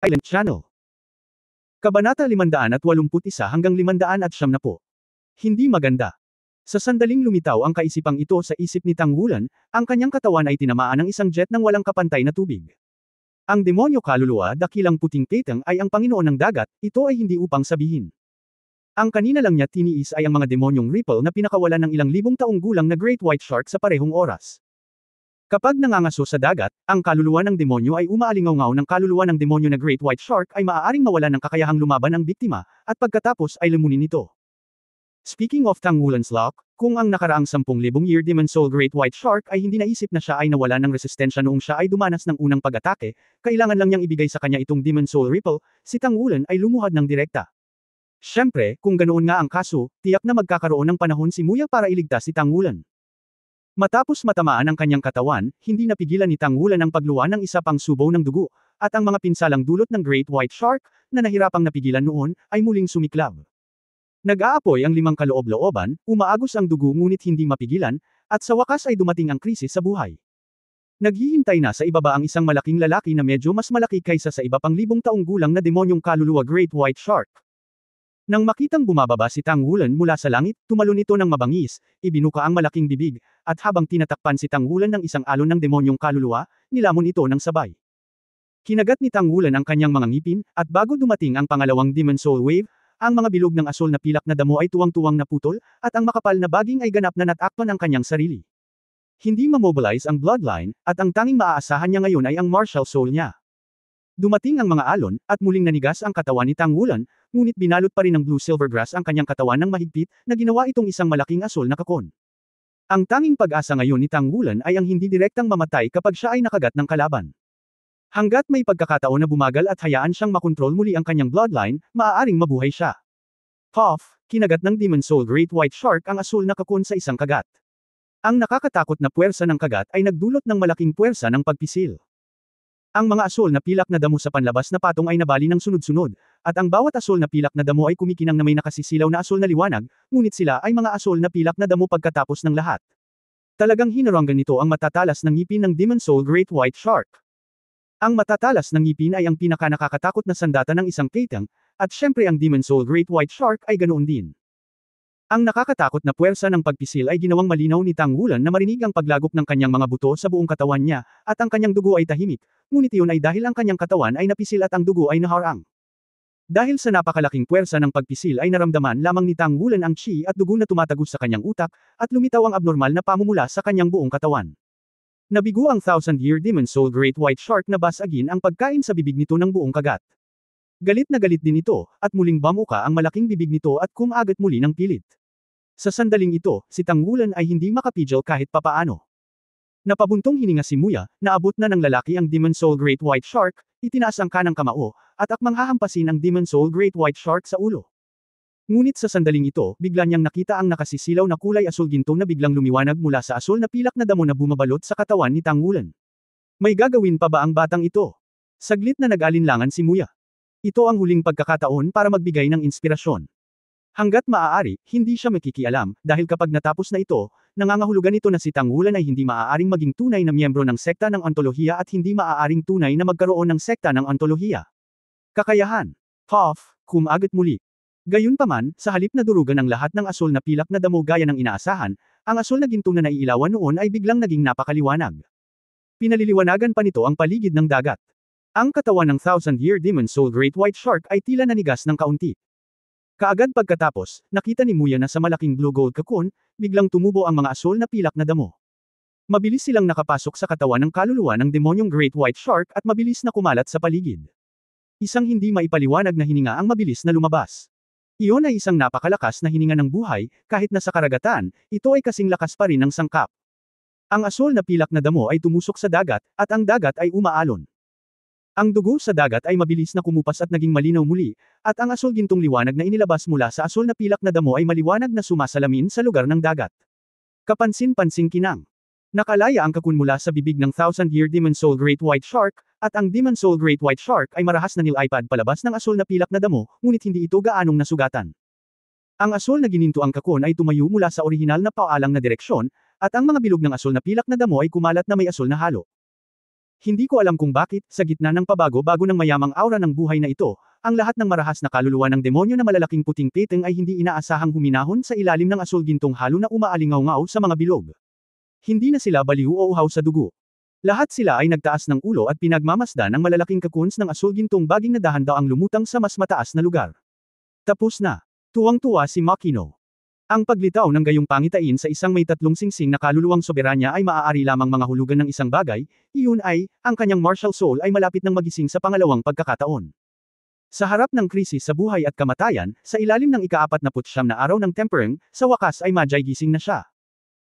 Island Channel. Kabanata 581 hanggang 570. Hindi maganda. Sa sandaling lumitaw ang kaisipang ito sa isip ni Tang Wulan, ang kanyang katawan ay tinamaan ng isang jet ng walang kapantay na tubig. Ang demonyo kaluluwa dakilang puting Keitang ay ang Panginoon ng dagat, ito ay hindi upang sabihin. Ang kanina lang niya tiniis ay ang mga demonyong Ripple na pinakawalan ng ilang libong taong gulang na Great White Shark sa parehong oras. Kapag nangangaso sa dagat, ang kaluluwa ng demonyo ay umaalingaw-ngaw ng kaluluwa ng demonyo na Great White Shark ay maaaring mawalan ng kakayahang lumaban ang biktima, at pagkatapos ay lumunin ito. Speaking of Tang Wulan's luck, kung ang nakaraang 10,000 year Demon Soul Great White Shark ay hindi naisip na siya ay nawalan ng resistensya noong siya ay dumanas ng unang pag-atake, kailangan lang niyang ibigay sa kanya itong Demon Soul Ripple, si Tang Wulan ay lumuhad ng direkta. Siyempre, kung ganoon nga ang kaso, tiyak na magkakaroon ng panahon si Muya para iligtas si Tang Wulan. Matapos matamaan ang kanyang katawan, hindi napigilan ni Tang Wulan ang pagluwa ng isa pang subaw ng dugo, at ang mga pinsalang dulot ng Great White Shark, na nahirapang napigilan noon, ay muling sumiklab. Nag-aapoy ang 5 kaloob-looban, umaagos ang dugo ngunit hindi mapigilan, at sa wakas ay dumating ang krisis sa buhay. Naghihintay na sa ibaba ang isang malaking lalaki na medyo mas malaki kaysa sa iba pang libong taong gulang na demonyong kaluluwa Great White Shark. Nang makitang bumababa si Tang Wulan mula sa langit, tumalon ito ng mabangis, ibinuka ang malaking bibig, at habang tinatakpan si Tang Wulan ng isang alon ng demonyong kaluluwa, nilamon ito ng sabay. Kinagat ni Tang Wulan ang kanyang mga ngipin, at bago dumating ang pangalawang Demon Soul Wave, ang mga bilog ng asul na pilak na damo ay tuwang-tuwang naputol, at ang makapal na baging ay ganap na natakpan ang kanyang sarili. Hindi ma-mobilize ang bloodline, at ang tanging maaasahan niya ngayon ay ang martial soul niya. Dumating ang mga alon, at muling nanigas ang katawan ni Tang Wulan, ngunit binalot pa rin ng blue silver grass ang kanyang katawan ng mahigpit, na ginawa itong isang malaking asul na kakon. Ang tanging pag-asa ngayon ni Tang Wulan ay ang hindi direktang mamatay kapag siya ay nakagat ng kalaban. Hanggat may pagkakataon na bumagal at hayaan siyang makontrol muli ang kanyang bloodline, maaaring mabuhay siya. Puff, kinagat ng Demon Soul Great White Shark ang asul na kakon sa isang kagat. Ang nakakatakot na puwersa ng kagat ay nagdulot ng malaking puwersa ng pagpisil. Ang mga asul na pilak na damo sa panlabas na patong ay nabali ng sunod-sunod, at ang bawat asul na pilak na damo ay kumikinang na may nakasisilaw na asul na liwanag, ngunit sila ay mga asul na pilak na damo pagkatapos ng lahat. Talagang hinaranggan nito ang matatalas ng ngipin ng Demon Soul Great White Shark. Ang matatalas ng ngipin ay ang pinaka-nakakatakot na sandata ng isang Keitang, at syempre ang Demon Soul Great White Shark ay ganoon din. Ang nakakatakot na puwersa ng pagpisil ay ginawang malinaw ni Tang Wulan na marinig ang paglagok ng kanyang mga buto sa buong katawan niya, at ang kanyang dugo ay tahimik, ngunit iyon ay dahil ang kanyang katawan ay napisil at ang dugo ay naharang. Dahil sa napakalaking puwersa ng pagpisil ay naramdaman lamang ni Tang Wulan ang chi at dugo na tumatagos sa kanyang utak, at lumitaw ang abnormal na pamumula sa kanyang buong katawan. Nabigo ang 1,000-year Demon Soul Great White Shark na basagin ang pagkain sa bibig nito ng buong kagat. Galit na galit din ito, at muling bamuka ang malaking bibig nito at kumagat muli ng pilit. Sa sandaling ito, si Tang Wulan ay hindi makapigil kahit papaano. Napabuntong hininga si Muya, naabot na ng lalaki ang Demon Soul Great White Shark, itinaas ang kanang kamao, at akmang hahampasin ang Demon Soul Great White Shark sa ulo. Ngunit sa sandaling ito, bigla niyang nakita ang nakasisilaw na kulay asul ginto na biglang lumiwanag mula sa asul na pilak na damo na bumabalot sa katawan ni Tang Wulan. May gagawin pa ba ang batang ito? Saglit na nag-alinlangan si Muya. Ito ang huling pagkakataon para magbigay ng inspirasyon. Hanggat maaari, hindi siya makikialam, dahil kapag natapos na ito, nangangahulugan ito na si Tang Wulan ay hindi maaaring maging tunay na miyembro ng sekta ng ontolohiya at hindi maaaring tunay na magkaroon ng sekta ng ontolohiya. Kakayahan. Puff, kumagat muli. Gayunpaman, sa halip na durugan ang lahat ng asul na pilak na damo gaya ng inaasahan, ang asul na ginto na naiilawan noon ay biglang naging napakaliwanag. Pinaliliwanagan pa nito ang paligid ng dagat. Ang katawan ng 1,000-year Demon Soul Great White Shark ay tila nanigas ng kaunti. Kaagad pagkatapos, nakita ni Muya na sa malaking blue gold cocoon, biglang tumubo ang mga asul na pilak na damo. Mabilis silang nakapasok sa katawan ng kaluluwa ng demonyong Great White Shark at mabilis na kumalat sa paligid. Isang hindi maipaliwanag na hininga ang mabilis na lumabas. Iyon ay isang napakalakas na hininga ng buhay, kahit na sa karagatan, ito ay kasing lakas pa rin ng sangkap. Ang asul na pilak na damo ay tumusok sa dagat, at ang dagat ay umaalon. Ang dugo sa dagat ay mabilis na kumupas at naging malinaw muli, at ang asul gintong liwanag na inilabas mula sa asul na pilak na damo ay maliwanag na sumasalamin sa lugar ng dagat. Kapansin-pansing kinang. Nakalaya ang kakun mula sa bibig ng 1,000-year Demon Soul Great White Shark, at ang Demon Soul Great White Shark ay marahas na nilipad palabas ng asul na pilak na damo, ngunit hindi ito gaanong nasugatan. Ang asul na gininto ang kakun ay tumayo mula sa orihinal na paalang na direksyon, at ang mga bilog ng asul na pilak na damo ay kumalat na may asul na halo. Hindi ko alam kung bakit, sa gitna ng pabago-bago ng mayamang aura ng buhay na ito, ang lahat ng marahas na kaluluwa ng demonyo na malalaking puting peteng ay hindi inaasahang huminahon sa ilalim ng asul-gintong halo na umaalingaw-ngaw sa mga bilog. Hindi na sila baliw o uhaw sa dugo. Lahat sila ay nagtaas ng ulo at pinagmamasdan ang malalaking kakuns ng asul-gintong baging na dahan-daang lumutang sa mas mataas na lugar. Tapos na. Tuwang-tuwa si Makino. Ang paglitaw ng gayong pangitain sa isang may tatlong singsing na kaluluwang soberanya ay maaari lamang mga hulugan ng isang bagay, iyon ay, ang kanyang martial soul ay malapit ng magising sa pangalawang pagkakataon. Sa harap ng krisis sa buhay at kamatayan, sa ilalim ng ika-49 na araw ng Temperang, sa wakas ay madyay gising na siya.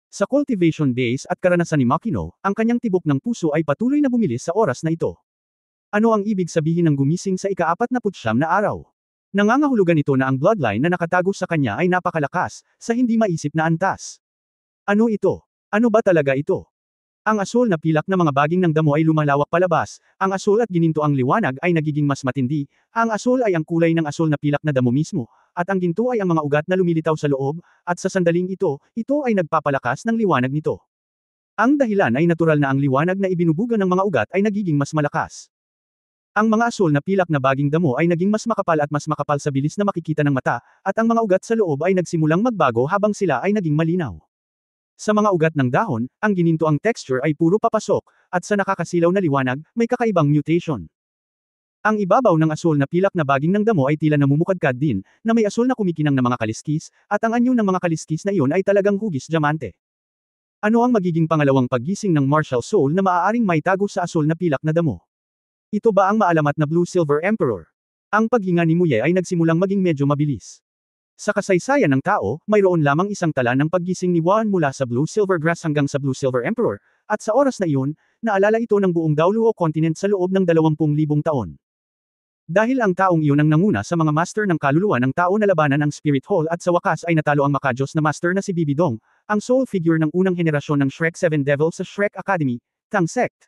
Sa cultivation days at karanasan ni Makino, ang kanyang tibok ng puso ay patuloy na bumilis sa oras na ito. Ano ang ibig sabihin ng gumising sa ika-49 na araw? Nangangahulugan ito na ang bloodline na nakatago sa kanya ay napakalakas, sa hindi maisip na antas. Ano ito? Ano ba talaga ito? Ang asul na pilak na mga baging ng damo ay lumalawak palabas, ang asul at gininto ang liwanag ay nagiging mas matindi, ang asul ay ang kulay ng asul na pilak na damo mismo, at ang ginto ay ang mga ugat na lumilitaw sa loob, at sa sandaling ito ay nagpapalakas ng liwanag nito. Ang dahilan ay natural na ang liwanag na ibinubuga ng mga ugat ay nagiging mas malakas. Ang mga asul na pilak na baging damo ay naging mas makapal at mas makapal sa bilis na makikita ng mata, at ang mga ugat sa loob ay nagsimulang magbago habang sila ay naging malinaw. Sa mga ugat ng dahon, ang gininto ang texture ay puro papasok, at sa nakakasilaw na liwanag, may kakaibang mutation. Ang ibabaw ng asul na pilak na baging ng damo ay tila namumukadkad din, na may asul na kumikinang na mga kaliskis, at ang anyo ng mga kaliskis na iyon ay talagang hugis diamante. Ano ang magiging pangalawang paggising ng martial soul na maaaring maitago sa asul na pilak na damo? Ito ba ang maalamat na Blue Silver Emperor? Ang paghinga ni Muye ay nagsimulang maging medyo mabilis. Sa kasaysayan ng tao, mayroon lamang isang tala ng paggising ni Wan mula sa Blue Silver Grass hanggang sa Blue Silver Emperor, at sa oras na iyon, naalala ito ng buong Daulu o continent sa loob ng 20,000 taon. Dahil ang taong iyon ang nanguna sa mga master ng kaluluwa ng tao na labanan ang Spirit Hall at sa wakas ay natalo ang makajos na master na si Bibidong, ang soul figure ng unang henerasyon ng Shrek 7 Devil sa Shrek Academy, Tang Sect.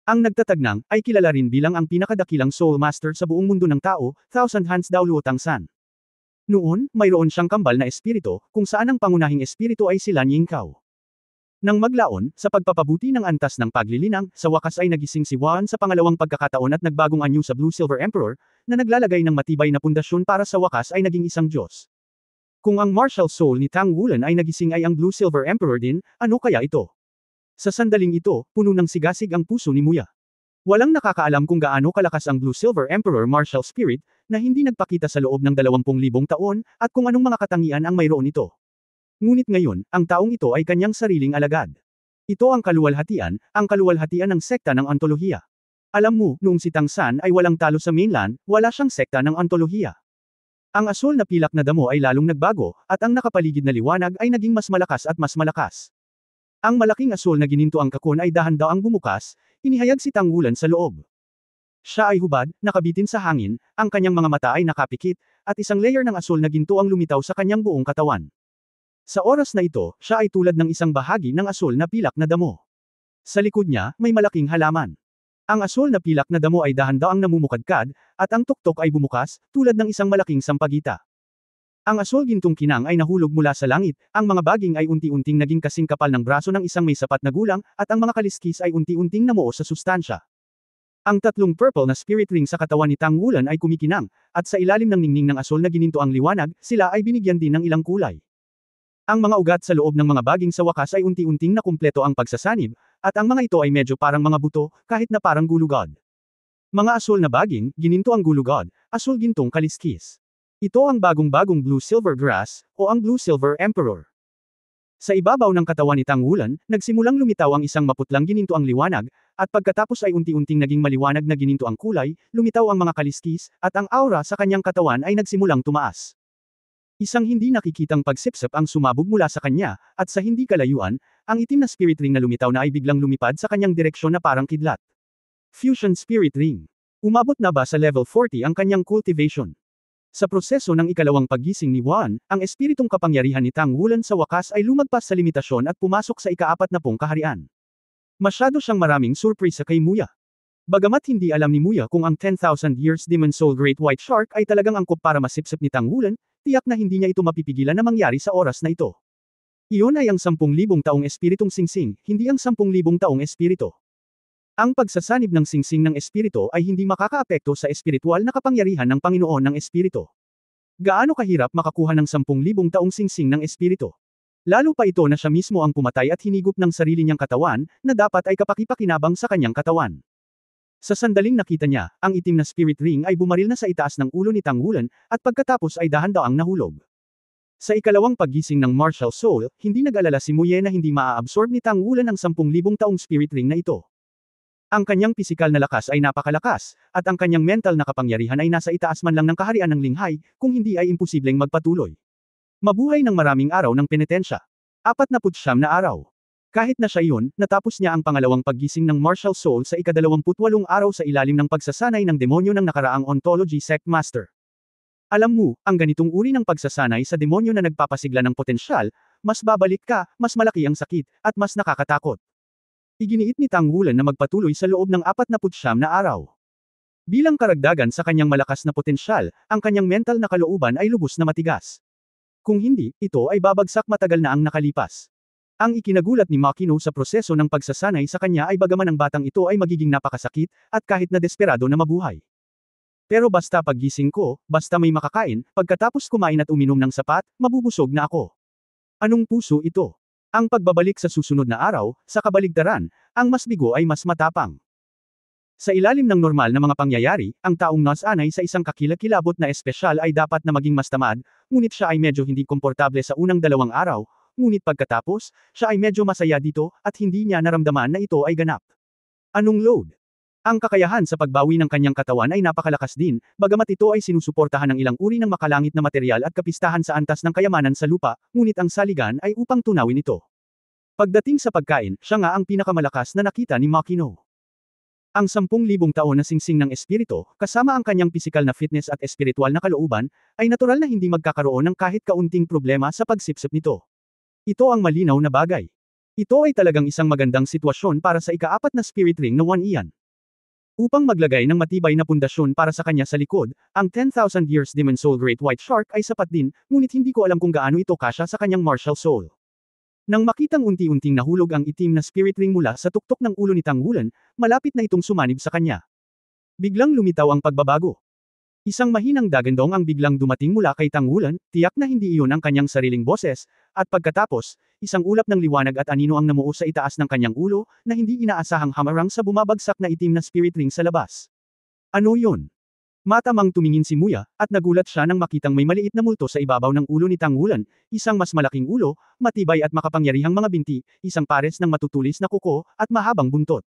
Ang nagtatagnang ay kilala rin bilang ang pinakadakilang soul master sa buong mundo ng tao, Thousand Hands Dauluo Tangsan. Noon, mayroon siyang kambal na espiritu, kung saan ang pangunahing espiritu ay si Lan Yingkao. Nang maglaon, sa pagpapabuti ng antas ng paglilinang, sa wakas ay nagising si Wan sa pangalawang pagkakataon at nagbagong anyo sa Blue Silver Emperor, na naglalagay ng matibay na pundasyon para sa wakas ay naging isang Diyos. Kung ang martial soul ni Tang Wulan ay nagising ay ang Blue Silver Emperor din, ano kaya ito? Sa sandaling ito, puno ng sigasig ang puso ni Muya. Walang nakakaalam kung gaano kalakas ang Blue Silver Emperor martial spirit, na hindi nagpakita sa loob ng 20,000 taon, at kung anong mga katangian ang mayroon ito. Ngunit ngayon, ang taong ito ay kanyang sariling alagad. Ito ang kaluwalhatian ng sekta ng ontolohiya. Alam mo, noong si Tangsan ay walang talo sa mainland, wala siyang sekta ng ontolohiya. Ang asul na pilak na damo ay lalong nagbago, at ang nakapaligid na liwanag ay naging mas malakas at mas malakas. Ang malaking asul na gininto ang kakon ay dahan-daang bumukas, inihayag si Tang Wulan sa loob. Siya ay hubad, nakabitin sa hangin, ang kanyang mga mata ay nakapikit, at isang layer ng asul na ginto ang lumitaw sa kanyang buong katawan. Sa oras na ito, siya ay tulad ng isang bahagi ng asul na pilak na damo. Sa likod niya, may malaking halaman. Ang asul na pilak na damo ay dahan-daang namumukadkad, at ang tuktok ay bumukas, tulad ng isang malaking sampagita. Ang asul gintong kinang ay nahulog mula sa langit, ang mga baging ay unti-unting naging kasing kapal ng braso ng isang may sapat na gulang, at ang mga kaliskis ay unti-unting namuo sa sustansya. Ang tatlong purple na spirit ring sa katawan ni Tang Wulan ay kumikinang, at sa ilalim ng ningning ng asul na gininto ang liwanag, sila ay binigyan din ng ilang kulay. Ang mga ugat sa loob ng mga baging sa wakas ay unti-unting nakumpleto ang pagsasanib, at ang mga ito ay medyo parang mga buto, kahit na parang gulugod. Mga asul na baging, gininto ang gulugod, asul gintong kaliskis. Ito ang bagong-bagong Blue Silver Grass, o ang Blue Silver Emperor. Sa ibabaw ng katawan ni Tang Wulan, nagsimulang lumitaw ang isang maputlang gininto ang liwanag, at pagkatapos ay unti-unting naging maliwanag na gininto ang kulay, lumitaw ang mga kaliskis, at ang aura sa kanyang katawan ay nagsimulang tumaas. Isang hindi nakikitang pagsipsip ang sumabog mula sa kanya, at sa hindi kalayuan, ang itim na spirit ring na lumitaw na ay biglang lumipad sa kanyang direksyon na parang kidlat. Fusion Spirit Ring. Umabot na ba sa level 40 ang kanyang cultivation? Sa proseso ng ikalawang paggising ni Wan, ang espiritong kapangyarihan ni Tang Wulan sa wakas ay lumagpas sa limitasyon at pumasok sa ika-40 kaharian. Masyado siyang maraming surpresa kay Muya. Bagamat hindi alam ni Muya kung ang 10,000 years Demon Soul Great White Shark ay talagang angkop para masipsip ni Tang Wulan, tiyak na hindi niya ito mapipigilan na mangyari sa oras na ito. Iyon ay ang 10,000 taong espiritong singsing, hindi ang 10,000 taong espiritu. Ang pagsasanib ng singsing ng espiritu ay hindi makakaapekto sa espiritual na kapangyarihan ng Panginoon ng Espiritu. Gaano kahirap makakuha ng 10,000 taong singsing ng espiritu? Lalo pa ito na siya mismo ang pumatay at hinigop ng sarili niyang katawan, na dapat ay kapakipakinabang sa kanyang katawan. Sa sandaling nakita niya, ang itim na spirit ring ay bumaril na sa itaas ng ulo ni Tanghulan, at pagkatapos ay dahan-daang nahulog. Sa ikalawang paggising ng martial soul, hindi nag-alala si Muye na hindi maa-absorb ni Tanghulan ang 10,000 taong spirit ring na ito. Ang kanyang pisikal na lakas ay napakalakas, at ang kanyang mental na kapangyarihan ay nasa itaas man lang ng kaharian ng linghay, kung hindi ay imposibleng magpatuloy. Mabuhay ng maraming araw ng penitensya. 49 na araw. Kahit na siya iyon, natapos niya ang pangalawang paggising ng martial soul sa ika-28 araw sa ilalim ng pagsasanay ng demonyo ng nakaraang ontology sect master. Alam mo, ang ganitong uri ng pagsasanay sa demonyo na nagpapasigla ng potensyal, mas babalik ka, mas malaki ang sakit, at mas nakakatakot. Iginiit ni Tanghulan na magpatuloy sa loob ng 49 na araw. Bilang karagdagan sa kanyang malakas na potensyal, ang kanyang mental na kalooban ay lubos na matigas. Kung hindi, ito ay babagsak matagal na ang nakalipas. Ang ikinagulat ni Makino sa proseso ng pagsasanay sa kanya ay bagaman ang batang ito ay magiging napakasakit, at kahit na desperado na mabuhay. Pero basta paggising ko, basta may makakain, pagkatapos kumain at uminom ng sapat, mabubusog na ako. Anong puso ito? Ang pagbabalik sa susunod na araw, sa kabaligtaran, ang mas bigo ay mas matapang. Sa ilalim ng normal na mga pangyayari, ang taong nasanay sa isang kakilakilabot na espesyal ay dapat na maging mas tamad, ngunit siya ay medyo hindi komportable sa unang 2 araw, ngunit pagkatapos, siya ay medyo masaya dito, at hindi niya naramdaman na ito ay ganap. Anong load? Ang kakayahan sa pagbawi ng kanyang katawan ay napakalakas din, bagamat ito ay sinusuportahan ng ilang uri ng makalangit na material at kapistahan sa antas ng kayamanan sa lupa, ngunit ang saligan ay upang tunawin ito. Pagdating sa pagkain, siya nga ang pinakamalakas na nakita ni Makino. Ang 10,000 taon na singsing ng espiritu, kasama ang kanyang pisikal na fitness at espiritual na kalooban, ay natural na hindi magkakaroon ng kahit kaunting problema sa pagsipsip nito. Ito ang malinaw na bagay. Ito ay talagang isang magandang sitwasyon para sa ika-4 na spirit ring na 1 iyan. Upang maglagay ng matibay na pundasyon para sa kanya sa likod, ang 10,000 years Demon Soul Great White Shark ay sapat din, ngunit hindi ko alam kung gaano ito kasya sa kanyang martial soul. Nang makitang unti-unting nahulog ang itim na spirit ring mula sa tuktok ng ulo ni Tanghulan, malapit na itong sumanib sa kanya. Biglang lumitaw ang pagbabago. Isang mahinang dagandong ang biglang dumating mula kay Tanghulan, tiyak na hindi iyon ang kanyang sariling boses, at pagkatapos, isang ulap ng liwanag at anino ang namuo sa itaas ng kanyang ulo, na hindi inaasahang hamarang sa bumabagsak na itim na spirit ring sa labas. Ano yun? Matamang tumingin si Muya, at nagulat siya nang makitang may maliit na multo sa ibabaw ng ulo ni Tanghulan, isang mas malaking ulo, matibay at makapangyarihang mga binti, isang pares ng matutulis na kuko, at mahabang buntot.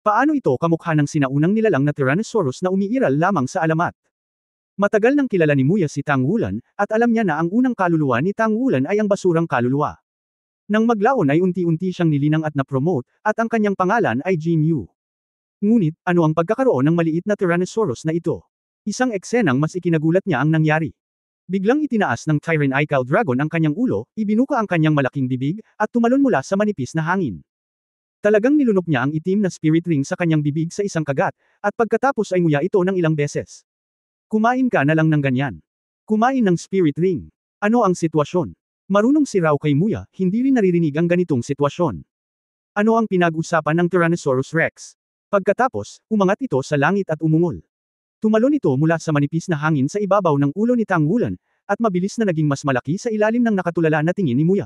Paano ito kamukha ng sinaunang nilalang na Tyrannosaurus na umiiral lamang sa alamat? Matagal nang kilala ni Muya si Tanghulan, at alam niya na ang unang kaluluwa ni Tanghulan ay ang basurang kaluluwa. Nang maglaon ay unti-unti siyang nilinang at na-promote, at ang kanyang pangalan ay Jin Yu. Ngunit, ano ang pagkakaroon ng maliit na Tyrannosaurus na ito? Isang eksenang mas ikinagulat niya ang nangyari. Biglang itinaas ng Tyrannical Dragon ang kanyang ulo, ibinuka ang kanyang malaking bibig, at tumalon mula sa manipis na hangin. Talagang nilunok niya ang itim na spirit ring sa kanyang bibig sa isang kagat, at pagkatapos ay nguya ito ng ilang beses. Kumain ka na lang ng ganyan. Kumain ng spirit ring. Ano ang sitwasyon? Marunong si Rao kay Muya, hindi rin naririnig ang ganitong sitwasyon. Ano ang pinag-usapan ng Tyrannosaurus Rex? Pagkatapos, umangat ito sa langit at umungol. Tumalon ito mula sa manipis na hangin sa ibabaw ng ulo ni Tanghulan, at mabilis na naging mas malaki sa ilalim ng nakatulala na tingin ni Muya.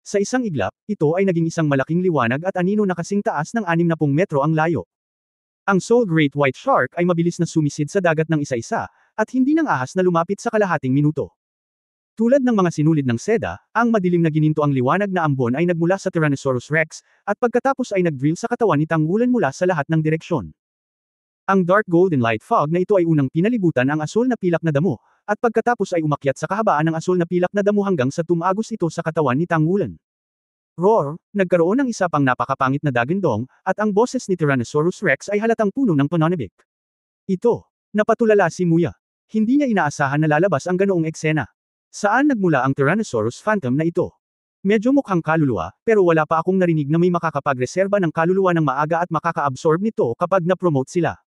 Sa isang iglap, ito ay naging isang malaking liwanag at anino na kasing taas ng 60 metro ang layo. Ang Soul Great White Shark ay mabilis na sumisid sa dagat ng isa-isa, at hindi nang ahas na lumapit sa kalahating minuto. Tulad ng mga sinulid ng seda, ang madilim na gininto ang liwanag na ambon ay nagmula sa Tyrannosaurus Rex, at pagkatapos ay nag-drill sa katawan ni Tanghulan mula sa lahat ng direksyon. Ang dark golden light fog na ito ay unang pinalibutan ang asul na pilak na damo, at pagkatapos ay umakyat sa kahabaan ng asul na pilak na damo hanggang sa tumagos ito sa katawan ni Tanghulan. Roar, nagkaroon ng isa pang napakapangit na dagandong, at ang boses ni Tyrannosaurus Rex ay halatang puno ng pananabik. Ito, napatulala si Muya. Hindi niya inaasahan na lalabas ang ganoong eksena. Saan nagmula ang Tyrannosaurus Phantom na ito? Medyo mukhang kaluluwa, pero wala pa akong narinig na may makakapagreserba ng kaluluwa ng maaga at makaka-absorb nito kapag na-promote sila.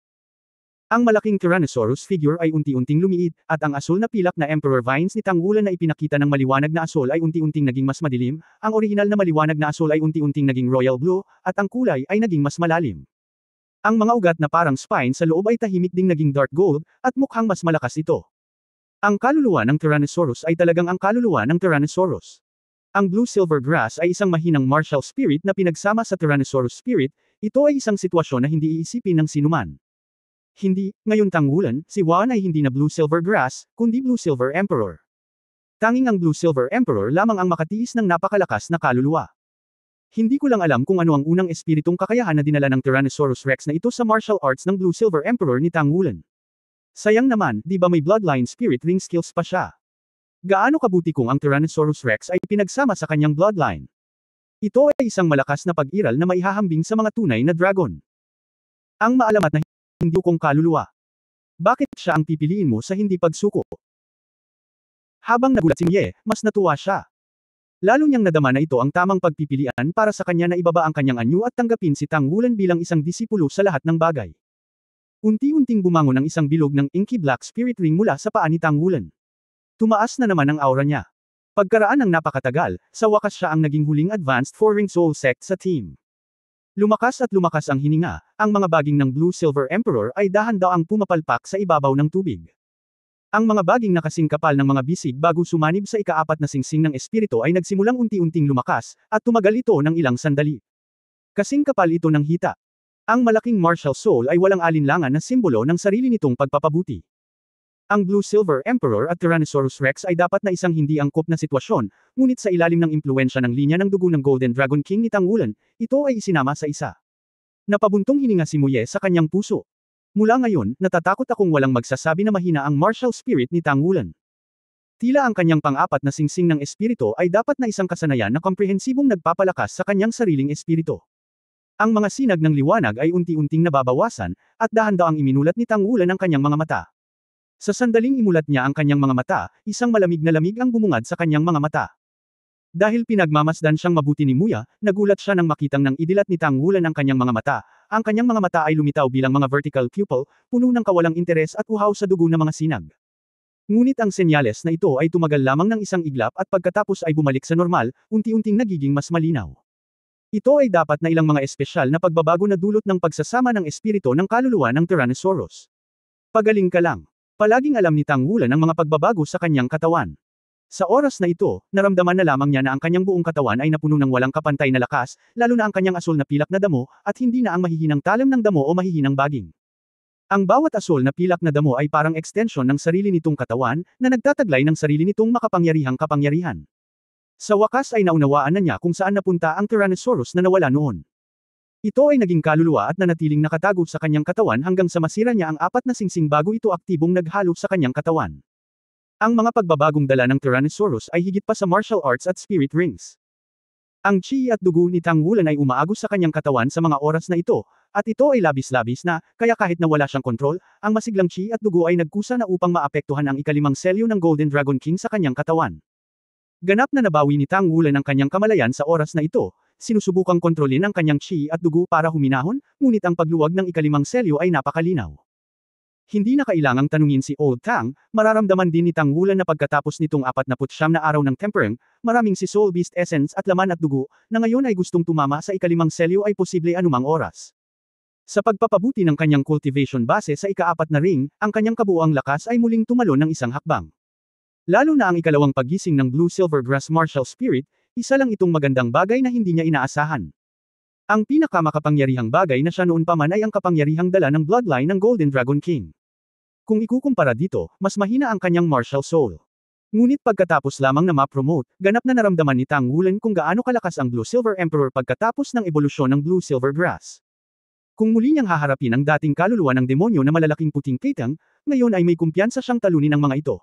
Ang malaking Tyrannosaurus figure ay unti-unting lumiit, at ang asul na pilak na Emperor Vines ni Tanghulan na ipinakita ng maliwanag na asul ay unti-unting naging mas madilim, ang orihinal na maliwanag na asul ay unti-unting naging royal blue, at ang kulay ay naging mas malalim. Ang mga ugat na parang spine sa loob ay tahimik ding naging dark gold, at mukhang mas malakas ito. Ang kaluluwa ng Tyrannosaurus ay talagang ang kaluluwa ng Tyrannosaurus. Ang Blue Silver Grass ay isang mahinang martial spirit na pinagsama sa Tyrannosaurus spirit, ito ay isang sitwasyon na hindi iisipin ng sinuman. Hindi, ngayon tanggulan, si Juan ay hindi na Blue Silver Grass, kundi Blue Silver Emperor. Tanging ang Blue Silver Emperor lamang ang makatiis ng napakalakas na kaluluwa. Hindi ko lang alam kung ano ang unang espiritong kakayahan na dinala ng Tyrannosaurus Rex na ito sa martial arts ng Blue Silver Emperor ni Tanggulan. Sayang naman, di ba may bloodline spirit ring skills pa siya? Gaano kabuti kung ang Tyrannosaurus Rex ay pinagsama sa kanyang bloodline? Ito ay isang malakas na pag-iral na maihahambing sa mga tunay na dragon. Ang maalamat na hindi kong kaluluwa. Bakit siya ang pipiliin mo sa hindi pagsuko? Habang nagulat si Mie, mas natuwa siya. Lalo niyang nadama na ito ang tamang pagpipilian para sa kanya na ibaba ang kanyang anyo at tanggapin si Tanggulan bilang isang disipulo sa lahat ng bagay. Unti-unting bumangon ang isang bilog ng inky black spirit ring mula sa paa ni Tanggulan. Tumaas na naman ang aura niya. Pagkaraan ng napakatagal, sa wakas siya ang naging huling advanced 4-ring soul sect sa team. Lumakas at lumakas ang hininga, ang mga baging ng Blue Silver Emperor ay dahan-daang pumapalpak sa ibabaw ng tubig. Ang mga baging na kasing kapal ng mga bisig bago sumanib sa ikaapat na singsing ng espiritu ay nagsimulang unti-unting lumakas, at tumagal ito ng ilang sandali. Kasing kapal ito ng hita. Ang malaking martial soul ay walang alinlangan na simbolo ng sarili nitong pagpapabuti. Ang Blue Silver Emperor at Tyrannosaurus Rex ay dapat na isang hindi angkop na sitwasyon, ngunit sa ilalim ng impluwensya ng linya ng dugo ng Golden Dragon King ni Tanggulan, ito ay isinama sa isa. Napabuntong hininga si Muye sa kanyang puso. Mula ngayon, natatakot akong walang magsasabi na mahina ang martial spirit ni Tanggulan. Tila ang kanyang pang-apat na singsing ng espiritu ay dapat na isang kasanayan na komprehensibong nagpapalakas sa kanyang sariling espiritu. Ang mga sinag ng liwanag ay unti-unting nababawasan, at dahan-daang iminulat ni Tanggulan ang kanyang mga mata. Sa sandaling imulat niya ang kanyang mga mata, isang malamig na lamig ang bumungad sa kanyang mga mata. Dahil pinagmamasdan siyang mabuti ni Muya, nagulat siya nang makitang nang idilat ni Tanggulan ang kanyang mga mata. Ang kanyang mga mata ay lumitaw bilang mga vertical pupil, puno ng kawalang interes at uhaw sa dugo ng mga sinag. Ngunit ang senyales na ito ay tumagal lamang ng isang iglap at pagkatapos ay bumalik sa normal, unti-unting nagiging mas malinaw. Ito ay dapat na ilang mga espesyal na pagbabago na dulot ng pagsasama ng espiritu ng kaluluwa ng Tyrannosaurus. Pagaling ka lang. Palaging alam ni Tanggulan ang mga pagbabago sa kanyang katawan. Sa oras na ito, naramdaman na lamang niya na ang kanyang buong katawan ay napuno ng walang kapantay na lakas, lalo na ang kanyang asul na pilak na damo, at hindi na ang mahihinang talim ng damo o mahihinang baging. Ang bawat asul na pilak na damo ay parang extension ng sarili nitong katawan, na nagtataglay ng sarili nitong makapangyarihang kapangyarihan. Sa wakas ay naunawaan na niya kung saan napunta ang Tyrannosaurus na nawala noon. Ito ay naging kaluluwa at nanatiling nakatago sa kanyang katawan hanggang sa masira niya ang apat na singsing bago ito aktibong naghalo sa kanyang katawan. Ang mga pagbabagong dala ng Tyrannosaurus ay higit pa sa martial arts at spirit rings. Ang chi at dugo ni Tanggulan ay umaagos sa kanyang katawan sa mga oras na ito, at ito ay labis-labis na, kaya kahit na wala siyang kontrol, ang masiglang chi at dugo ay nagkusa na upang maapektuhan ang ikalimang selyo ng Golden Dragon King sa kanyang katawan. Ganap na nabawi ni Tanggulan ang kanyang kamalayan sa oras na ito, sinusubukang kontrolin ang kanyang chi at dugo para huminahon, ngunit ang pagluwag ng ikalimang selyo ay napakalinaw. Hindi na kailangang tanungin si Old Tang, mararamdaman din ni Tanggulan na pagkatapos nitong 49 na araw ng tempering, maraming si Soul Beast Essence at laman at dugo, na ngayon ay gustong tumama sa ikalimang selyo ay posible anumang oras. Sa pagpapabuti ng kanyang cultivation base sa ikaapat na ring, ang kanyang kabuuang lakas ay muling tumalon ng isang hakbang. Lalo na ang ikalawang paggising ng Blue Silver Grass Martial Spirit, isa lang itong magandang bagay na hindi niya inaasahan. Ang pinakamakapangyarihang bagay na siya noon pa man ay ang kapangyarihang dala ng bloodline ng Golden Dragon King. Kung ikukumpara dito, mas mahina ang kanyang martial soul. Ngunit pagkatapos lamang na ma-promote, ganap na naramdaman ni Tanggulan kung gaano kalakas ang Blue Silver Emperor pagkatapos ng ebolusyon ng Blue Silver Grass. Kung muli niyang haharapin ang dating kaluluwa ng demonyo na malalaking puting kitang, ngayon ay may kumpiyansa siyang talunin ang mga ito.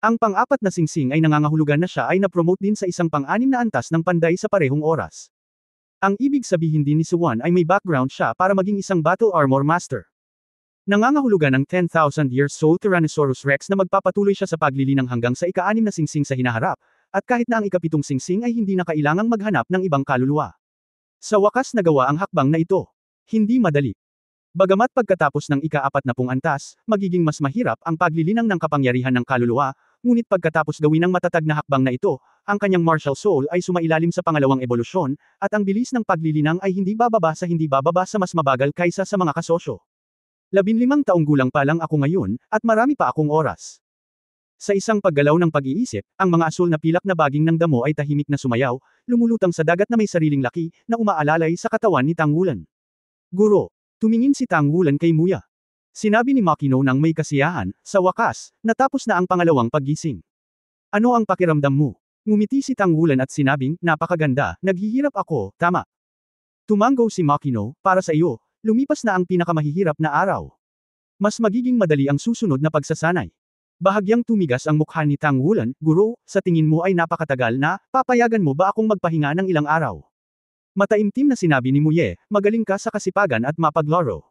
Ang pang-apat na singsing ay nangangahulugan na siya ay na-promote din sa isang pang-anim na antas ng panday sa parehong oras. Ang ibig sabihin din ni Suwan ay may background siya para maging isang Battle Armor Master. Nangangahulugan ng 10,000 years old Tyrannosaurus Rex na magpapatuloy siya sa paglilinang hanggang sa ika-6 na singsing sa hinaharap, at kahit na ang ika-7 singsing ay hindi na kailangang maghanap ng ibang kaluluwa. Sa wakas nagawa ang hakbang na ito. Hindi madali. Bagamat pagkatapos ng ika-40 antas, magiging mas mahirap ang paglilinang ng kapangyarihan ng kaluluwa, ngunit pagkatapos gawin ang matatag na hakbang na ito, ang kanyang martial soul ay sumailalim sa pangalawang ebolusyon, at ang bilis ng paglilinang ay hindi bababa sa mas mabagal kaysa sa mga kasosyo. 15 taong gulang pa lang ako ngayon, at marami pa akong oras. Sa isang paggalaw ng pag-iisip, ang mga asul na pilak na baging ng damo ay tahimik na sumayaw, lumulutang sa dagat na may sariling laki, na umaalalay sa katawan ni Tang Wulan. Guro, tumingin si Tang Wulan kay Muya. Sinabi ni Makino nang may kasiyahan, sa wakas, natapos na ang pangalawang paggising. Ano ang pakiramdam mo? Ngumiti si Tang Wulan at sinabing, napakaganda, naghihirap ako, tama. Tumango si Makino, para sa iyo, lumipas na ang pinakamahihirap na araw. Mas magiging madali ang susunod na pagsasanay. Bahagyang tumigas ang mukha ni Tang Wulan, guro, sa tingin mo ay napakatagal na, papayagan mo ba akong magpahinga ng ilang araw? Mataimtim na sinabi ni Muye, magaling ka sa kasipagan at mapaglaro.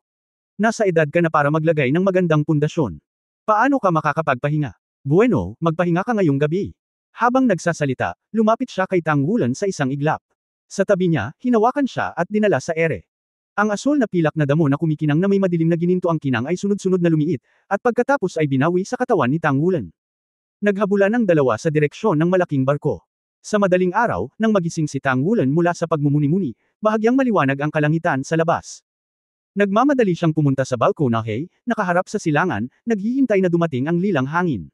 Nasa edad ka na para maglagay ng magandang pundasyon. Paano ka makakapagpahinga? Bueno, magpahinga ka ngayong gabi. Habang nagsasalita, lumapit siya kay Tang Wulan sa isang iglap. Sa tabi niya, hinawakan siya at dinala sa ere. Ang asul na pilak na damo na kumikinang na may madilim na gininto ang kinang ay sunod-sunod na lumiit, at pagkatapos ay binawi sa katawan ni Tang Wulan. Naghabulan ng dalawa sa direksyon ng malaking barko. Sa madaling araw, nang magising si Tang Wulan mula sa pagmumuni-muni, bahagyang maliwanag ang kalangitan sa labas. Nagmamadali siyang pumunta sa balkonahe, nakaharap sa silangan, naghihintay na dumating ang lilang hangin.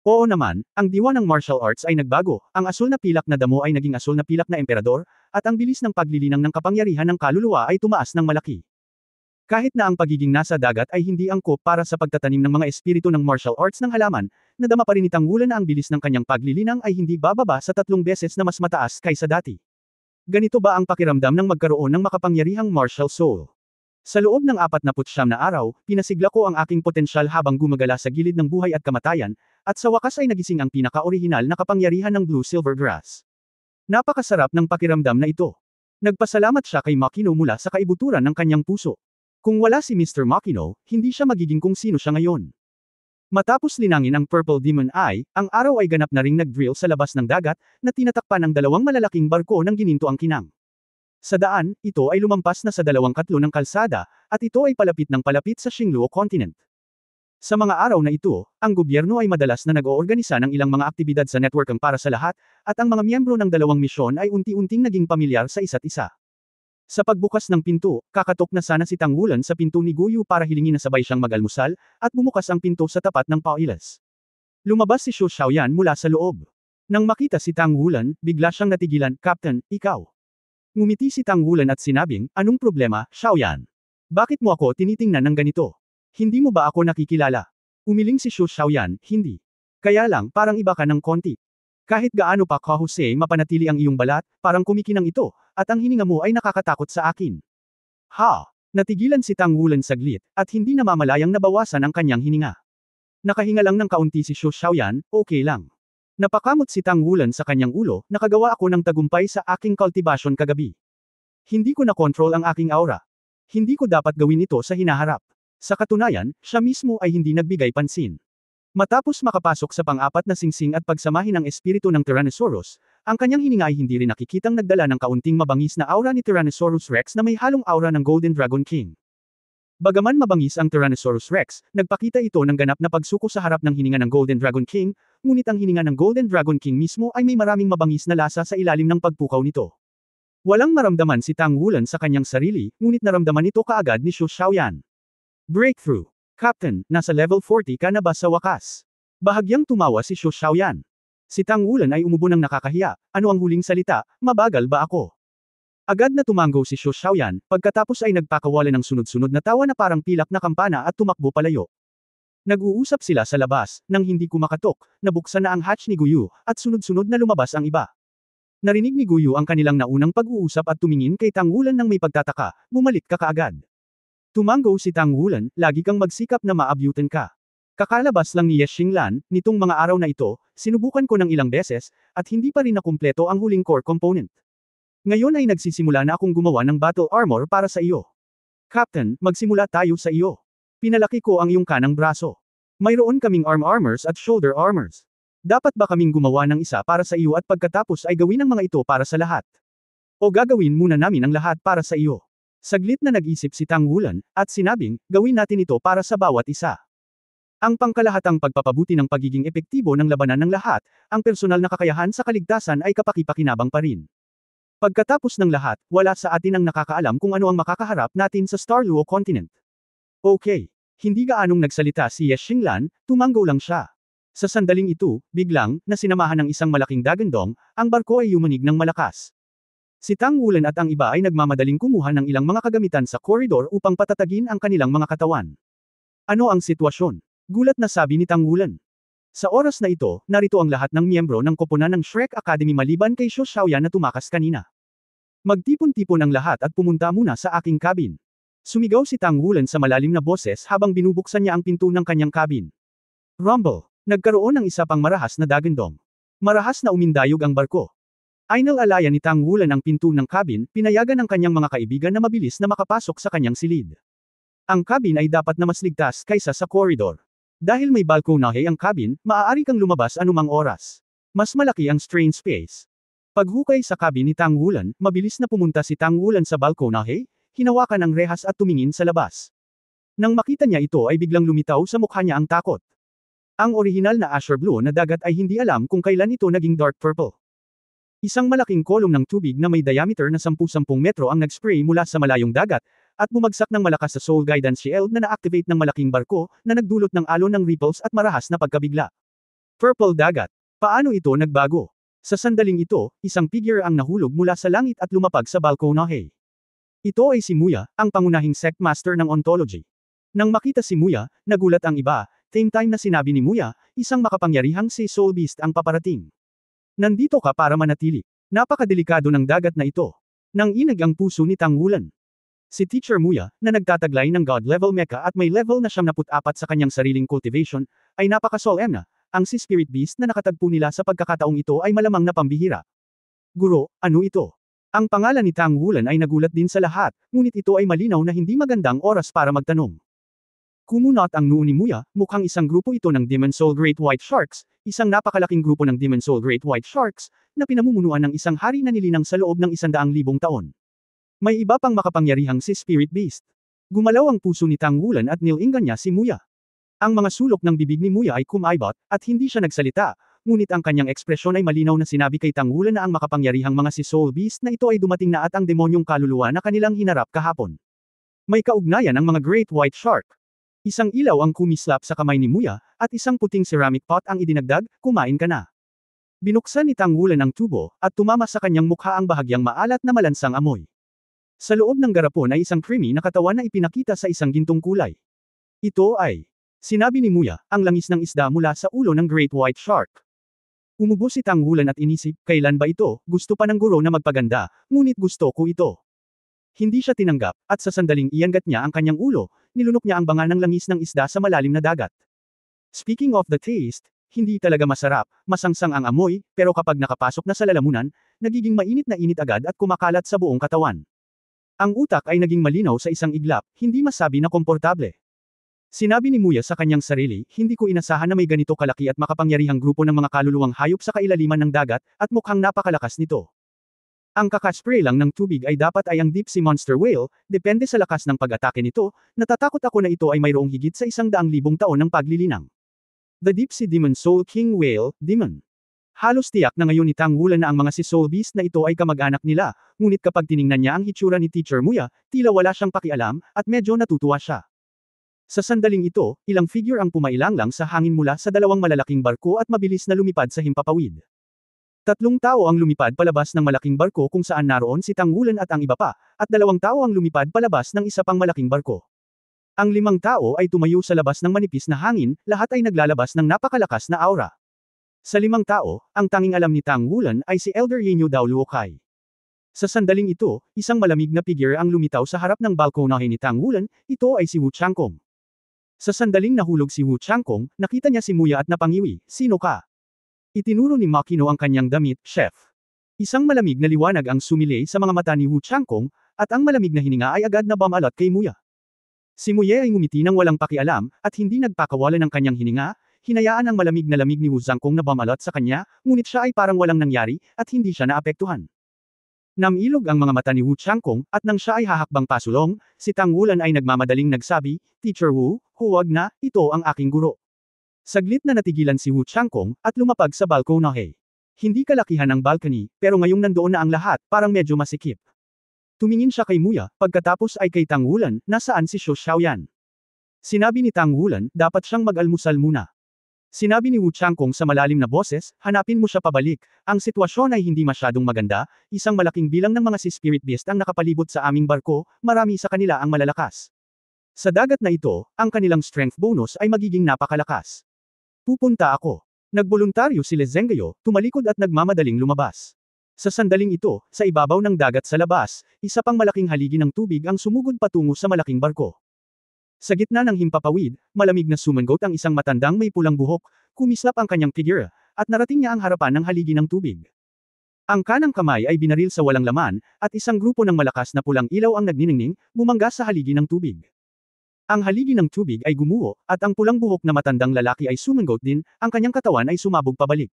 Oo naman, ang diwa ng martial arts ay nagbago, ang asul na pilak na damo ay naging asul na pilak na emperador, at ang bilis ng paglilinang ng kapangyarihan ng kaluluwa ay tumaas ng malaki. Kahit na ang pagiging nasa dagat ay hindi angkop para sa pagtatanim ng mga espiritu ng martial arts ng halaman, nadama pa rin ni Tang Wulan na ang bilis ng kanyang paglilinang ay hindi bababa sa 3 beses na mas mataas kaysa dati. Ganito ba ang pakiramdam ng magkaroon ng makapangyarihang martial soul? Sa loob ng 49 na araw, pinasigla ko ang aking potensyal habang gumagala sa gilid ng buhay at kamatayan, at sa wakas ay nagising ang pinaka-orihinal na kapangyarihan ng Blue Silver Grass. Napakasarap ng pakiramdam na ito. Nagpasalamat siya kay Makino mula sa kaibuturan ng kanyang puso. Kung wala si Mr. Makino, hindi siya magiging kung sino siya ngayon. Matapos linangin ang Purple Demon Eye, ang araw ay ganap na ring nag-drill sa labas ng dagat, na tinatakpan ng 2 malalaking barko ng gininto ang kinang. Sa daan, ito ay lumampas na sa 2 katlo ng kalsada, at ito ay palapit ng palapit sa Xingluo Continent. Sa mga araw na ito, ang gobyerno ay madalas na nag-oorganisa ng ilang mga aktibidad sa networkang para sa lahat, at ang mga miyembro ng 2 misyon ay unti-unting naging pamilyar sa isa't isa. Sa pagbukas ng pinto, kakatok na sana si Tang Wulan sa pinto ni Guyu para hilingin na sabay siyang mag-almusal, at bumukas ang pinto sa tapat ng Pauilas. Lumabas si Xu Xiaoyan mula sa loob. Nang makita si Tang Wulan, bigla siyang natigilan, Captain, ikaw. Ngumiti si Tang Wulan at sinabing, anong problema, Xiaoyan? Bakit mo ako tinitingnan ng ganito? Hindi mo ba ako nakikilala? Umiling si Xu Xiaoyan, hindi. Kaya lang, parang iba ka ng konti. Kahit gaano pa kahusay mapanatili ang iyong balat, parang kumikinang ito, at ang hininga mo ay nakakatakot sa akin. Ha! Natigilan si Tang Wulan saglit, at hindi namamalayang nabawasan ang kanyang hininga. Nakahinga lang ng kaunti si Xu Xiaoyan, okay lang. Napakamot si Tang Wulan sa kanyang ulo, nakagawa ako ng tagumpay sa aking cultivation kagabi. Hindi ko na-control ang aking aura. Hindi ko dapat gawin ito sa hinaharap. Sa katunayan, siya mismo ay hindi nagbigay pansin. Matapos makapasok sa pang-4 na singsing at pagsamahin ang espiritu ng Tyrannosaurus, ang kanyang hininga ay hindi rin nakikitang nagdala ng kaunting mabangis na aura ni Tyrannosaurus Rex na may halong aura ng Golden Dragon King. Bagaman mabangis ang Tyrannosaurus Rex, nagpakita ito ng ganap na pagsuko sa harap ng hininga ng Golden Dragon King, ngunit ang hininga ng Golden Dragon King mismo ay may maraming mabangis na lasa sa ilalim ng pagpukaw nito. Walang maramdaman si Tang Wulan sa kanyang sarili, ngunit naramdaman ito kaagad ni Xu Xiaoyan. Breakthrough. Captain, nasa level 40 ka na ba sa wakas? Bahagyang tumawa si Xu Xiaoyan. Si Tang Wulan ay umubo ng nakakahiya, ano ang huling salita, mabagal ba ako? Agad na tumango si Xu Xiaoyan, pagkatapos ay nagpakawala ng sunod-sunod na tawa na parang pilak na kampana at tumakbo palayo. Nag-uusap sila sa labas, nang hindi kumakatok, nabuksan na ang hatch ni Guyu, at sunod-sunod na lumabas ang iba. Narinig ni Guyu ang kanilang naunang pag-uusap at tumingin kay Tang Wulan nang may pagtataka, bumalik ka kaagad. Tumango si Tang Wulan, lagi kang magsikap na maabyutan ka. Kakalabas lang ni Ye Xinglan, nitong mga araw na ito, sinubukan ko ng ilang beses, at hindi pa rin nakumpleto ang huling core component. Ngayon ay nagsisimula na akong gumawa ng battle armor para sa iyo. Captain, magsimula tayo sa iyo. Pinalaki ko ang iyong kanang braso. Mayroon kaming arm armors at shoulder armors. Dapat ba kaming gumawa ng isa para sa iyo at pagkatapos ay gawin ang mga ito para sa lahat? O gagawin muna namin ang lahat para sa iyo? Saglit na nag-isip si Tang Wulan, at sinabing, gawin natin ito para sa bawat isa. Ang pangkalahatang pagpapabuti ng pagiging epektibo ng labanan ng lahat, ang personal na kakayahan sa kaligtasan ay kapaki-pakinabang pa rin. Pagkatapos ng lahat, wala sa atin ang nakakaalam kung ano ang makakaharap natin sa Starluo Continent. Okay. Hindi gaanong nagsalita si Ye Xinglan, tumanggo lang siya. Sa sandaling ito, biglang, na sinamahan ng isang malaking dagandong, ang barko ay yumanig ng malakas. Si Tang Wulan at ang iba ay nagmamadaling kumuha ng ilang mga kagamitan sa koridor upang patatagin ang kanilang mga katawan. Ano ang sitwasyon? Gulat na sabi ni Tang Wulan. Sa oras na ito, narito ang lahat ng miyembro ng koponan ng Shrek Academy maliban kay Shu Xiaoyan na tumakas kanina. Magtipon-tipon ang lahat at pumunta muna sa aking cabin. Sumigaw si Tang Wulan sa malalim na boses habang binubuksan niya ang pinto ng kanyang cabin. Rumble. Nagkaroon ng isa pang marahas na dagandong. Marahas na umindayog ang barko. Inalalayan ni Tang Wulan ang pinto ng cabin, pinayagan ng kanyang mga kaibigan na mabilis na makapasok sa kanyang silid. Ang cabin ay dapat na mas ligtas kaysa sa koridor. Dahil may balkonahe ang cabin, maaari kang lumabas anumang oras. Mas malaki ang strain space. Paghukay sa cabin ni Tang Wulan, mabilis na pumunta si Tang Wulan sa balkonahe, hinawakan ang rehas at tumingin sa labas. Nang makita niya ito ay biglang lumitaw sa mukha niya ang takot. Ang orihinal na Azure Blue na dagat ay hindi alam kung kailan ito naging dark purple. Isang malaking kolong ng tubig na may diameter na 10-10 metro ang nag-spray mula sa malayong dagat, at bumagsak ng malakas sa Soul Guidance Shield na na-activate ng malaking barko, na nagdulot ng alon ng ripples at marahas na pagkabigla. Purple dagat. Paano ito nagbago? Sa sandaling ito, isang figure ang nahulog mula sa langit at lumapag sa balkonahe. Ito ay si Muya, ang pangunahing sect master ng ontology. Nang makita si Muya, nagulat ang iba, same time na sinabi ni Muya, isang makapangyarihang si Soul Beast ang paparating. Nandito ka para manatili. Napakadelikado ng dagat na ito. Nang inag ang puso ni Tang Wulan. Si Teacher Muya, na nagtataglay ng God-level mecha at may level na 74 sa kanyang sariling cultivation, ay napaka-solemn na, ang si Spirit Beast na nakatagpo nila sa pagkakataong ito ay malamang na pambihira. Guro, ano ito? Ang pangalan ni Tang Wulan ay nagulat din sa lahat, ngunit ito ay malinaw na hindi magandang oras para magtanong. Kumunot ang noo ni Muya, mukhang isang grupo ito ng Demon Soul Great White Sharks, isang napakalaking grupo ng Demon Soul Great White Sharks, na pinamumunuan ng isang hari na nilinang sa loob ng 100,000 taon. May iba pang makapangyarihang si Spirit Beast. Gumalaw ang puso ni Tang Wulan at nilingan niya si Muya. Ang mga sulok ng bibig ni Muya ay kumaibot, at hindi siya nagsalita, ngunit ang kanyang ekspresyon ay malinaw na sinabi kay Tang Wulan na ang makapangyarihang mga si Soul Beast na ito ay dumating na at ang demonyong kaluluwa na kanilang hinarap kahapon. May kaugnayan ang mga Great White Shark. Isang ilaw ang kumislap sa kamay ni Muya, at isang puting ceramic pot ang idinagdag, kumain ka na. Binuksan ni Tang Wulan ang tubo, at tumama sa kanyang mukha ang bahagyang maalat na malansang amoy. Sa loob ng garapon ay isang creamy na katawan na ipinakita sa isang gintong kulay. Ito ay, sinabi ni Muya, ang langis ng isda mula sa ulo ng Great White Shark. Umubo si Tang Wulan at inisip, kailan ba ito, gusto pa ng guro na magpaganda, ngunit gusto ko ito. Hindi siya tinanggap, at sa sandaling iyangat niya ang kanyang ulo, nilunok niya ang banga ng langis ng isda sa malalim na dagat. Speaking of the taste, hindi talaga masarap, masangsang ang amoy, pero kapag nakapasok na sa lalamunan, nagiging mainit na init agad at kumakalat sa buong katawan. Ang utak ay naging malinaw sa isang iglap, hindi masabi na komportable. Sinabi ni Muya sa kanyang sarili, hindi ko inasahan na may ganito kalaki at makapangyarihang grupo ng mga kaluluwang hayop sa kailaliman ng dagat, at mukhang napakalakas nito. Ang kakaspray lang ng tubig ay dapat ay ang deep sea monster whale, depende sa lakas ng pag-atake nito, natatakot ako na ito ay mayroong higit sa 100,000 taon ng paglilinang. The Deep Sea Demon Soul King Whale, Demon. Halos tiyak na ngayon ni Tang Wulan na ang mga si Soul Beast na ito ay kamag-anak nila, ngunit kapag tiningnan niya ang hitsura ni Teacher Muya, tila wala siyang pakialam, at medyo natutuwa siya. Sa sandaling ito, ilang figure ang pumailanglang sa hangin mula sa dalawang malalaking barko at mabilis na lumipad sa himpapawid. 3 tao ang lumipad palabas ng malaking barko kung saan naroon si Tang Wulan at ang iba pa, at 2 tao ang lumipad palabas ng isa pang malaking barko. Ang 5 tao ay tumayo sa labas ng manipis na hangin, lahat ay naglalabas ng napakalakas na aura. Sa 5 tao, ang tanging alam ni Tang Wulan ay si Elder Yenyu Dao Luokai. Sa sandaling ito, isang malamig na figure ang lumitaw sa harap ng balkonahe ni Tang Wulan, ito ay si Wu Changkong. Sa sandaling nahulog si Wu Changkong, nakita niya si Muya at napangiwi, sino ka? Itinuro ni Makino ang kanyang damit, chef. Isang malamig na liwanag ang sumilay sa mga mata ni Wu Changkong, at ang malamig na hininga ay agad na bumalot kay Muya. Si Muya ay ngumiti ng walang pakialam, at hindi nagpakawala ng kanyang hininga, hinayaan ang malamig na lamig ni Wu Zhangkong na bumalot sa kanya, ngunit siya ay parang walang nangyari, at hindi siya naapektuhan. Namilog ang mga mata ni Wu Changkong, at nang siya ay hahakbang pasulong, si Tang Wulan ay nagmamadaling nagsabi, Teacher Wu, huwag na, ito ang aking guro. Saglit na natigilan si Wu Changkong, at lumapag sa balkonahe. Hindi kalakihan ang balcony, pero ngayong nandoon na ang lahat, parang medyo masikip. Tumingin siya kay Muya, pagkatapos ay kay Tang Wulan, nasaan si Xu Xiaoyan. Sinabi ni Tang Wulan, dapat siyang mag-almusal muna. Sinabi ni Wu Changkong sa malalim na boses, hanapin mo siya pabalik, ang sitwasyon ay hindi masyadong maganda, isang malaking bilang ng mga sea spirit beast ang nakapalibot sa aming barko, marami sa kanila ang malalakas. Sa dagat na ito, ang kanilang strength bonus ay magiging napakalakas. Pupunta ako. Nagboluntaryo si Lezengayo, tumalikod at nagmamadaling lumabas. Sa sandaling ito, sa ibabaw ng dagat sa labas, isa pang malaking haligi ng tubig ang sumugod patungo sa malaking barko. Sa gitna ng himpapawid, malamig na sumangot ang isang matandang may pulang buhok, kumislap ang kanyang figure, at narating niya ang harapan ng haligi ng tubig. Ang kanang kamay ay binaril sa walang laman, at isang grupo ng malakas na pulang ilaw ang nagniningning, bumangga sa haligi ng tubig. Ang haligi ng tubig ay gumuho, at ang pulang buhok na matandang lalaki ay sumangot din, ang kanyang katawan ay sumabog pabalik.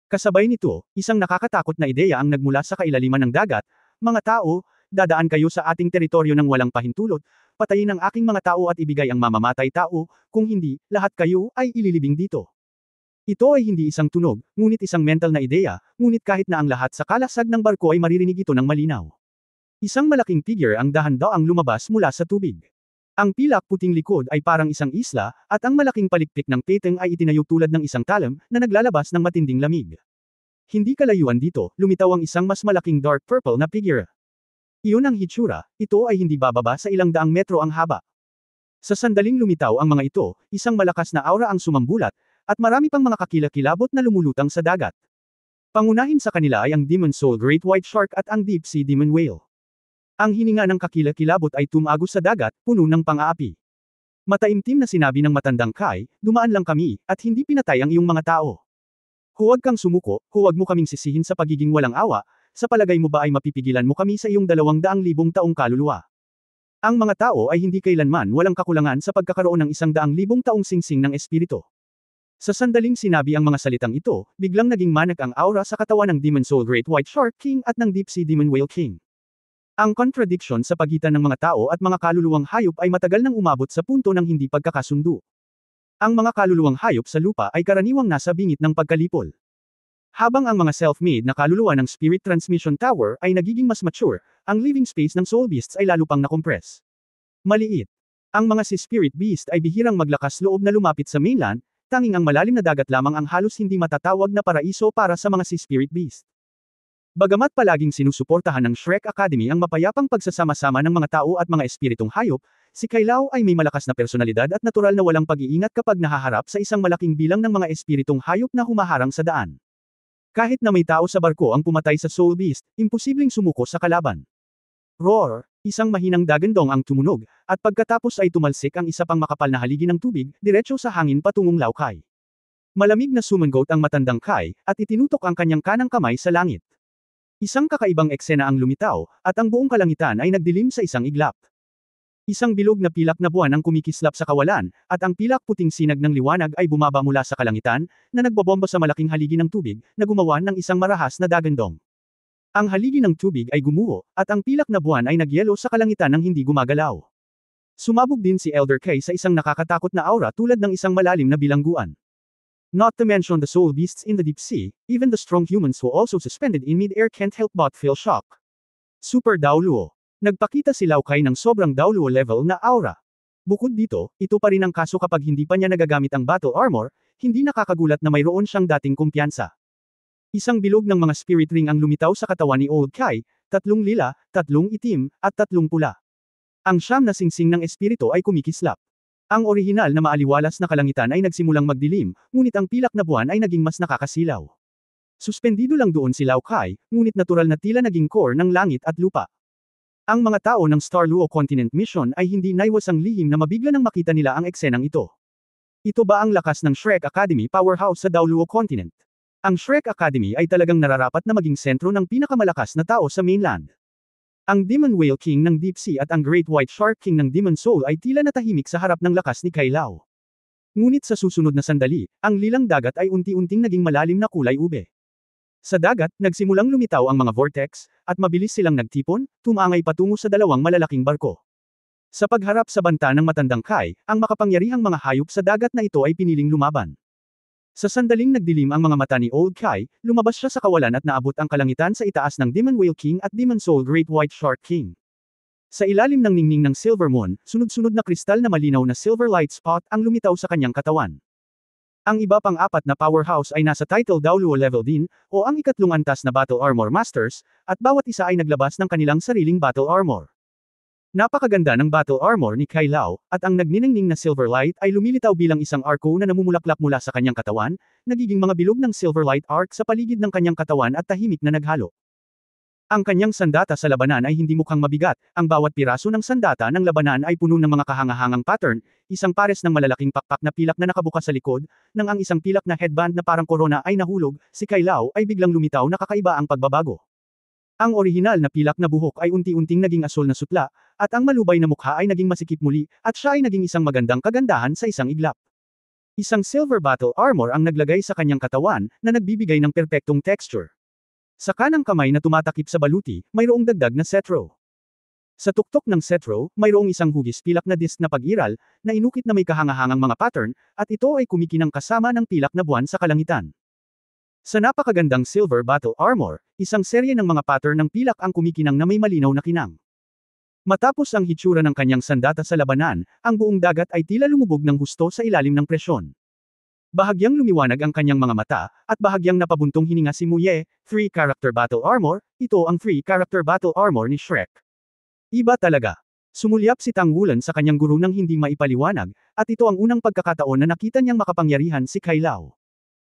Kasabay nito, isang nakakatakot na ideya ang nagmula sa kailaliman ng dagat, mga tao, dadaan kayo sa ating teritoryo ng walang pahintulot, patayin ang aking mga tao at ibigay ang mamamatay tao, kung hindi, lahat kayo ay ililibing dito. Ito ay hindi isang tunog, ngunit isang mental na ideya, ngunit kahit na ang lahat sa kalasag ng barko ay maririnig ito ng malinaw. Isang malaking figure ang dahan-daang lumabas mula sa tubig. Ang pilak puting likod ay parang isang isla, at ang malaking palikpik ng peteng ay itinayo tulad ng isang talam, na naglalabas ng matinding lamig. Hindi kalayuan dito, lumitaw ang isang mas malaking dark purple na figure. Iyon ang hitsura, ito ay hindi bababa sa ilang daang metro ang haba. Sa sandaling lumitaw ang mga ito, isang malakas na aura ang sumambulat, at marami pang mga kakilakilabot na lumulutang sa dagat. Pangunahin sa kanila ay ang Demon Soul Great White Shark at ang Deep Sea Demon Whale. Ang hininga ng kakilakilabot ay tumagos sa dagat, puno ng pang-aapi. Mataimtim na sinabi ng matandang Kai, dumaan lang kami, at hindi pinatay ang iyong mga tao. Huwag kang sumuko, huwag mo kaming sisihin sa pagiging walang awa, sa palagay mo ba ay mapipigilan mo kami sa iyong 200,000 taong kaluluwa? Ang mga tao ay hindi kailanman walang kakulangan sa pagkakaroon ng 100,000 taong singsing ng espiritu. Sa sandaling sinabi ang mga salitang ito, biglang naging manak ang aura sa katawan ng Demon Soul Great White Shark King at ng Deep Sea Demon Whale King. Ang contradiction sa pagitan ng mga tao at mga kaluluwang hayop ay matagal nang umabot sa punto ng hindi pagkakasundo. Ang mga kaluluwang hayop sa lupa ay karaniwang nasa bingit ng pagkalipol. Habang ang mga self-made na kaluluwa ng Spirit Transmission Tower ay nagiging mas mature, ang living space ng Soul Beasts ay lalo pang nakompress. Maliit. Ang mga si Spirit Beast ay bihirang maglakas loob na lumapit sa mainland, tanging ang malalim na dagat lamang ang halos hindi matatawag na paraiso para sa mga si Spirit Beast. Bagamat palaging sinusuportahan ng Shrek Academy ang mapayapang pagsasama-sama ng mga tao at mga espiritong hayop, si Kailao ay may malakas na personalidad at natural na walang pag-iingat kapag nahaharap sa isang malaking bilang ng mga espiritong hayop na humaharang sa daan. Kahit na may tao sa barko ang pumatay sa Soul Beast, imposibleng sumuko sa kalaban. Roar! Isang mahinang dagandong ang tumunog, at pagkatapos ay tumalsik ang isa pang makapal na haligi ng tubig, diretso sa hangin patungong Laokai. Malamig na sumangot ang matandang Kai, at itinutok ang kanyang kanang kamay sa langit. Isang kakaibang eksena ang lumitaw, at ang buong kalangitan ay nagdilim sa isang iglap. Isang bilog na pilak na buwan ang kumikislap sa kawalan, at ang pilak puting sinag ng liwanag ay bumaba mula sa kalangitan, na nagbobomba sa malaking haligi ng tubig, na gumawa ng isang marahas na dagandong. Ang haligi ng tubig ay gumuho, at ang pilak na buwan ay nagyelo sa kalangitan ng hindi gumagalaw. Sumabog din si Elder Kay sa isang nakakatakot na aura tulad ng isang malalim na bilangguan. Not to mention the soul beasts in the deep sea, even the strong humans who also suspended in mid-air can't help but feel shock. Super Daoluo. Nagpakita si Laokai ng sobrang Daoluo level na aura. Bukod dito, ito pa rin ang kaso kapag hindi pa niya nagagamit ang battle armor, hindi nakakagulat na mayroon siyang dating kumpiyansa. Isang bilog ng mga spirit ring ang lumitaw sa katawan ni Old Kai, 3 lila, 3 itim, at 3 pula. Ang siyam na singsing ng espiritu ay kumikislap. Ang orihinal na maaliwalas na kalangitan ay nagsimulang magdilim, ngunit ang pilak na buwan ay naging mas nakakasilaw. Suspendido lang doon si Laokai, ngunit natural na tila naging core ng langit at lupa. Ang mga tao ng Star Luo Continent Mission ay hindi naiwasang lihim na mabigla nang makita nila ang eksenang ito. Ito ba ang lakas ng Shrek Academy powerhouse sa Daoluo Continent? Ang Shrek Academy ay talagang nararapat na maging sentro ng pinakamalakas na tao sa mainland. Ang Demon Whale King ng Deep Sea at ang Great White Shark King ng Demon Soul ay tila natahimik sa harap ng lakas ni Kailao. Ngunit sa susunod na sandali, ang lilang dagat ay unti-unting naging malalim na kulay ube. Sa dagat, nagsimulang lumitaw ang mga vortex, at mabilis silang nagtipon, tumangay patungo sa dalawang malalaking barko. Sa pagharap sa banta ng matandang Kai, ang makapangyarihang mga hayop sa dagat na ito ay piniling lumaban. Sa sandaling nagdilim ang mga mata ni Old Kai, lumabas siya sa kawalan at naabot ang kalangitan sa itaas ng Demon Whale King at Demon Soul Great White Shark King. Sa ilalim ng ningning ng Silver Moon, sunod-sunod na kristal na malinaw na Silver Light Spot ang lumitaw sa kanyang katawan. Ang iba pang apat na powerhouse ay nasa Title Daoluo level din, o ang ikatlong antas na Battle Armor Masters, at bawat isa ay naglabas ng kanilang sariling Battle Armor. Napakaganda ng battle armor ni Kai Lao, at ang nagniningning na silver light ay lumilitaw bilang isang arco na namumulaklak mula sa kanyang katawan, nagiging mga bilog ng silver light arc sa paligid ng kanyang katawan at tahimik na naghalo. Ang kanyang sandata sa labanan ay hindi mukhang mabigat, ang bawat piraso ng sandata ng labanan ay puno ng mga kahangahangang pattern, isang pares ng malalaking pakpak na pilak na nakabukas sa likod, nang ang isang pilak na headband na parang korona ay nahulog, si Kai Lao ay biglang lumitaw na kakaiba ang pagbabago. Ang orihinal na pilak na buhok ay unti-unting naging asul na sutla, at ang malubay na mukha ay naging masikip muli, at siya ay naging isang magandang kagandahan sa isang iglap. Isang silver battle armor ang naglagay sa kanyang katawan, na nagbibigay ng perpektong texture. Sa kanang kamay na tumatakip sa baluti, mayroong dagdag na cetro. Sa tuktok ng cetro, mayroong isang hugis pilak na disk na pag-iral, na inukit na may kahangahangang mga pattern, at ito ay kumikinang kasama ng pilak na buwan sa kalangitan. Sa napakagandang silver battle armor, isang serye ng mga pattern ng pilak ang kumikinang na may malinaw na kinang. Matapos ang hitsura ng kanyang sandata sa labanan, ang buong dagat ay tila lumubog ng husto sa ilalim ng presyon. Bahagyang lumiwanag ang kanyang mga mata, at bahagyang napabuntong hininga si Muye, 3-character battle armor, ito ang 3-character battle armor ni Shrek. Iba talaga. Sumulyap si Tang Wulan sa kanyang guru nang hindi maipaliwanag, at ito ang unang pagkakataon na nakita niyang makapangyarihan si Kai Lao.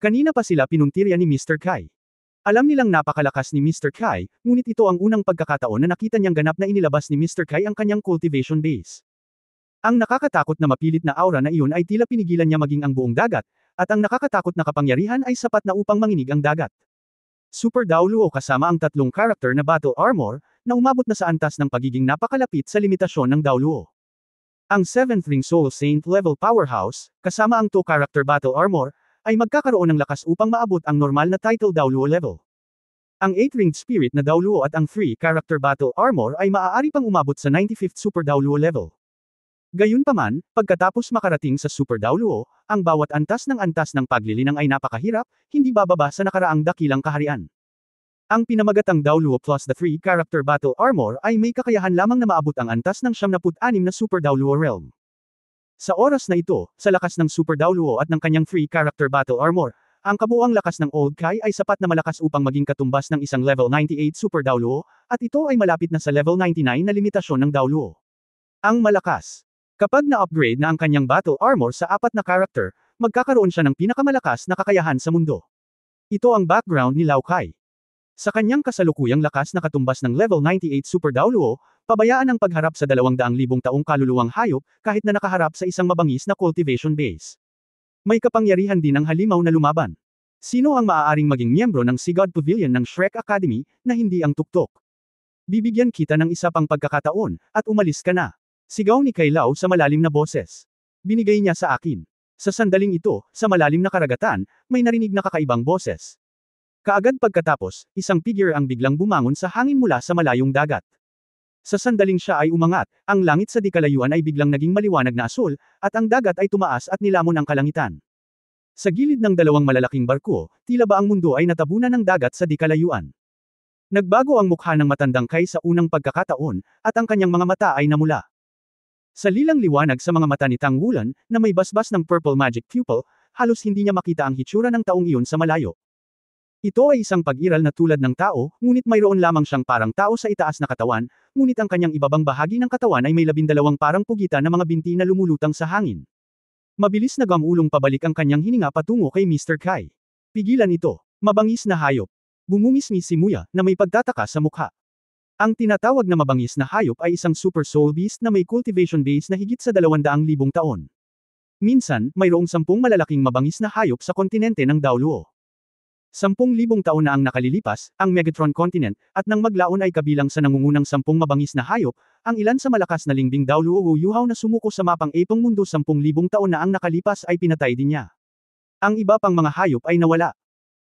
Kanina pa sila pinuntirya ni Mr. Kai. Alam nilang napakalakas ni Mr. Kai, ngunit ito ang unang pagkakataon na nakita niyang ganap na inilabas ni Mr. Kai ang kanyang cultivation base. Ang nakakatakot na mapilit na aura na iyon ay tila pinigilan niya maging ang buong dagat, at ang nakakatakot na kapangyarihan ay sapat na upang manginig ang dagat. Super Daoluo kasama ang tatlong character na battle armor, na umabot na sa antas ng pagiging napakalapit sa limitasyon ng Daoluo. Ang 7th Ring Soul Saint level powerhouse, kasama ang 2-character battle armor, ay magkakaroon ng lakas upang maabot ang normal na title Daoluo level. Ang 8-ringed spirit na Daoluo at ang 3-character battle armor ay maaari pang umabot sa 95th super Daoluo level. Gayunpaman, pagkatapos makarating sa super Daoluo, ang bawat antas ng paglilinang ay napakahirap, hindi bababa sa nakaraang dakilang kaharian. Ang pinamagatang Daoluo plus the 3-character battle armor ay may kakayahan lamang na maabot ang antas ng 76 na super Daoluo realm. Sa oras na ito, sa lakas ng Super Daoluo at ng kanyang 3-character battle armor, ang kabuuang lakas ng Old Kai ay sapat na malakas upang maging katumbas ng isang level 98 Super Daoluo, at ito ay malapit na sa level 99 na limitasyon ng Daoluo. Ang malakas. Kapag na-upgrade na ang kanyang battle armor sa 4 na character, magkakaroon siya ng pinakamalakas na kakayahan sa mundo. Ito ang background ni Lao Kai. Sa kanyang kasalukuyang lakas na katumbas ng level 98 Super Daoluo, pabayaan ang pagharap sa 200,000 taong kaluluwang hayop, kahit na nakaharap sa isang mabangis na cultivation base. May kapangyarihan din ang halimaw na lumaban. Sino ang maaaring maging miyembro ng Sigod Pavilion ng Shrek Academy, na hindi ang tuktok? Bibigyan kita ng isa pang pagkakataon, at umalis ka na. Sigaw ni Kai Lao sa malalim na boses. Binigay niya sa akin. Sa sandaling ito, sa malalim na karagatan, may narinig na kakaibang boses. Kaagad pagkatapos, isang figure ang biglang bumangon sa hangin mula sa malayong dagat. Sa sandaling siya ay umangat, ang langit sa dikalayuan ay biglang naging maliwanag na asul, at ang dagat ay tumaas at nilamon ang kalangitan. Sa gilid ng dalawang malalaking barko, tila ba ang mundo ay natabunan ng dagat sa dikalayuan. Nagbago ang mukha ng matandang Kai sa unang pagkakataon, at ang kanyang mga mata ay namula. Sa lilang liwanag sa mga mata ni Tang Wulan, na may basbas ng purple magic pupil, halos hindi niya makita ang hitsura ng taong iyon sa malayo. Ito ay isang pag-iral na tulad ng tao, ngunit mayroon lamang siyang parang tao sa itaas na katawan, ngunit ang kanyang ibabang bahagi ng katawan ay may 12 parang pugitan na mga binti na lumulutang sa hangin. Mabilis na gamulong pabalik ang kanyang hininga patungo kay Mr. Kai. Pigilan ito. Mabangis na hayop. Bumungismis si Muya, na may pagtataka sa mukha. Ang tinatawag na mabangis na hayop ay isang super soul beast na may cultivation base na higit sa 200,000 taon. Minsan, mayroong 10 malalaking mabangis na hayop sa kontinente ng Daoluo. 10,000 taon na ang nakalilipas, ang Megatron Continent, at nang maglaon ay kabilang sa nangungunang 10 mabangis na hayop, ang ilan sa malakas na lingbing Daoluo Wuyuhaw na sumuko sa mapang epong mundo 10,000 taon na ang nakalipas ay pinatay din niya. Ang iba pang mga hayop ay nawala.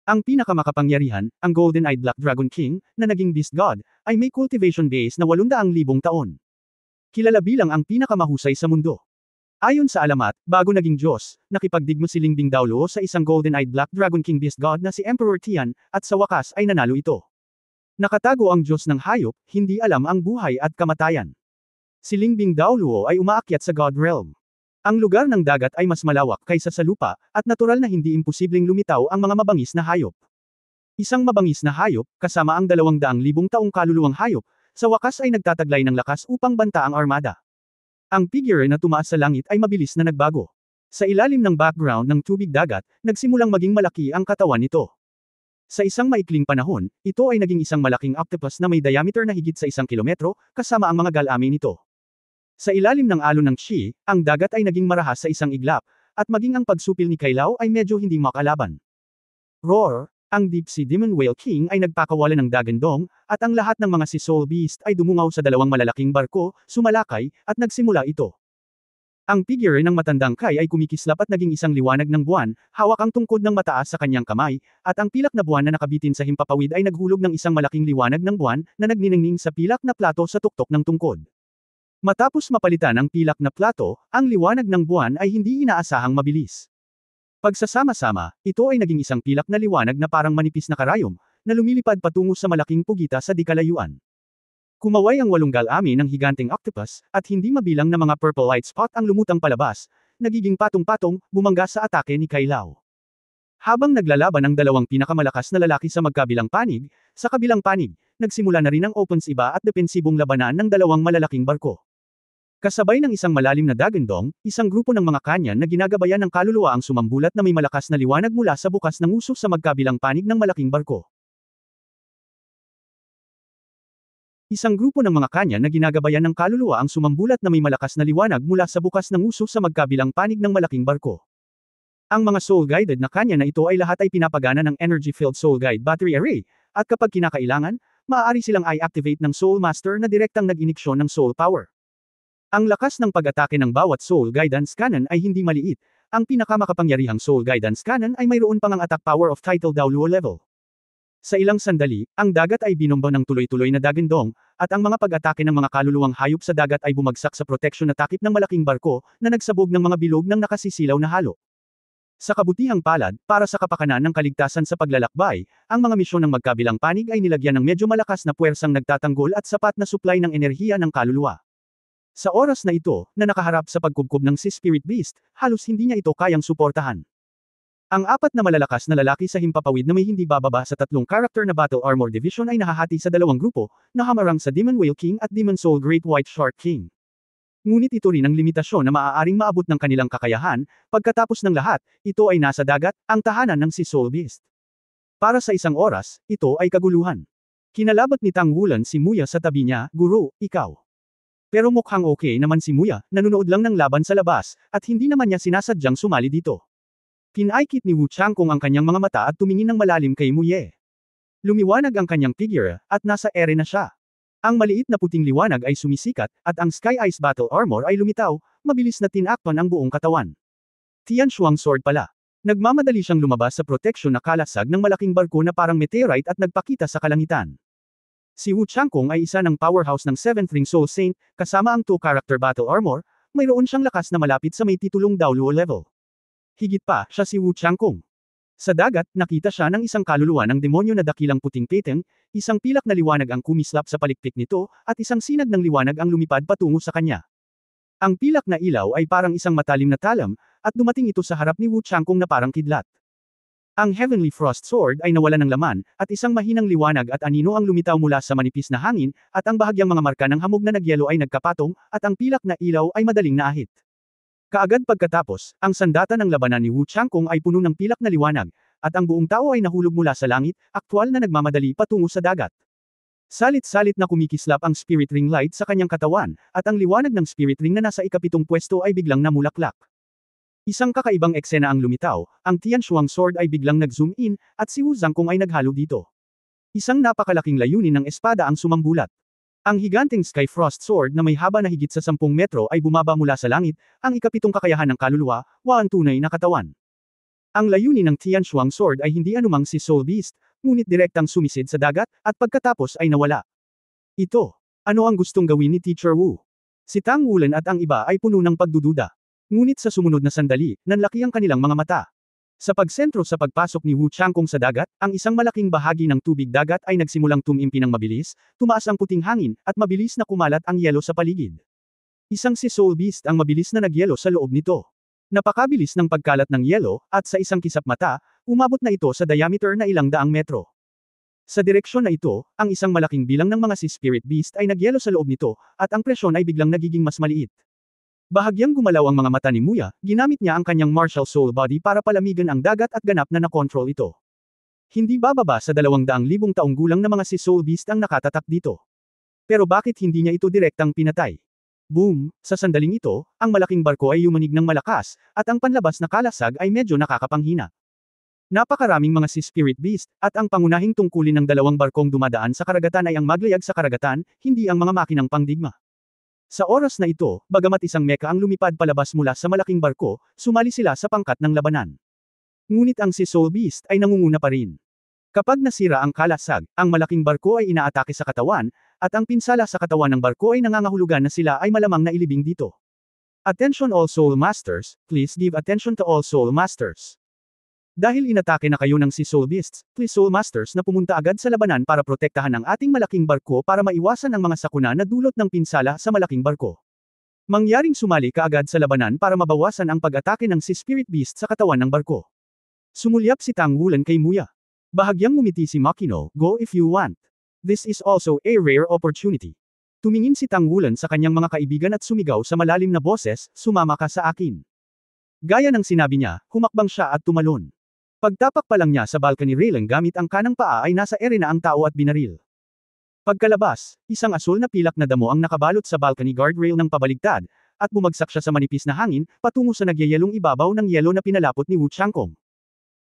Ang pinakamakapangyarihan, ang Golden-Eyed Black Dragon King, na naging Beast God, ay may cultivation base na 800,000 taon. Kilala bilang ang pinakamahusay sa mundo. Ayon sa alamat, bago naging Diyos, nakipagdigma si Lingbing Daoluo sa isang golden-eyed Black Dragon King Beast God na si Emperor Tian, at sa wakas ay nanalo ito. Nakatago ang Diyos ng hayop, hindi alam ang buhay at kamatayan. Si Lingbing Daoluo ay umaakyat sa God Realm. Ang lugar ng dagat ay mas malawak kaysa sa lupa, at natural na hindi imposibleng lumitaw ang mga mabangis na hayop. Isang mabangis na hayop, kasama ang 200,000 taong kaluluwang hayop, sa wakas ay nagtataglay ng lakas upang banta ang armada. Ang figure na tumaas sa langit ay mabilis na nagbago. Sa ilalim ng background ng tubig dagat, nagsimulang maging malaki ang katawan nito. Sa isang maikling panahon, ito ay naging isang malaking octopus na may diameter na higit sa 1 kilometro, kasama ang mga galami nito. Sa ilalim ng alon ng Qi, ang dagat ay naging marahas sa isang iglap, at maging ang pagsupil ni Kailao ay medyo hindi makalaban. Roar! Ang Deep Sea Demon Whale King ay nagpakawalan ng Dagandong, at ang lahat ng mga Sea Soul Beast ay dumungaw sa dalawang malalaking barko, sumalakay, at nagsimula ito. Ang figure ng matandang Kai ay kumikislap at naging isang liwanag ng buwan, hawak ang tungkod ng mataas sa kanyang kamay, at ang pilak na buwan na nakabitin sa himpapawid ay naghulog ng isang malaking liwanag ng buwan, na nagniningning sa pilak na plato sa tuktok ng tungkod. Matapos mapalitan ang pilak na plato, ang liwanag ng buwan ay hindi inaasahang mabilis. Pagsasama-sama, ito ay naging isang pilak na liwanag na parang manipis na karayom, na lumilipad patungo sa malaking pugita sa dikalayuan. Kumaway ang 8 galami ng higanteng octopus, at hindi mabilang na mga purple light spot ang lumutang palabas, nagiging patong-patong, bumangga sa atake ni Kailao. Habang naglalaban ang dalawang pinakamalakas na lalaki sa magkabilang panig, sa kabilang panig, nagsimula na rin ang offensiba at depensibong labanan ng dalawang malalaking barko. Kasabay ng isang malalim na dagandong, isang grupo ng mga kanyan na ginagabayan ng kaluluwa ang sumambulat na may malakas na liwanag mula sa bukas ng uso sa magkabilang panig ng malaking barko. Isang grupo ng mga kanyan na ginagabayan ng kaluluwa ang sumambulat na may malakas na liwanag mula sa bukas ng uso sa magkabilang panig ng malaking barko. Ang mga soul-guided na kanya na ito ay lahat ay pinapagana ng energy-filled soul guide battery array, at kapag kinakailangan, maaari silang i-activate ng Soul Master na direktang nag-iniksyon ng soul power. Ang lakas ng pag-atake ng bawat Soul Guidance Cannon ay hindi maliit. Ang pinakamakapangyarihang Soul Guidance Cannon ay mayroon pang ang attack power of Title Daoluo level. Sa ilang sandali, ang dagat ay binomba ng tuloy-tuloy na dagandong, at ang mga pag-atake ng mga kaluluwang hayop sa dagat ay bumagsak sa proteksyon na takip ng malaking barko, na nagsabog ng mga bilog ng nakasisilaw na halo. Sa kabutihang palad, para sa kapakanan ng kaligtasan sa paglalakbay, ang mga misyon ng magkabilang panig ay nilagyan ng medyo malakas na puwersang nagtatanggol at sapat na supply ng enerhiya ng kaluluwa. Sa oras na ito, na nakaharap sa pagkubkob ng Sea Spirit Beast, halos hindi niya ito kayang suportahan. Ang 4 na malalakas na lalaki sa himpapawid na may hindi bababa sa 3 character na Battle Armor Division ay nahahati sa 2 grupo, na hamarang sa Demon Whale King at Demon Soul Great White Shark King. Ngunit ito rin ang limitasyon na maaaring maabot ng kanilang kakayahan, pagkatapos ng lahat, ito ay nasa dagat, ang tahanan ng Sea Soul Beast. Para sa isang oras, ito ay kaguluhan. Kinalabat ni Tang Wulan si Muya sa tabi niya, "Guro, ikaw." Pero mukhang okay naman si Muya, nanonood lang ng laban sa labas, at hindi naman niya sinasadyang sumali dito. Pinaikit ni Wu Changkong ang kanyang mga mata at tumingin ng malalim kay Muye. Lumiwanag ang kanyang figure, at nasa ere na siya. Ang maliit na puting liwanag ay sumisikat, at ang Sky Ice Battle Armor ay lumitaw, mabilis na tinakpan ang buong katawan. Tian Shuang Sword pala. Nagmamadali siyang lumabas sa proteksyon na kalasag ng malaking barko na parang meteorite at nagpakita sa kalangitan. Si Wu Changkong ay isa ng powerhouse ng 7th Ring Soul Saint, kasama ang 2-character battle armor, mayroon siyang lakas na malapit sa may titulong Daoluo level. Higit pa, siya si Wu Changkong. Sa dagat, nakita siya ng isang kaluluwa ng demonyo na dakilang puting peteng, isang pilak na liwanag ang kumislap sa palikpik nito, at isang sinag ng liwanag ang lumipad patungo sa kanya. Ang pilak na ilaw ay parang isang matalim na talam, at dumating ito sa harap ni Wu Changkong na parang kidlat. Ang Heavenly Frost Sword ay nawala ng laman, at isang mahinang liwanag at anino ang lumitaw mula sa manipis na hangin, at ang bahagyang mga marka ng hamog na nagyelo ay nagkapatong, at ang pilak na ilaw ay madaling naahit. Kaagad pagkatapos, ang sandata ng labanan ni Wu Changkong ay puno ng pilak na liwanag, at ang buong tao ay nahulog mula sa langit, aktwal na nagmamadali patungo sa dagat. Salit-salit na kumikislap ang Spirit Ring Light sa kanyang katawan, at ang liwanag ng Spirit Ring na nasa ika-7 pwesto ay biglang namulaklak. Isang kakaibang eksena ang lumitaw, ang Tian Shuang Sword ay biglang nag-zoom in, at si Wu Zhangkong ay naghalo dito. Isang napakalaking layunin ng espada ang sumambulat. Ang higanteng Sky Frost Sword na may haba na higit sa 10 metro ay bumaba mula sa langit, ang ika-7 kakayahan ng kaluluwa, ang tunay na katawan. Ang layunin ng Tian Shuang Sword ay hindi anumang si Soul Beast, ngunit direktang sumisid sa dagat, at pagkatapos ay nawala. Ito. Ano ang gustong gawin ni Teacher Wu? Si Tang Wulan at ang iba ay puno ng pagdududa. Ngunit sa sumunod na sandali, nanlaki ang kanilang mga mata. Sa pagsentro sa pagpasok ni Wu Changkong sa dagat, ang isang malaking bahagi ng tubig dagat ay nagsimulang tumimpi ng mabilis, tumaas ang puting hangin, at mabilis na kumalat ang yelo sa paligid. Isang si Soul Beast ang mabilis na nagyelo sa loob nito. Napakabilis ng pagkalat ng yelo, at sa isang kisap mata, umabot na ito sa diameter na ilang daang metro. Sa direksyon na ito, ang isang malaking bilang ng mga Sea Spirit Beast ay nagyelo sa loob nito, at ang presyon ay biglang nagiging mas maliit. Bahagyang gumalaw ang mga mata ni Muya, ginamit niya ang kanyang martial soul body para palamigan ang dagat at ganap na nakontrol ito. Hindi bababa sa 200,000 taong gulang na mga Sea Soul Beast ang nakatatak dito. Pero bakit hindi niya ito direktang pinatay? Boom! Sa sandaling ito, ang malaking barko ay yumanig ng malakas, at ang panlabas na kalasag ay medyo nakakapanghina. Napakaraming mga Sea Spirit Beast, at ang pangunahing tungkulin ng dalawang barkong dumadaan sa karagatan ay ang maglayag sa karagatan, hindi ang mga makinang pangdigma. Sa oras na ito, bagamat isang mecha ang lumipad palabas mula sa malaking barko, sumali sila sa pangkat ng labanan. Ngunit ang si Soul Beast ay nangunguna pa rin. Kapag nasira ang kalasag, ang malaking barko ay inaatake sa katawan, at ang pinsala sa katawan ng barko ay nangangahulugan na sila ay malamang na ilibing dito. Attention all Soul Masters, please give attention to all Soul Masters. Dahil inatake na kayo ng si Soul Beasts, please Soul Masters na pumunta agad sa labanan para protektahan ang ating malaking barko para maiwasan ang mga sakuna na dulot ng pinsala sa malaking barko. Mangyaring sumali ka agad sa labanan para mabawasan ang pag-atake ng si Spirit Beast sa katawan ng barko. Sumulyap si Tang Wulan kay Muya. Bahagyang ngumiti si Makino, go if you want. This is also a rare opportunity. Tumingin si Tang Wulan sa kanyang mga kaibigan at sumigaw sa malalim na boses, sumama ka sa akin. Gaya ng sinabi niya, humakbang siya at tumalon. Pagtapak pa lang niya sa balcony railing gamit ang kanang paa ay nasa ere na ang tao at binaril. Pagkalabas, isang asul na pilak na damo ang nakabalot sa balcony guardrail ng pabaligtad, at bumagsak siya sa manipis na hangin, patungo sa nagyayelong ibabaw ng yelo na pinalapot ni Wu Changkong.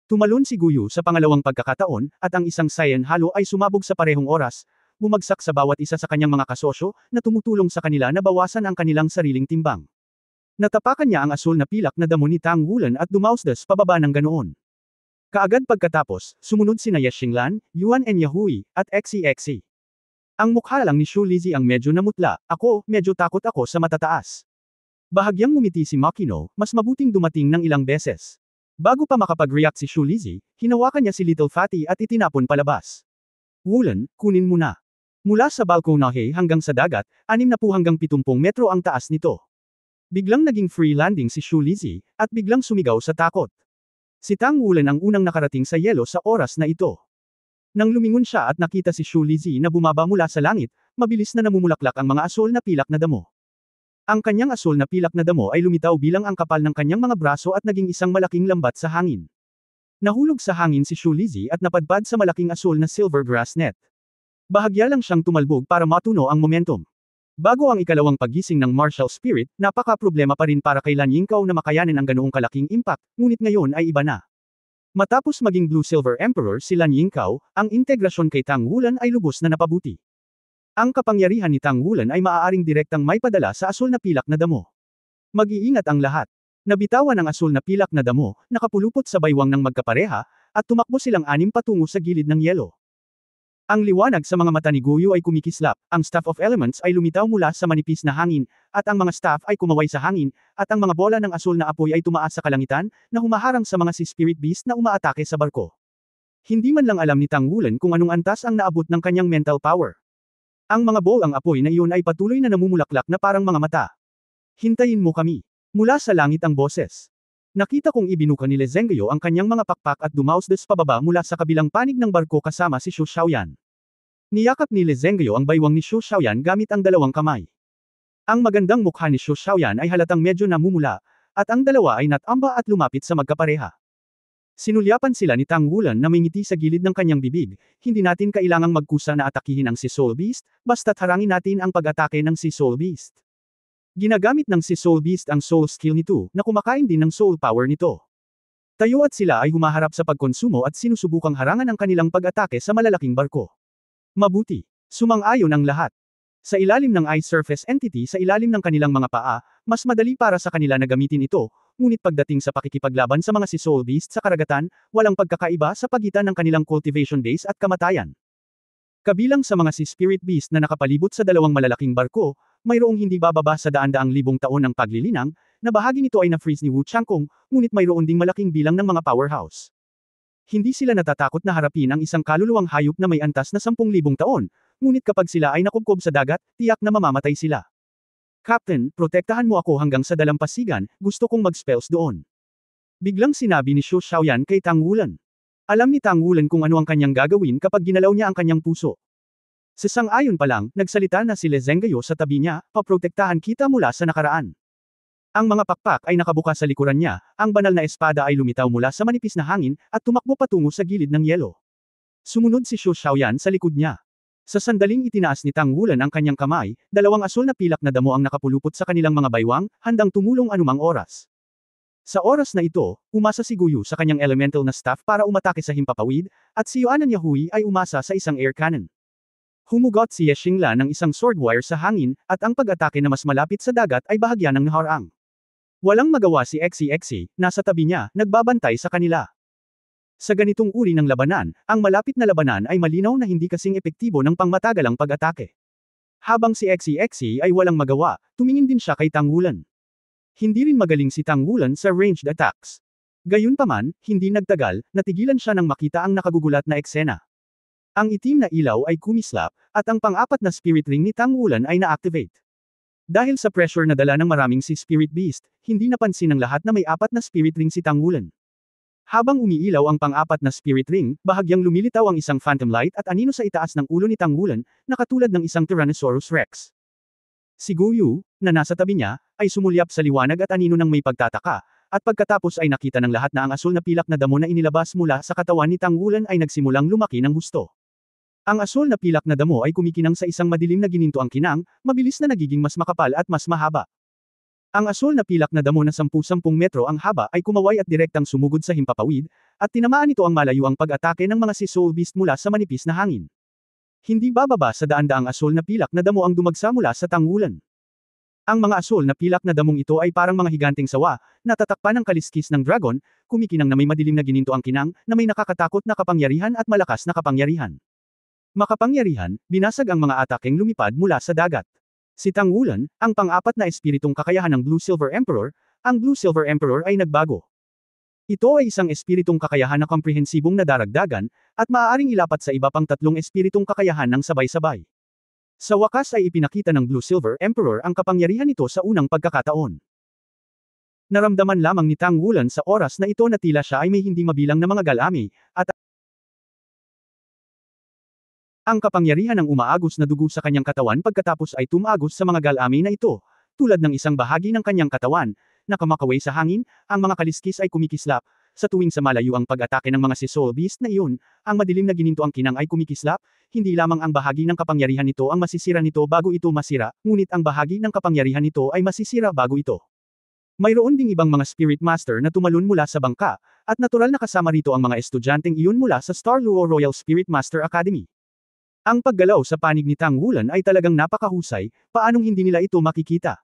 Tumalon si Guyu sa pangalawang pagkakataon, at ang isang Saiyan Halo ay sumabog sa parehong oras, bumagsak sa bawat isa sa kanyang mga kasosyo, na tumutulong sa kanila na bawasan ang kanilang sariling timbang. Natapakan niya ang asul na pilak na damo ni Tang Wulan at dumausdas pababa ng ganoon. Kaagad pagkatapos, sumunod sina Ye Xinglan, Yuan and Yahui, at XCXC. Ang mukha lang ni Xu Lizhi ang medyo namutla, medyo takot ako sa matataas. Bahagyang ngumiti si Makino, mas mabuting dumating ng ilang beses. Bago pa makapag-react si Xu Lizhi, hinawakan niya si Little Fatty at itinapon palabas. Wulan, kunin mo na. Mula sa balkonahe hanggang sa dagat, 60 hanggang 70 metro ang taas nito. Biglang naging free landing si Xu Lizhi, at biglang sumigaw sa takot. Si Tang Wulan ang unang nakarating sa yelo sa oras na ito. Nang lumingon siya at nakita si Xu Lizhi na bumaba mula sa langit, mabilis na namumulaklak ang mga asul na pilak na damo. Ang kanyang asul na pilak na damo ay lumitaw bilang ang kapal ng kanyang mga braso at naging isang malaking lambat sa hangin. Nahulog sa hangin si Xu Lizhi at napadpad sa malaking asul na silver grass net. Bahagya lang siyang tumalbog para matuno ang momentum. Bago ang ikalawang paggising ng martial spirit, napaka-problema pa rin para kay Lan Yingkou na makayanin ang ganoong kalaking impact, ngunit ngayon ay iba na. Matapos maging Blue-Silver Emperor si Lan Yingkou, ang integrasyon kay Tang Wulan ay lubos na napabuti. Ang kapangyarihan ni Tang Wulan ay maaaring direktang may padala sa asul na pilak na damo. Mag-iingat ang lahat. Nabitawan ang asul na pilak na damo, nakapulupot sa baywang ng magkapareha, at tumakbo silang anim patungo sa gilid ng yelo. Ang liwanag sa mga mata ni Guyu ay kumikislap, ang Staff of Elements ay lumitaw mula sa manipis na hangin, at ang mga staff ay kumaway sa hangin, at ang mga bola ng asul na apoy ay tumaas sa kalangitan, na humaharang sa mga Sea Spirit Beast na umaatake sa barko. Hindi man lang alam ni Tang Wulan kung anong antas ang naabot ng kanyang mental power. Ang mga bolang apoy na iyon ay patuloy na namumulaklak na parang mga mata. Hintayin mo kami. Mula sa langit ang boses. Nakita kong ibinuka ni Le Zhengguo ang kanyang mga pakpak at dumausdas pababa mula sa kabilang panig ng barko kasama si Xu Xiaoyan. Niyakap ni Le Zhengguo ang baywang ni Xu Xiaoyan gamit ang dalawang kamay. Ang magandang mukha ni Xu Xiaoyan ay halatang medyo namumula, at ang dalawa ay natamba at lumapit sa magkapareha. Sinulyapan sila ni Tang Wulan na may ngiti sa gilid ng kanyang bibig, hindi natin kailangang magkusa na atakihin ang si Soul Beast, basta't harangin natin ang pag-atake ng si Soul Beast. Ginagamit ng si Soul Beast ang soul skill nito, na kumakain din ng soul power nito. Tayo at sila ay humaharap sa pagkonsumo at sinusubukang harangan ang kanilang pag-atake sa malalaking barko. Mabuti. Sumang-ayon ang lahat. Sa ilalim ng ice surface entity sa ilalim ng kanilang mga paa, mas madali para sa kanila na gamitin ito, ngunit pagdating sa pakikipaglaban sa mga si Soul Beast sa karagatan, walang pagkakaiba sa pagitan ng kanilang cultivation base at kamatayan. Kabilang sa mga si Spirit Beast na nakapalibot sa dalawang malalaking barko, mayroong hindi bababa sa daan-daang libong taon ng paglilinang, na bahagi nito ay na-freeze ni Wu Changkong, ngunit mayroon ding malaking bilang ng mga powerhouse. Hindi sila natatakot na harapin ang isang kaluluwang hayop na may antas na 10,000 taon, ngunit kapag sila ay nakubkob sa dagat, tiyak na mamamatay sila. Captain, protektahan mo ako hanggang sa dalampasigan, gusto kong mag-spells doon. Biglang sinabi ni Xu Xiaoyan kay Tang Wulan. Alam ni Tang Wulan kung ano ang kanyang gagawin kapag ginalaw niya ang kanyang puso. Sa sang-ayon pa lang, nagsalita na si Le Zhenghao sa tabi niya, paprotektahan kita mula sa nakaraan. Ang mga pakpak ay nakabukas sa likuran niya, ang banal na espada ay lumitaw mula sa manipis na hangin, at tumakbo patungo sa gilid ng yelo. Sumunod si Xu Xiaoyan sa likod niya. Sa sandaling itinaas ni Tang Wulan ang kanyang kamay, dalawang asul na pilak na damo ang nakapulupot sa kanilang mga baywang, handang tumulong anumang oras. Sa oras na ito, umasa si Guyu sa kanyang elemental na staff para umatake sa himpapawid, at si Yuanan Yahui ay umasa sa isang air cannon. Humugot si Ye Xinglan ng isang sword wire sa hangin, at ang pag-atake na mas malapit sa dagat ay bahagya ng naharang. Walang magawa si Xi, nasa tabi niya, nagbabantay sa kanila. Sa ganitong uri ng labanan, ang malapit na labanan ay malinaw na hindi kasing epektibo ng pangmatagalang pag-atake. Habang si Xi ay walang magawa, tumingin din siya kay Tang Wulan. Hindi rin magaling si Tang Wulan sa ranged attacks. Gayunpaman, hindi nagtagal, natigilan siya nang makita ang nakagugulat na eksena. Ang itim na ilaw ay kumislap, at ang pang-apat na spirit ring ni Tang Wulan ay na-activate. Dahil sa pressure na dala ng maraming si Spirit Beast, hindi napansin ng lahat na may apat na spirit ring si Tang Wulan. Habang umiilaw ang pang-apat na spirit ring, bahagyang lumilitaw ang isang phantom light at anino sa itaas ng ulo ni Tang Wulan, na katulad ng isang Tyrannosaurus Rex. Si Guyu, na nasa tabi niya, ay sumulyap sa liwanag at anino ng may pagtataka, at pagkatapos ay nakita ng lahat na ang asul na pilak na damo na inilabas mula sa katawan ni Tang Wulan ay nagsimulang lumaki ng husto. Ang asul na pilak na damo ay kumikinang sa isang madilim na gininto ang kinang, mabilis na nagiging mas makapal at mas mahaba. Ang asul na pilak na damo na 10-10 metro ang haba ay kumaway at direktang sumugod sa himpapawid, at tinamaan ito ang malayuang pag-atake ng mga si Soul Beast mula sa manipis na hangin. Hindi bababa sa daan-daang asul na pilak na damo ang dumagsa mula sa Tang Wulan. Ang mga asul na pilak na damong ito ay parang mga higanteng sawa, natatakpan ng kaliskis ng dragon, kumikinang na may madilim na gininto ang kinang, na may nakakatakot na kapangyarihan at malakas na kapangyarihan. Makapangyarihan, binasag ang mga atakeng lumipad mula sa dagat. Si Tang Wulan, ang pang-apat na espiritong kakayahan ng Blue Silver Emperor, ang Blue Silver Emperor ay nagbago. Ito ay isang espiritong kakayahan na komprehensibong nadaragdagan, at maaaring ilapat sa iba pang 3 espiritong kakayahan ng sabay-sabay. Sa wakas ay ipinakita ng Blue Silver Emperor ang kapangyarihan nito sa unang pagkakataon. Naramdaman lamang ni Tang Wulan sa oras na ito na tila siya ay may hindi mabilang na mga galami, at ang kapangyarihan ng umaagos na dugo sa kanyang katawan pagkatapos ay tumagos sa mga galami na ito, tulad ng isang bahagi ng kanyang katawan, na kumakaway sa hangin, ang mga kaliskis ay kumikislap, sa tuwing sa malayo ang pag-atake ng mga si Soul Beast na iyon, ang madilim na gininto ang kinang ay kumikislap, hindi lamang ang bahagi ng kapangyarihan nito ang masisira nito bago ito masira, ngunit ang bahagi ng kapangyarihan nito ay masisira bago ito. Mayroon ding ibang mga Spirit Master na tumalon mula sa bangka, at natural na kasama rito ang mga estudyanteng iyon mula sa Star Luo Royal Spirit Master Academy. Ang paggalaw sa panig ni Tang Wulan ay talagang napakahusay, paanong hindi nila ito makikita?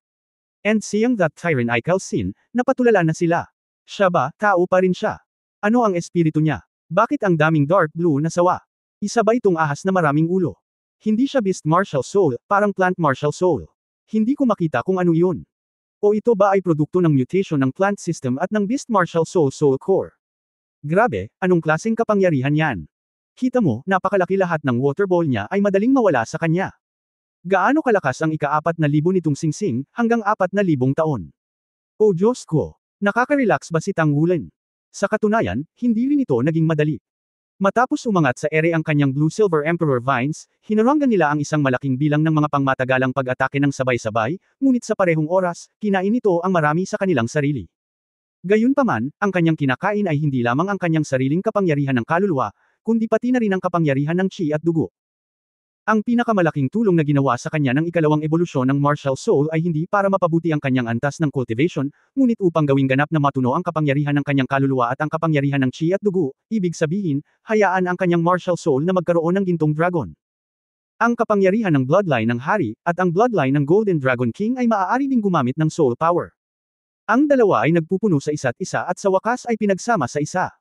And seeing that Tyran ay Sin, napatulala na sila. Siya ba, tao pa rin siya? Ano ang espiritu niya? Bakit ang daming dark blue na sawa? Isa ba itong ahas na maraming ulo? Hindi siya Beast Martial Soul, parang Plant Martial Soul. Hindi ko makita kung ano yun. O ito ba ay produkto ng mutation ng plant system at ng Beast Martial Soul Soul Core? Grabe, anong klaseng kapangyarihan yan? Kita mo, napakalaki lahat ng water ball niya ay madaling mawala sa kanya. Gaano kalakas ang ika-4,000 nitong singsing, hanggang 4,000 taon? O Diyos ko! Nakaka-relax ba si Tang Wulan? Sa katunayan, hindi rin ito naging madali. Matapos umangat sa ere ang kanyang Blue Silver Emperor Vines, hinaranggan nila ang isang malaking bilang ng mga pangmatagalang pag-atake ng sabay-sabay, ngunit sa parehong oras, kinain nito ang marami sa kanilang sarili. Gayunpaman, ang kanyang kinakain ay hindi lamang ang kanyang sariling kapangyarihan ng kaluluwa, kundi pati na rin ang kapangyarihan ng chi at dugo. Ang pinakamalaking tulong na ginawa sa kanya ng ikalawang ebolusyon ng Martial Soul ay hindi para mapabuti ang kanyang antas ng cultivation, ngunit upang gawing ganap na matuno ang kapangyarihan ng kanyang kaluluwa at ang kapangyarihan ng chi at dugo, ibig sabihin, hayaan ang kanyang Martial Soul na magkaroon ng gintong dragon. Ang kapangyarihan ng bloodline ng hari, at ang bloodline ng Golden Dragon King ay maaari ding gumamit ng soul power. Ang dalawa ay nagpupuno sa isa't isa at sa wakas ay pinagsama sa isa.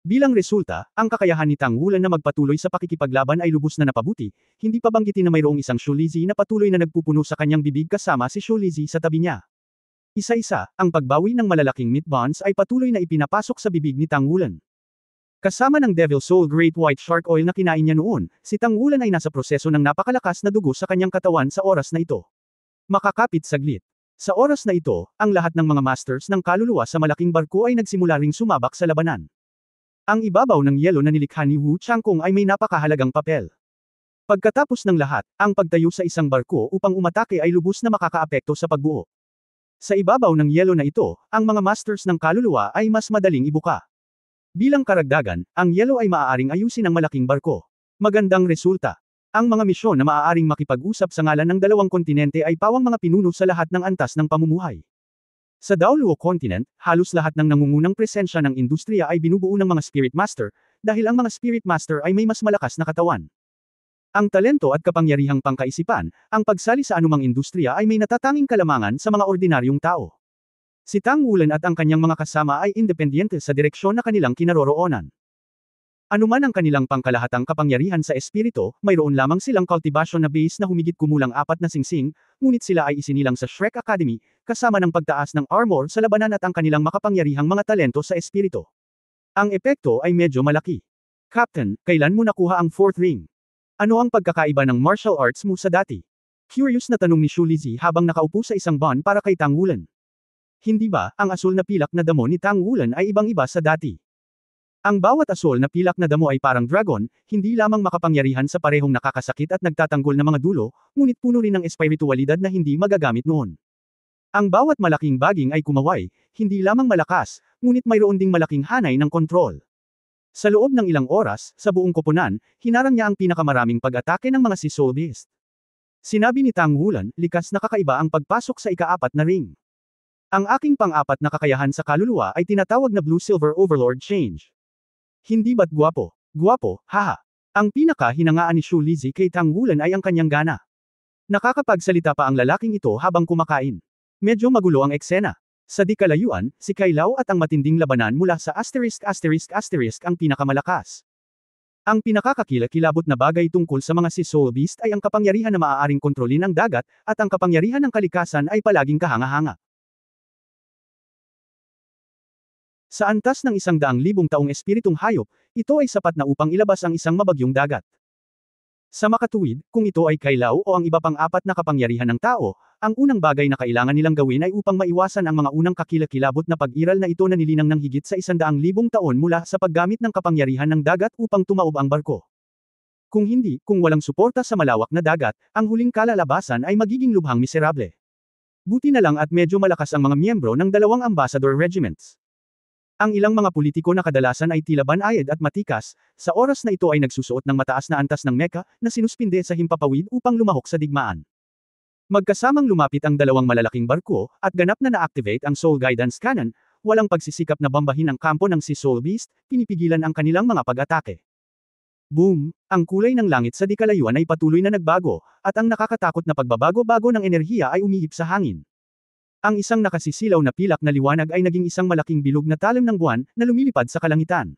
Bilang resulta, ang kakayahan ni Tang Wulan na magpatuloy sa pakikipaglaban ay lubos na napabuti, hindi pa banggitin na mayroong isang Shulizi na patuloy na nagpupuno sa kanyang bibig kasama si Shulizi sa tabi niya. Isa-isa, ang pagbawi ng malalaking meat buns ay patuloy na ipinapasok sa bibig ni Tang Wulan. Kasama ng Devil Soul Great White Shark Oil na kinain niya noon, si Tang Wulan ay nasa proseso ng napakalakas na dugo sa kanyang katawan sa oras na ito. Makakapit saglit. Sa oras na ito, ang lahat ng mga masters ng kaluluwa sa malaking barko ay nagsimula ring sumabak sa labanan. Ang ibabaw ng yelo na nilikha ni Wu Changkong ay may napakahalagang papel. Pagkatapos ng lahat, ang pagtayo sa isang barko upang umatake ay lubos na makakaapekto sa pagbuo. Sa ibabaw ng yelo na ito, ang mga masters ng kaluluwa ay mas madaling ibuka. Bilang karagdagan, ang yelo ay maaaring ayusin ang malaking barko. Magandang resulta. Ang mga misyon na maaaring makipag-usap sa ngalan ng dalawang kontinente ay pawang mga pinuno sa lahat ng antas ng pamumuhay. Sa Daoluo Continent, halos lahat ng nangungunang presensya ng industriya ay binubuo ng mga Spirit Master, dahil ang mga Spirit Master ay may mas malakas na katawan. Ang talento at kapangyarihang pangkaisipan, ang pagsali sa anumang industriya ay may natatanging kalamangan sa mga ordinaryong tao. Si Tang Wulan at ang kanyang mga kasama ay independyente sa direksyon na kanilang kinaroroonan. Anuman ang kanilang pangkalahatang kapangyarihan sa espiritu, mayroon lamang silang cultivation na base na humigit kumulang 4 na singsing, ngunit sila ay isinilang sa Shrek Academy, kasama ng pagtaas ng armor sa labanan at ang kanilang makapangyarihang mga talento sa espiritu. Ang epekto ay medyo malaki. Captain, kailan mo nakuha ang 4th ring? Ano ang pagkakaiba ng martial arts mo sa dati? Curious na tanong ni Shulizi habang nakaupo sa isang ban para kay Tang Wulan. Hindi ba, ang asul na pilak na damo ni Tang Wulan ay ibang-iba sa dati? Ang bawat asul na pilak na damo ay parang dragon, hindi lamang makapangyarihan sa parehong nakakasakit at nagtatanggol na mga dulo, ngunit puno rin ng espiritualidad na hindi magagamit noon. Ang bawat malaking baging ay kumaway, hindi lamang malakas, ngunit mayroon ding malaking hanay ng kontrol. Sa loob ng ilang oras, sa buong koponan, hinarang niya ang pinakamaraming pag-atake ng mga si Soul Beast. Sinabi ni Tang Wulan, likas na kakaiba ang pagpasok sa ika-4 na ring. Ang aking pang-4 na kakayahan sa kaluluwa ay tinatawag na Blue Silver Overlord Change. Hindi ba't guwapo? Guwapo, haha. Ang pinaka-hinangaan ni Shulizi kay Tang Wulan ay ang kanyang gana. Nakakapagsalita pa ang lalaking ito habang kumakain. Medyo magulo ang eksena. Sa di kalayuan, si Kailaw at ang matinding labanan mula sa **** ang pinakamalakas. Ang pinakakakilakilabot na bagay tungkol sa mga si Soul Beast ay ang kapangyarihan na maaaring kontrolin ang dagat, at ang kapangyarihan ng kalikasan ay palaging kahanga-hanga. Sa antas ng 100,000 taong espiritong hayop, ito ay sapat na upang ilabas ang isang mabagyong dagat. Sa makatuwid, kung ito ay Kailaw o ang iba pang 4 na kapangyarihan ng tao, ang unang bagay na kailangan nilang gawin ay upang maiwasan ang mga unang kakilakilabot na pag-iral na ito na nilinang ng higit sa 100,000 taon mula sa paggamit ng kapangyarihan ng dagat upang tumaob ang barko. Kung hindi, kung walang suporta sa malawak na dagat, ang huling kalalabasan ay magiging lubhang miserable. Buti na lang at medyo malakas ang mga miyembro ng 2 ambassador regiments. Ang ilang mga politiko na kadalasan ay tila banayad at matikas, sa oras na ito ay nagsusuot ng mataas na antas ng mecha, na sinuspinde sa himpapawid upang lumahok sa digmaan. Magkasamang lumapit ang 2 malalaking barko, at ganap na na-activate ang Soul Guidance Cannon, walang pagsisikap na bambahin ang kampo ng si Soul Beast, pinipigilan ang kanilang mga pag-atake. Boom! Ang kulay ng langit sa di kalayuan ay patuloy na nagbago, at ang nakakatakot na pagbabago-bago ng enerhiya ay umihip sa hangin. Ang isang nakasisilaw na pilak na liwanag ay naging isang malaking bilog na talim ng buwan, na lumilipad sa kalangitan.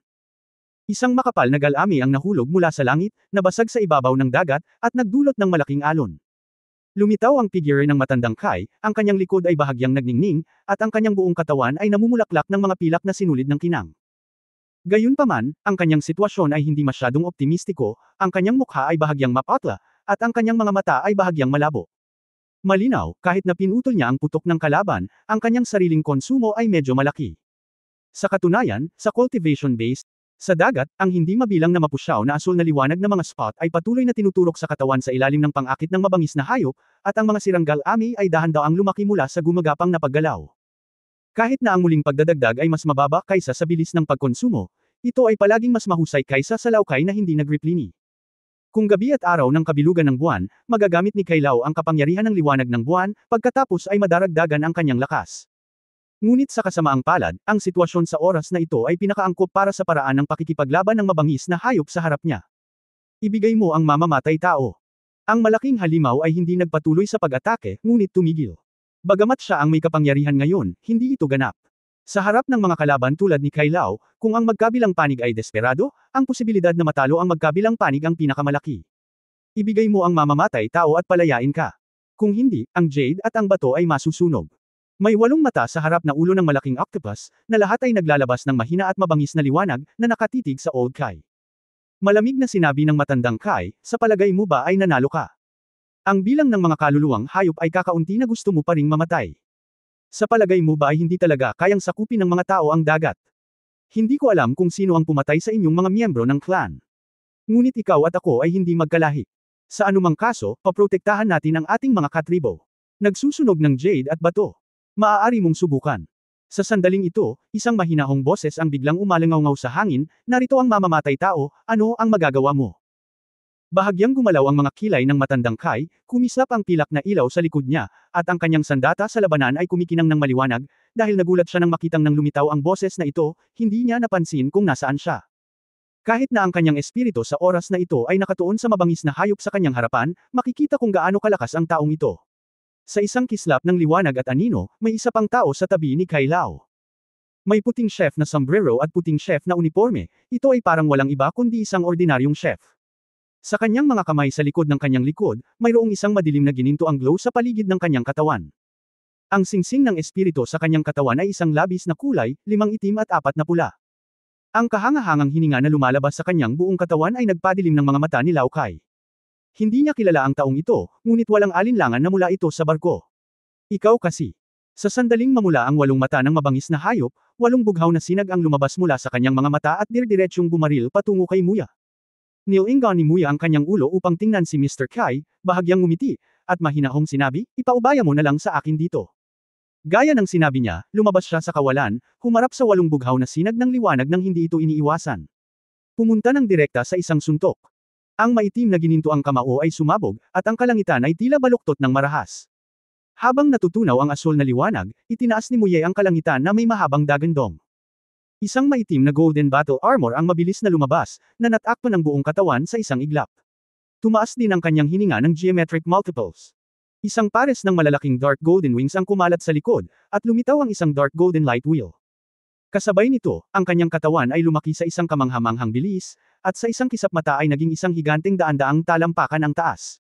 Isang makapal na galami ang nahulog mula sa langit, nabasag sa ibabaw ng dagat, at nagdulot ng malaking alon. Lumitaw ang figure ng matandang Kai, ang kanyang likod ay bahagyang nagningning, at ang kanyang buong katawan ay namumulaklak ng mga pilak na sinulid ng kinang. Gayunpaman, ang kanyang sitwasyon ay hindi masyadong optimistiko, ang kanyang mukha ay bahagyang mapatla, at ang kanyang mga mata ay bahagyang malabo. Malinaw, kahit na pinutol niya ang putok ng kalaban, ang kanyang sariling konsumo ay medyo malaki. Sa katunayan, sa cultivation base, sa dagat, ang hindi mabilang na mapusyaw na asul na liwanag na mga spot ay patuloy na tinuturok sa katawan sa ilalim ng pang-akit ng mabangis na hayop, at ang mga siranggal ami ay dahan-daang lumaki mula sa gumagapang na paggalaw. Kahit na ang muling pagdadagdag ay mas mababa kaysa sa bilis ng pagkonsumo, ito ay palaging mas mahusay kaysa sa laukay na hindi nagriplini. Kung gabi at araw ng kabilugan ng buwan, magagamit ni Kailaw ang kapangyarihan ng liwanag ng buwan, pagkatapos ay madaragdagan ang kanyang lakas. Ngunit sa kasamaang palad, ang sitwasyon sa oras na ito ay pinakaangkop para sa paraan ng pakikipaglaban ng mabangis na hayop sa harap niya. Ibigay mo ang mamamatay tao. Ang malaking halimaw ay hindi nagpatuloy sa pag-atake, ngunit tumigil. Bagamat siya ang may kapangyarihan ngayon, hindi ito ganap. Sa harap ng mga kalaban tulad ni Kai Lao, kung ang magkabilang panig ay desperado, ang posibilidad na matalo ang magkabilang panig ang pinakamalaki. Ibigay mo ang mamamatay tao at palayain ka. Kung hindi, ang jade at ang bato ay masusunog. May 8 mata sa harap na ulo ng malaking octopus, na lahat ay naglalabas ng mahina at mabangis na liwanag, na nakatitig sa Old Kai. Malamig na sinabi ng matandang Kai, sa palagay mo ba ay nanalo ka? Ang bilang ng mga kaluluwang hayop ay kakaunti na gusto mo pa ring mamatay. Sa palagay mo ba ay hindi talaga kayang sakupin ng mga tao ang dagat? Hindi ko alam kung sino ang pumatay sa inyong mga miyembro ng clan. Ngunit ikaw at ako ay hindi magkalahi. Sa anumang kaso, paprotektahan natin ang ating mga katribo. Nagsusunog ng jade at bato. Maaari mong subukan. Sa sandaling ito, isang mahinahong boses ang biglang umalangaw sa hangin, narito ang mamamatay tao, ano ang magagawa mo? Bahagyang gumalaw ang mga kilay ng matandang Kai, kumislap ang pilak na ilaw sa likod niya, at ang kanyang sandata sa labanan ay kumikinang ng maliwanag, dahil nagulat siya nang makitang nang lumitaw ang boses na ito, hindi niya napansin kung nasaan siya. Kahit na ang kanyang espiritu sa oras na ito ay nakatuon sa mabangis na hayop sa kanyang harapan, makikita kung gaano kalakas ang taong ito. Sa isang kislap ng liwanag at anino, may isa pang tao sa tabi ni Kai Lao. May puting chef na sombrero at puting chef na uniforme, ito ay parang walang iba kundi isang ordinaryong chef. Sa kanyang mga kamay sa likod ng kanyang likod, mayroong isang madilim na gininto ang glow sa paligid ng kanyang katawan. Ang singsing ng espiritu sa kanyang katawan ay isang labis na kulay, 5 itim at 4 na pula. Ang kahangahangang hininga na lumalabas sa kanyang buong katawan ay nagpadilim ng mga mata ni Lao Kai. Hindi niya kilala ang taong ito, ngunit walang alinlangan na mula ito sa barko. Ikaw kasi. Sa sandaling mamula ang 8 mata ng mabangis na hayop, 8 bughaw na sinag ang lumabas mula sa kanyang mga mata at dirdiretsyong bumaril patungo kay Muya. Nilingaw ni Muya ang kanyang ulo upang tingnan si Mr. Kai, bahagyang ngumiti, at mahinahong sinabi, ipaubaya mo na lang sa akin dito. Gaya ng sinabi niya, lumabas siya sa kawalan, humarap sa 8 bughaw na sinag ng liwanag nang hindi ito iniiwasan. Pumunta ng direkta sa isang suntok. Ang maitim na gininto ang kamao ay sumabog, at ang kalangitan ay tila baluktot ng marahas. Habang natutunaw ang asul na liwanag, itinaas ni Muye ang kalangitan na may mahabang dagandong. Isang maitim na golden battle armor ang mabilis na lumabas, na natakpan ang buong katawan sa isang iglap. Tumaas din ang kanyang hininga ng geometric multiples. Isang pares ng malalaking dark golden wings ang kumalat sa likod, at lumitaw ang isang dark golden light wheel. Kasabay nito, ang kanyang katawan ay lumaki sa isang kamanghamanghang bilis, at sa isang kisap mata ay naging isang higanteng daan-daang talampakan ang taas.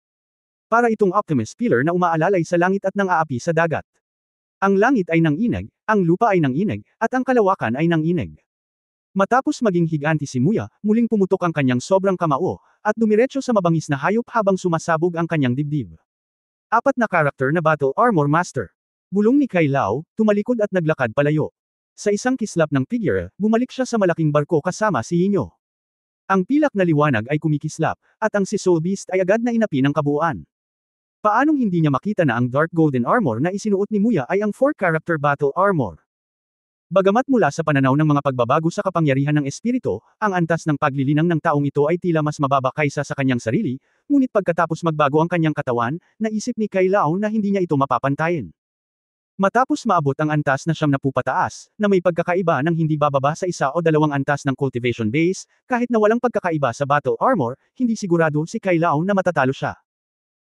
Para itong Optimus Pillar na umaalalay sa langit at nang-aapi sa dagat. Ang langit ay nanginag, ang lupa ay nanginag, at ang kalawakan ay nanginag. Matapos maging higanti si Muya, muling pumutok ang kanyang sobrang kamao, at dumiretso sa mabangis na hayop habang sumasabog ang kanyang dibdib. 4 na karakter na Battle Armor Master. Bulong ni Kai Lao, tumalikod at naglakad palayo. Sa isang kislap ng figure, bumalik siya sa malaking barko kasama si Yinyo. Ang pilak na liwanag ay kumikislap, at ang si Soul Beast ay agad na inapi ng kabuuan. Paanong hindi niya makita na ang dark golden armor na isinuot ni Muya ay ang 4-character battle armor? Bagamat mula sa pananaw ng mga pagbabago sa kapangyarihan ng espiritu, ang antas ng paglilinang ng taong ito ay tila mas mababa kaysa sa kanyang sarili, ngunit pagkatapos magbago ang kanyang katawan, naisip ni Kai Lao na hindi niya ito mapapantayin. Matapos maabot ang antas na 70 pataas, na may pagkakaiba ng hindi bababa sa 1 o 2 antas ng cultivation base, kahit na walang pagkakaiba sa battle armor, hindi sigurado si Kai Lao na matatalo siya.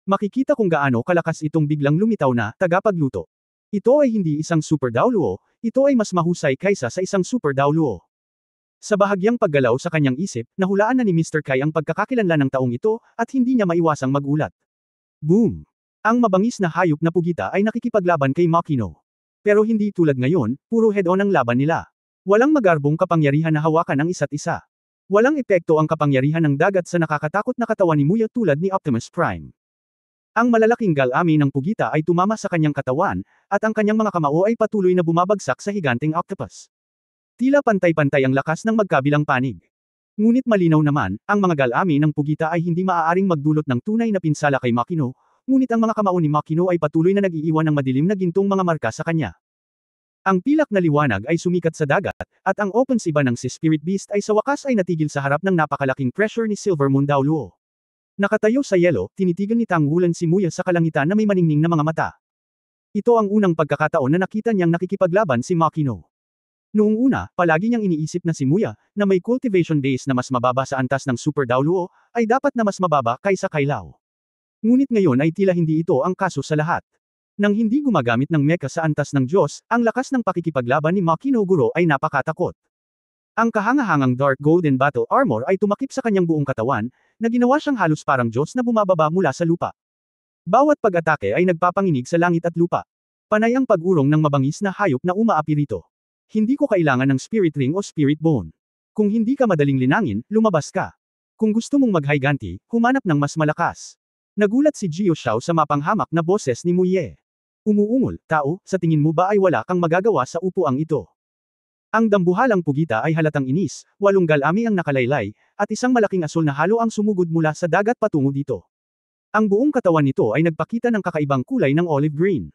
Makikita kung gaano kalakas itong biglang lumitaw na tagapagluto. Ito ay hindi isang super Daoluo, ito ay mas mahusay kaysa sa isang super Daoluo. Sa bahagyang paggalaw sa kanyang isip, nahulaan na ni Mr. Kai ang pagkakakilanlan ng taong ito, at hindi niya maiwasang magulat. Boom! Ang mabangis na hayop na pugita ay nakikipaglaban kay Makino. Pero hindi tulad ngayon, puro head-on ang laban nila. Walang magarbong kapangyarihan na hawakan ang isa't isa. Walang epekto ang kapangyarihan ng dagat sa nakakatakot na katawan ni Muya tulad ni Optimus Prime. Ang malalaking galami ng pugita ay tumama sa kanyang katawan, at ang kanyang mga kamao ay patuloy na bumabagsak sa higanteng octopus. Tila pantay-pantay ang lakas ng magkabilang panig. Ngunit malinaw naman, ang mga galami ng pugita ay hindi maaaring magdulot ng tunay na pinsala kay Makino, ngunit ang mga kamao ni Makino ay patuloy na nag-iiwan ng madilim na gintong mga marka sa kanya. Ang pilak na liwanag ay sumikat sa dagat, at ang offensiba ng si Spirit Beast ay sa wakas ay natigil sa harap ng napakalaking pressure ni Silver Moon Daoluo. Nakatayo sa yelo, tinitigan ni Tang Wulan si Muya sa kalangitan na may maningning na mga mata. Ito ang unang pagkakataon na nakita niyang nakikipaglaban si Makino. Noong una, palagi niyang iniisip na si Muya, na may cultivation base na mas mababa sa antas ng Super Daoluo, ay dapat na mas mababa kaysa kay Lao. Ngunit ngayon ay tila hindi ito ang kaso sa lahat. Nang hindi gumagamit ng mecha sa antas ng Diyos, ang lakas ng pakikipaglaban ni Maki no Guro ay napakatakot. Ang kahangahangang Dark Golden Battle Armor ay tumakip sa kanyang buong katawan, na ginawa siyang halos parang Diyos na bumababa mula sa lupa. Bawat pag-atake ay nagpapanginig sa langit at lupa. Panay ang pag-urong ng mabangis na hayop na umaapi rito. Hindi ko kailangan ng Spirit Ring o Spirit Bone. Kung hindi ka madaling linangin, lumabas ka. Kung gusto mong maghiganti, humanap ng mas malakas. Nagulat si Jiu Xiao sa mapanghamak na boses ni Mu Ye. Umuungol, tao, sa tingin mo ba ay wala kang magagawa sa upuang ito? Ang dambuhalang pugita ay halatang inis, 8 galami ang nakalaylay, at isang malaking asul na halo ang sumugod mula sa dagat patungo dito. Ang buong katawan nito ay nagpakita ng kakaibang kulay ng olive green.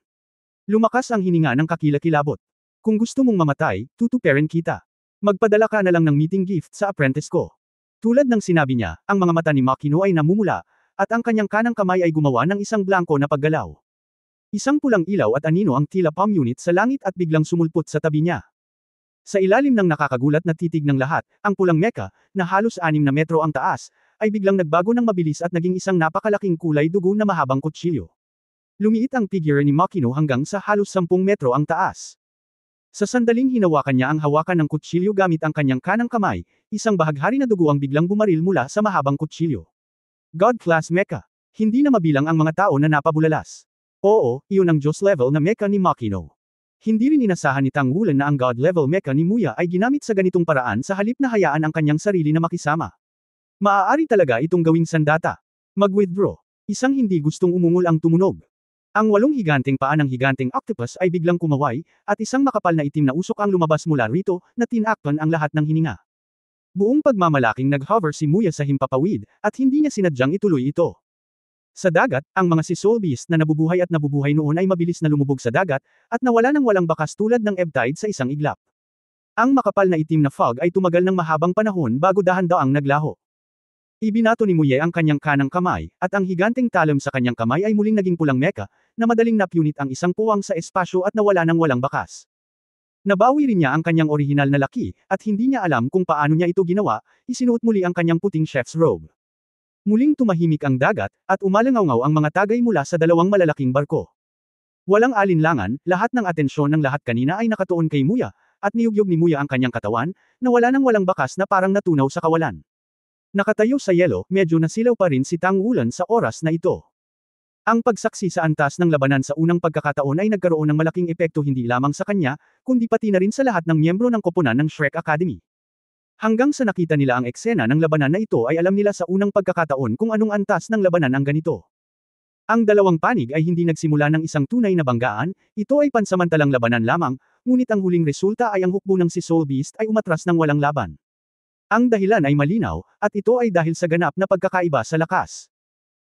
Lumakas ang hininga ng kakilakilabot. Kung gusto mong mamatay, tutuperin kita. Magpadala ka na lang ng meeting gift sa apprentice ko. Tulad ng sinabi niya, ang mga mata ni Makino ay namumula, at ang kanyang kanang kamay ay gumawa ng isang blanko na paggalaw. Isang pulang ilaw at anino ang tila palm unit sa langit at biglang sumulpot sa tabi niya. Sa ilalim ng nakakagulat na titig ng lahat, ang pulang mecha, na halos 6 na metro ang taas, ay biglang nagbago ng mabilis at naging isang napakalaking kulay dugo na mahabang kutsilyo. Lumiit ang figure ni Makino hanggang sa halos 10 metro ang taas. Sa sandaling hinawakan niya ang hawakan ng kutsilyo gamit ang kanyang kanang kamay, isang bahaghari na dugo ang biglang bumaril mula sa mahabang kutsilyo. God-class mecha. Hindi na mabilang ang mga tao na napabulalas. Oo, iyon ang Diyos level na mecha ni Makino. Hindi rin inasahan ni Tang Wulan na ang God-level mecha ni Muya ay ginamit sa ganitong paraan sa halip na hayaan ang kanyang sarili na makisama. Maaari talaga itong gawing sandata. Mag-withdraw. Isang hindi gustong umungol ang tumunog. Ang 8 higanteng paa ng higanteng octopus ay biglang kumaway, at isang makapal na itim na usok ang lumabas mula rito, na tinakpan ang lahat ng hininga. Buong pagmamalaking nag-hover si Muya sa himpapawid, at hindi niya sinadyang ituloy ito. Sa dagat, ang mga sea soul beast na nabubuhay at nabubuhay noon ay mabilis na lumubog sa dagat, at nawala ng walang bakas tulad ng ebb tide sa isang iglap. Ang makapal na itim na fog ay tumagal ng mahabang panahon bago dahan-daang naglaho. Ibinato ni Muye ang kanyang kanang kamay, at ang higanteng talem sa kanyang kamay ay muling naging pulang mecha, na madaling napunit ang isang puwang sa espasyo at nawala ng walang bakas. Nabawi rin niya ang kanyang orihinal na laki, at hindi niya alam kung paano niya ito ginawa, isinuot muli ang kanyang puting chef's robe. Muling tumahimik ang dagat, at umalangaw-ngaw ang mga tagay mula sa 2 malalaking barko. Walang alinlangan, lahat ng atensyon ng lahat kanina ay nakatuon kay Muya, at niyugyog ni Muya ang kanyang katawan, na wala nang walang bakas na parang natunaw sa kawalan. Nakatayo sa yelo, medyo nasilaw pa rin si Tang Wulan sa oras na ito. Ang pagsaksi sa antas ng labanan sa unang pagkakataon ay nagkaroon ng malaking epekto hindi lamang sa kanya, kundi pati na rin sa lahat ng miyembro ng koponan ng Shrek Academy. Hanggang sa nakita nila ang eksena ng labanan na ito ay alam nila sa unang pagkakataon kung anong antas ng labanan ang ganito. Ang dalawang panig ay hindi nagsimula ng isang tunay na banggaan, ito ay pansamantalang labanan lamang, ngunit ang huling resulta ay ang hukbo ng si Soul Beast ay umatras ng walang laban. Ang dahilan ay malinaw, at ito ay dahil sa ganap na pagkakaiba sa lakas.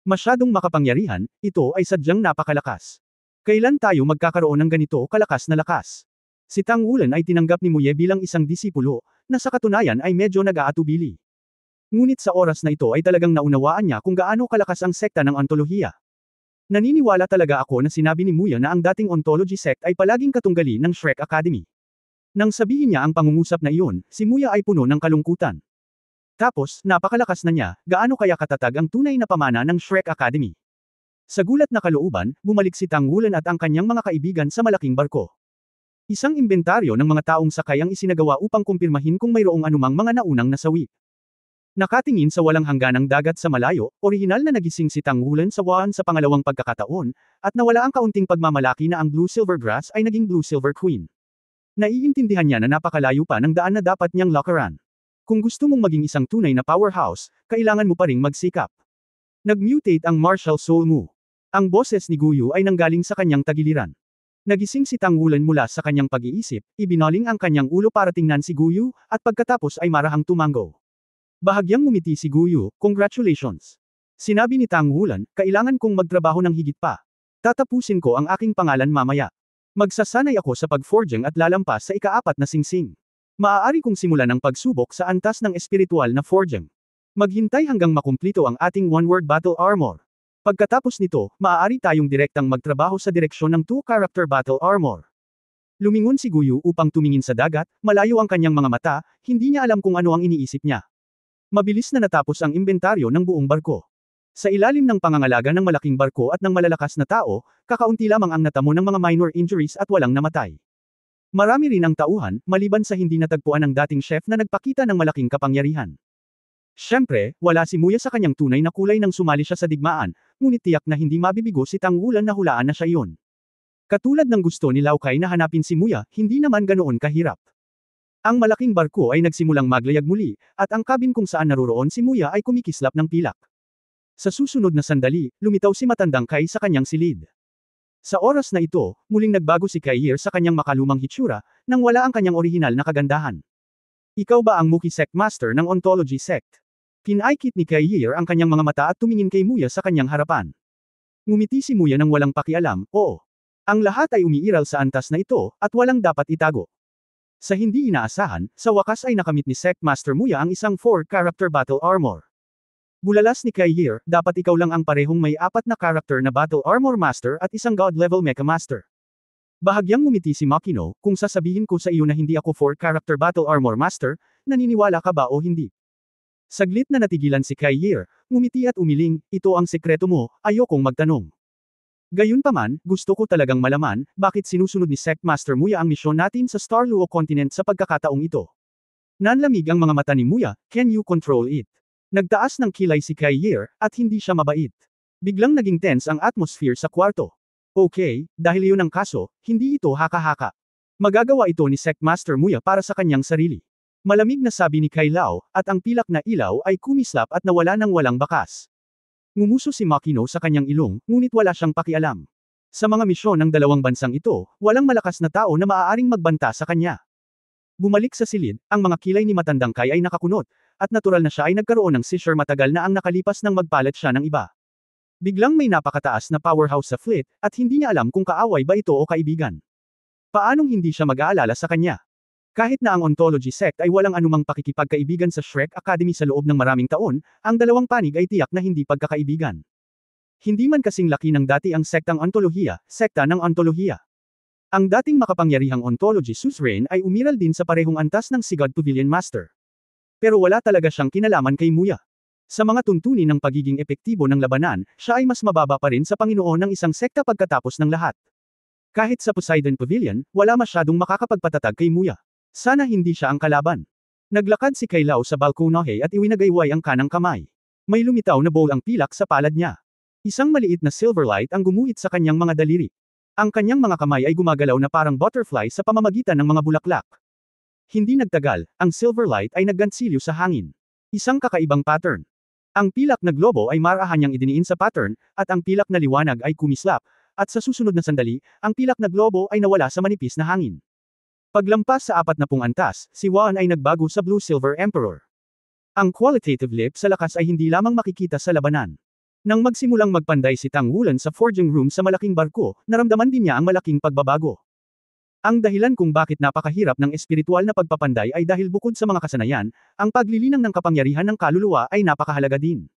Masyadong makapangyarihan, ito ay sadyang napakalakas. Kailan tayo magkakaroon ng ganito kalakas na lakas? Si Tang Wulan ay tinanggap ni Muye bilang isang disipulo, na sa katunayan ay medyo nag-aatubili. Ngunit sa oras na ito ay talagang naunawaan niya kung gaano kalakas ang sekta ng ontolohiya. Naniniwala talaga ako na sinabi ni Muya na ang dating ontology sect ay palaging katunggali ng Shrek Academy. Nang sabihin niya ang pangungusap na iyon, si Muya ay puno ng kalungkutan. Tapos, napakalakas na niya, gaano kaya katatag ang tunay na pamana ng Shrek Academy. Sa gulat na kalooban, bumalik si Tang Wulan at ang kanyang mga kaibigan sa malaking barko. Isang imbentaryo ng mga taong sakay ang isinagawa upang kumpirmahin kung mayroong anumang mga naunang nasawi. Nakatingin sa walang hangganang dagat sa malayo, orihinal na nagising si Tang Wulan sa Waan sa pangalawang pagkakataon, at nawala ang kaunting pagmamalaki na ang Blue Silver Grass ay naging Blue Silver Queen. Naiintindihan niya na napakalayo pa ng daan na dapat niyang lakaran. Kung gusto mong maging isang tunay na powerhouse, kailangan mo pa ring magsikap. Nag-mutate ang martial soul mo. Ang boses ni Guyu ay nanggaling sa kanyang tagiliran. Nagising si Tang Wulan mula sa kanyang pag-iisip, ibinaling ang kanyang ulo para tingnan si Guyu, at pagkatapos ay marahang tumango. Bahagyang ngumiti si Guyu, congratulations. Sinabi ni Tang Wulan, kailangan kong magtrabaho ng higit pa. Tatapusin ko ang aking pangalan mamaya. Magsasanay ako sa pag-forging at lalampas sa ika-4 na singsing. Maaari kong simulan ang pagsubok sa antas ng espiritual na forging. Maghintay hanggang makumplito ang ating one-word battle armor. Pagkatapos nito, maaari tayong direktang magtrabaho sa direksyon ng 2-character battle armor. Lumingon si Guyu upang tumingin sa dagat, malayo ang kanyang mga mata, hindi niya alam kung ano ang iniisip niya. Mabilis na natapos ang imbentaryo ng buong barko. Sa ilalim ng pangangalaga ng malaking barko at ng malalakas na tao, kakaunti lamang ang natamo ng mga minor injuries at walang namatay. Marami rin ang tauhan, maliban sa hindi natagpuan ng dating chef na nagpakita ng malaking kapangyarihan. Siyempre, wala si Muya sa kanyang tunay na kulay nang sumali siya sa digmaan, ngunit tiyak na hindi mabibigo si Tang Wulan na hulaan na siya iyon. Katulad ng gusto ni Lao Kai na hanapin si Muya, hindi naman ganoon kahirap. Ang malaking barko ay nagsimulang maglayag muli, at ang kabin kung saan naroroon si Muya ay kumikislap ng pilak. Sa susunod na sandali, lumitaw si matandang Kai sa kanyang silid. Sa oras na ito, muling nagbago si Kai Yer sa kanyang makalumang hitsura, nang wala ang kanyang orihinal na kagandahan. Ikaw ba ang Muki Sect Master ng Ontology Sect? Pinaikit ni Kai Yer ang kanyang mga mata at tumingin kay Muya sa kanyang harapan. Ngumiti si Muya nang walang pakialam, oo. Ang lahat ay umiiral sa antas na ito, at walang dapat itago. Sa hindi inaasahan, sa wakas ay nakamit ni Sect Master Muya ang isang 4-character battle armor. Bulalas ni Kai Yer, dapat ikaw lang ang parehong may 4 na character na Battle Armor Master at isang God-level Mecha Master. Bahagyang ngumiti si Makino, kung sasabihin ko sa iyo na hindi ako 4-character Battle Armor Master, naniniwala ka ba o hindi? Saglit na natigilan si Kai Yer, ngumiti at umiling, ito ang sekreto mo, ayokong magtanong. Gayunpaman, gusto ko talagang malaman, bakit sinusunod ni Sect Master Muya ang misyon natin sa Star Luo Continent sa pagkakataong ito. Nanlamig ang mga mata ni Muya, can you control it? Nagtaas ng kilay si Kai Yer, at hindi siya mabait. Biglang naging tense ang atmosphere sa kwarto. Okay, dahil iyon ang kaso, hindi ito haka-haka. Magagawa ito ni Sect Master Muya para sa kanyang sarili. Malamig na sabi ni Kai Lao, at ang pilak na ilaw ay kumislap at nawala ng walang bakas. Ngumuso si Makino sa kanyang ilong, ngunit wala siyang pakialam. Sa mga misyon ng dalawang bansang ito, walang malakas na tao na maaaring magbanta sa kanya. Bumalik sa silid, ang mga kilay ni matandang Kai ay nakakunot, at natural na siya ay nagkaroon ng seizure matagal na ang nakalipas nang magpalat siya ng iba. Biglang may napakataas na powerhouse sa fleet, at hindi niya alam kung kaaway ba ito o kaibigan. Paanong hindi siya mag-aalala sa kanya? Kahit na ang Ontology Sect ay walang anumang pakikipagkaibigan sa Shrek Academy sa loob ng maraming taon, ang dalawang panig ay tiyak na hindi pagkakaibigan. Hindi man kasing laki ng dati ang sektang Ontolohiya, sekta ng Ontolohiya. Ang dating makapangyarihang Ontology Suzerain ay umiral din sa parehong antas ng Sigad Pavilion Master. Pero wala talaga siyang kinalaman kay Muya. Sa mga tuntunin ng pagiging epektibo ng labanan, siya ay mas mababa pa rin sa Panginoon ng isang sekta pagkatapos ng lahat. Kahit sa Poseidon Pavilion, wala masyadong makakapagpatatag kay Muya. Sana hindi siya ang kalaban. Naglakad si Kai Lao sa balkonahe at iwinagayway ang kanang kamay. May lumitaw na bowl ang pilak sa palad niya. Isang maliit na silver light ang gumuhit sa kanyang mga daliri. Ang kanyang mga kamay ay gumagalaw na parang butterfly sa pamamagitan ng mga bulaklak. Hindi nagtagal, ang silver light ay naggansilyo sa hangin. Isang kakaibang pattern. Ang pilak na globo ay marahan niyang idiniin sa pattern, at ang pilak na liwanag ay kumislap, at sa susunod na sandali, ang pilak na globo ay nawala sa manipis na hangin. Paglampas sa 40 antas, si Wan ay nagbago sa Blue Silver Emperor. Ang qualitative leap sa lakas ay hindi lamang makikita sa labanan. Nang magsimulang magpanday si Tang Wulan sa forging room sa malaking barko, naramdaman din niya ang malaking pagbabago. Ang dahilan kung bakit napakahirap ng espiritual na pagpapanday ay dahil bukod sa mga kasanayan, ang paglilinang ng kapangyarihan ng kaluluwa ay napakahalaga din.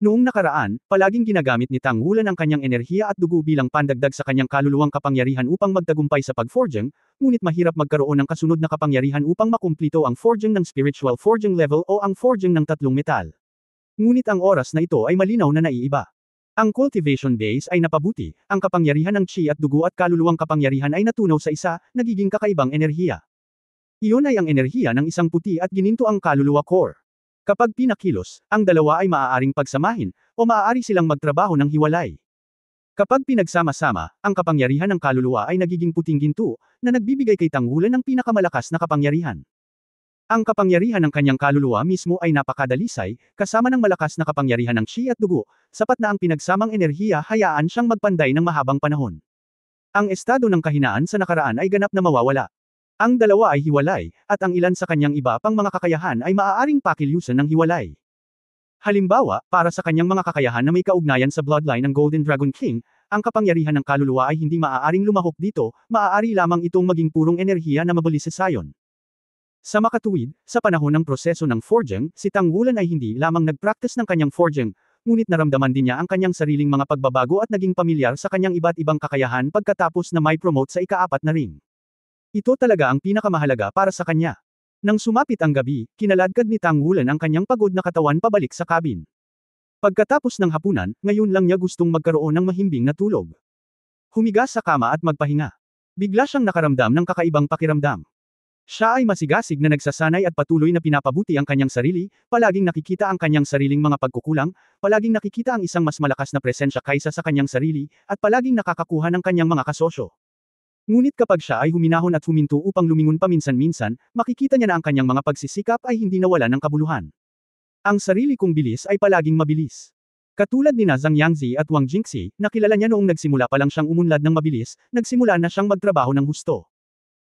Noong nakaraan, palaging ginagamit ni Tang Wulan ang kanyang enerhiya at dugo bilang pandagdag sa kanyang kaluluwang kapangyarihan upang magtagumpay sa pagforging, ngunit mahirap magkaroon ng kasunod na kapangyarihan upang makumplito ang forging ng spiritual forging level o ang forging ng tatlong metal. Ngunit ang oras na ito ay malinaw na naiiba. Ang cultivation base ay napabuti, ang kapangyarihan ng chi at dugo at kaluluwang kapangyarihan ay natunaw sa isa, nagiging kakaibang enerhiya. Iyon ay ang enerhiya ng isang puti at gininto ang kaluluwa core. Kapag pinakilos, ang dalawa ay maaaring pagsamahin, o maaari silang magtrabaho ng hiwalay. Kapag pinagsama-sama, ang kapangyarihan ng kaluluwa ay nagiging puting ginto, na nagbibigay kay Tang Wulan ng pinakamalakas na kapangyarihan. Ang kapangyarihan ng kanyang kaluluwa mismo ay napakadalisay, kasama ng malakas na kapangyarihan ng chi at dugo, sapat na ang pinagsamang enerhiya hayaan siyang magpanday ng mahabang panahon. Ang estado ng kahinaan sa nakaraan ay ganap na mawawala. Ang dalawa ay hiwalay, at ang ilan sa kanyang iba pang mga kakayahan ay maaaring pakilyusan ng hiwalay. Halimbawa, para sa kanyang mga kakayahan na may kaugnayan sa bloodline ng Golden Dragon King, ang kapangyarihan ng kaluluwa ay hindi maaaring lumahok dito, maaari lamang itong maging purong enerhiya na mabilis sa sayon. Sa makatuwid, sa panahon ng proseso ng forging, si Tang Wulan ay hindi lamang nagpractice ng kanyang forging, ngunit naramdaman din niya ang kanyang sariling mga pagbabago at naging pamilyar sa kanyang iba't ibang kakayahan pagkatapos na may promote sa ika-4 na ring. Ito talaga ang pinakamahalaga para sa kanya. Nang sumapit ang gabi, kinaladkad ni Tang Wulan ang kanyang pagod na katawan pabalik sa cabin. Pagkatapos ng hapunan, ngayon lang niya gustong magkaroon ng mahimbing na tulog. Humiga sa kama at magpahinga. Bigla siyang nakaramdam ng kakaibang pakiramdam. Siya ay masigasig na nagsasanay at patuloy na pinapabuti ang kanyang sarili, palaging nakikita ang kanyang sariling mga pagkukulang, palaging nakikita ang isang mas malakas na presensya kaysa sa kanyang sarili, at palaging nakakakuha ng kanyang mga kasosyo. Ngunit kapag siya ay huminahon at huminto upang lumingon paminsan-minsan, makikita niya na ang kanyang mga pagsisikap ay hindi nawala ng kabuluhan. Ang sarili kong bilis ay palaging mabilis. Katulad ni Zhang Yangzi at Wang Jingxi, nakilala niya noong nagsimula pa lang siyang umunlad ng mabilis, nagsimula na siyang magtrabaho ng husto.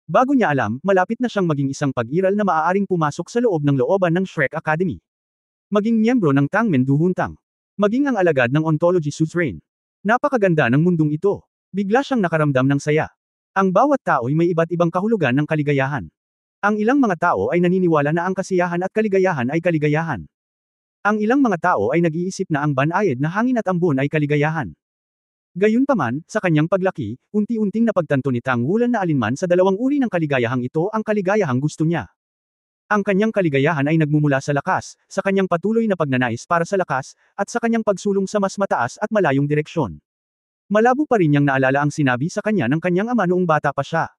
Bago niya alam, malapit na siyang maging isang pag-iral na maaaring pumasok sa loob ng looban ng Shrek Academy. Maging miyembro ng Tangmen Duhuntang. Maging ang alagad ng Ontology Suzerain. Napakaganda ng mundong ito. Bigla siyang nakaramdam ng saya. Ang bawat tao'y may iba't ibang kahulugan ng kaligayahan. Ang ilang mga tao ay naniniwala na ang kasiyahan at kaligayahan ay kaligayahan. Ang ilang mga tao ay nag-iisip na ang banayad na hangin at ambon ay kaligayahan. Gayunpaman, sa kanyang paglaki, unti-unting napagtanto ni Tang Wulan na alinman sa dalawang uri ng kaligayahang ito ang kaligayahang gusto niya. Ang kanyang kaligayahan ay nagmumula sa lakas, sa kanyang patuloy na pagnanais para sa lakas, at sa kanyang pagsulong sa mas mataas at malayong direksyon. Malabo pa rin niyang naalala ang sinabi sa kanya ng kanyang ama noong bata pa siya.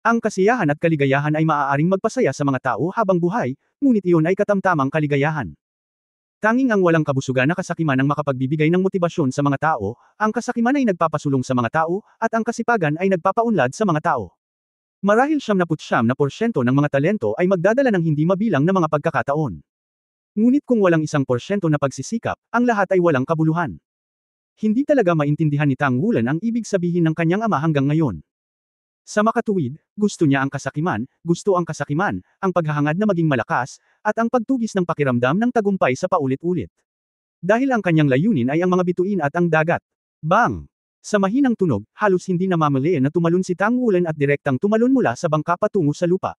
Ang kasiyahan at kaligayahan ay maaaring magpasaya sa mga tao habang buhay, ngunit iyon ay katamtamang kaligayahan. Tanging ang walang kabusugan na kasakiman ang makapagbibigay ng motibasyon sa mga tao, ang kasakiman ay nagpapasulong sa mga tao, at ang kasipagan ay nagpapaunlad sa mga tao. Marahil 79% ng mga talento ay magdadala ng hindi mabilang na mga pagkakataon. Ngunit kung walang 1% na pagsisikap, ang lahat ay walang kabuluhan. Hindi talaga maintindihan ni Tang Wulan ang ibig sabihin ng kanyang ama hanggang ngayon. Sa makatuwid, gusto niya ang kasakiman, gusto ang kasakiman, ang paghahangad na maging malakas, at ang pagtugis ng pakiramdam ng tagumpay sa paulit-ulit. Dahil ang kanyang layunin ay ang mga bituin at ang dagat. Bang! Sa mahinang tunog, halos hindi namamali na tumalon si Tang Wulan at direktang tumalon mula sa bangka patungo sa lupa.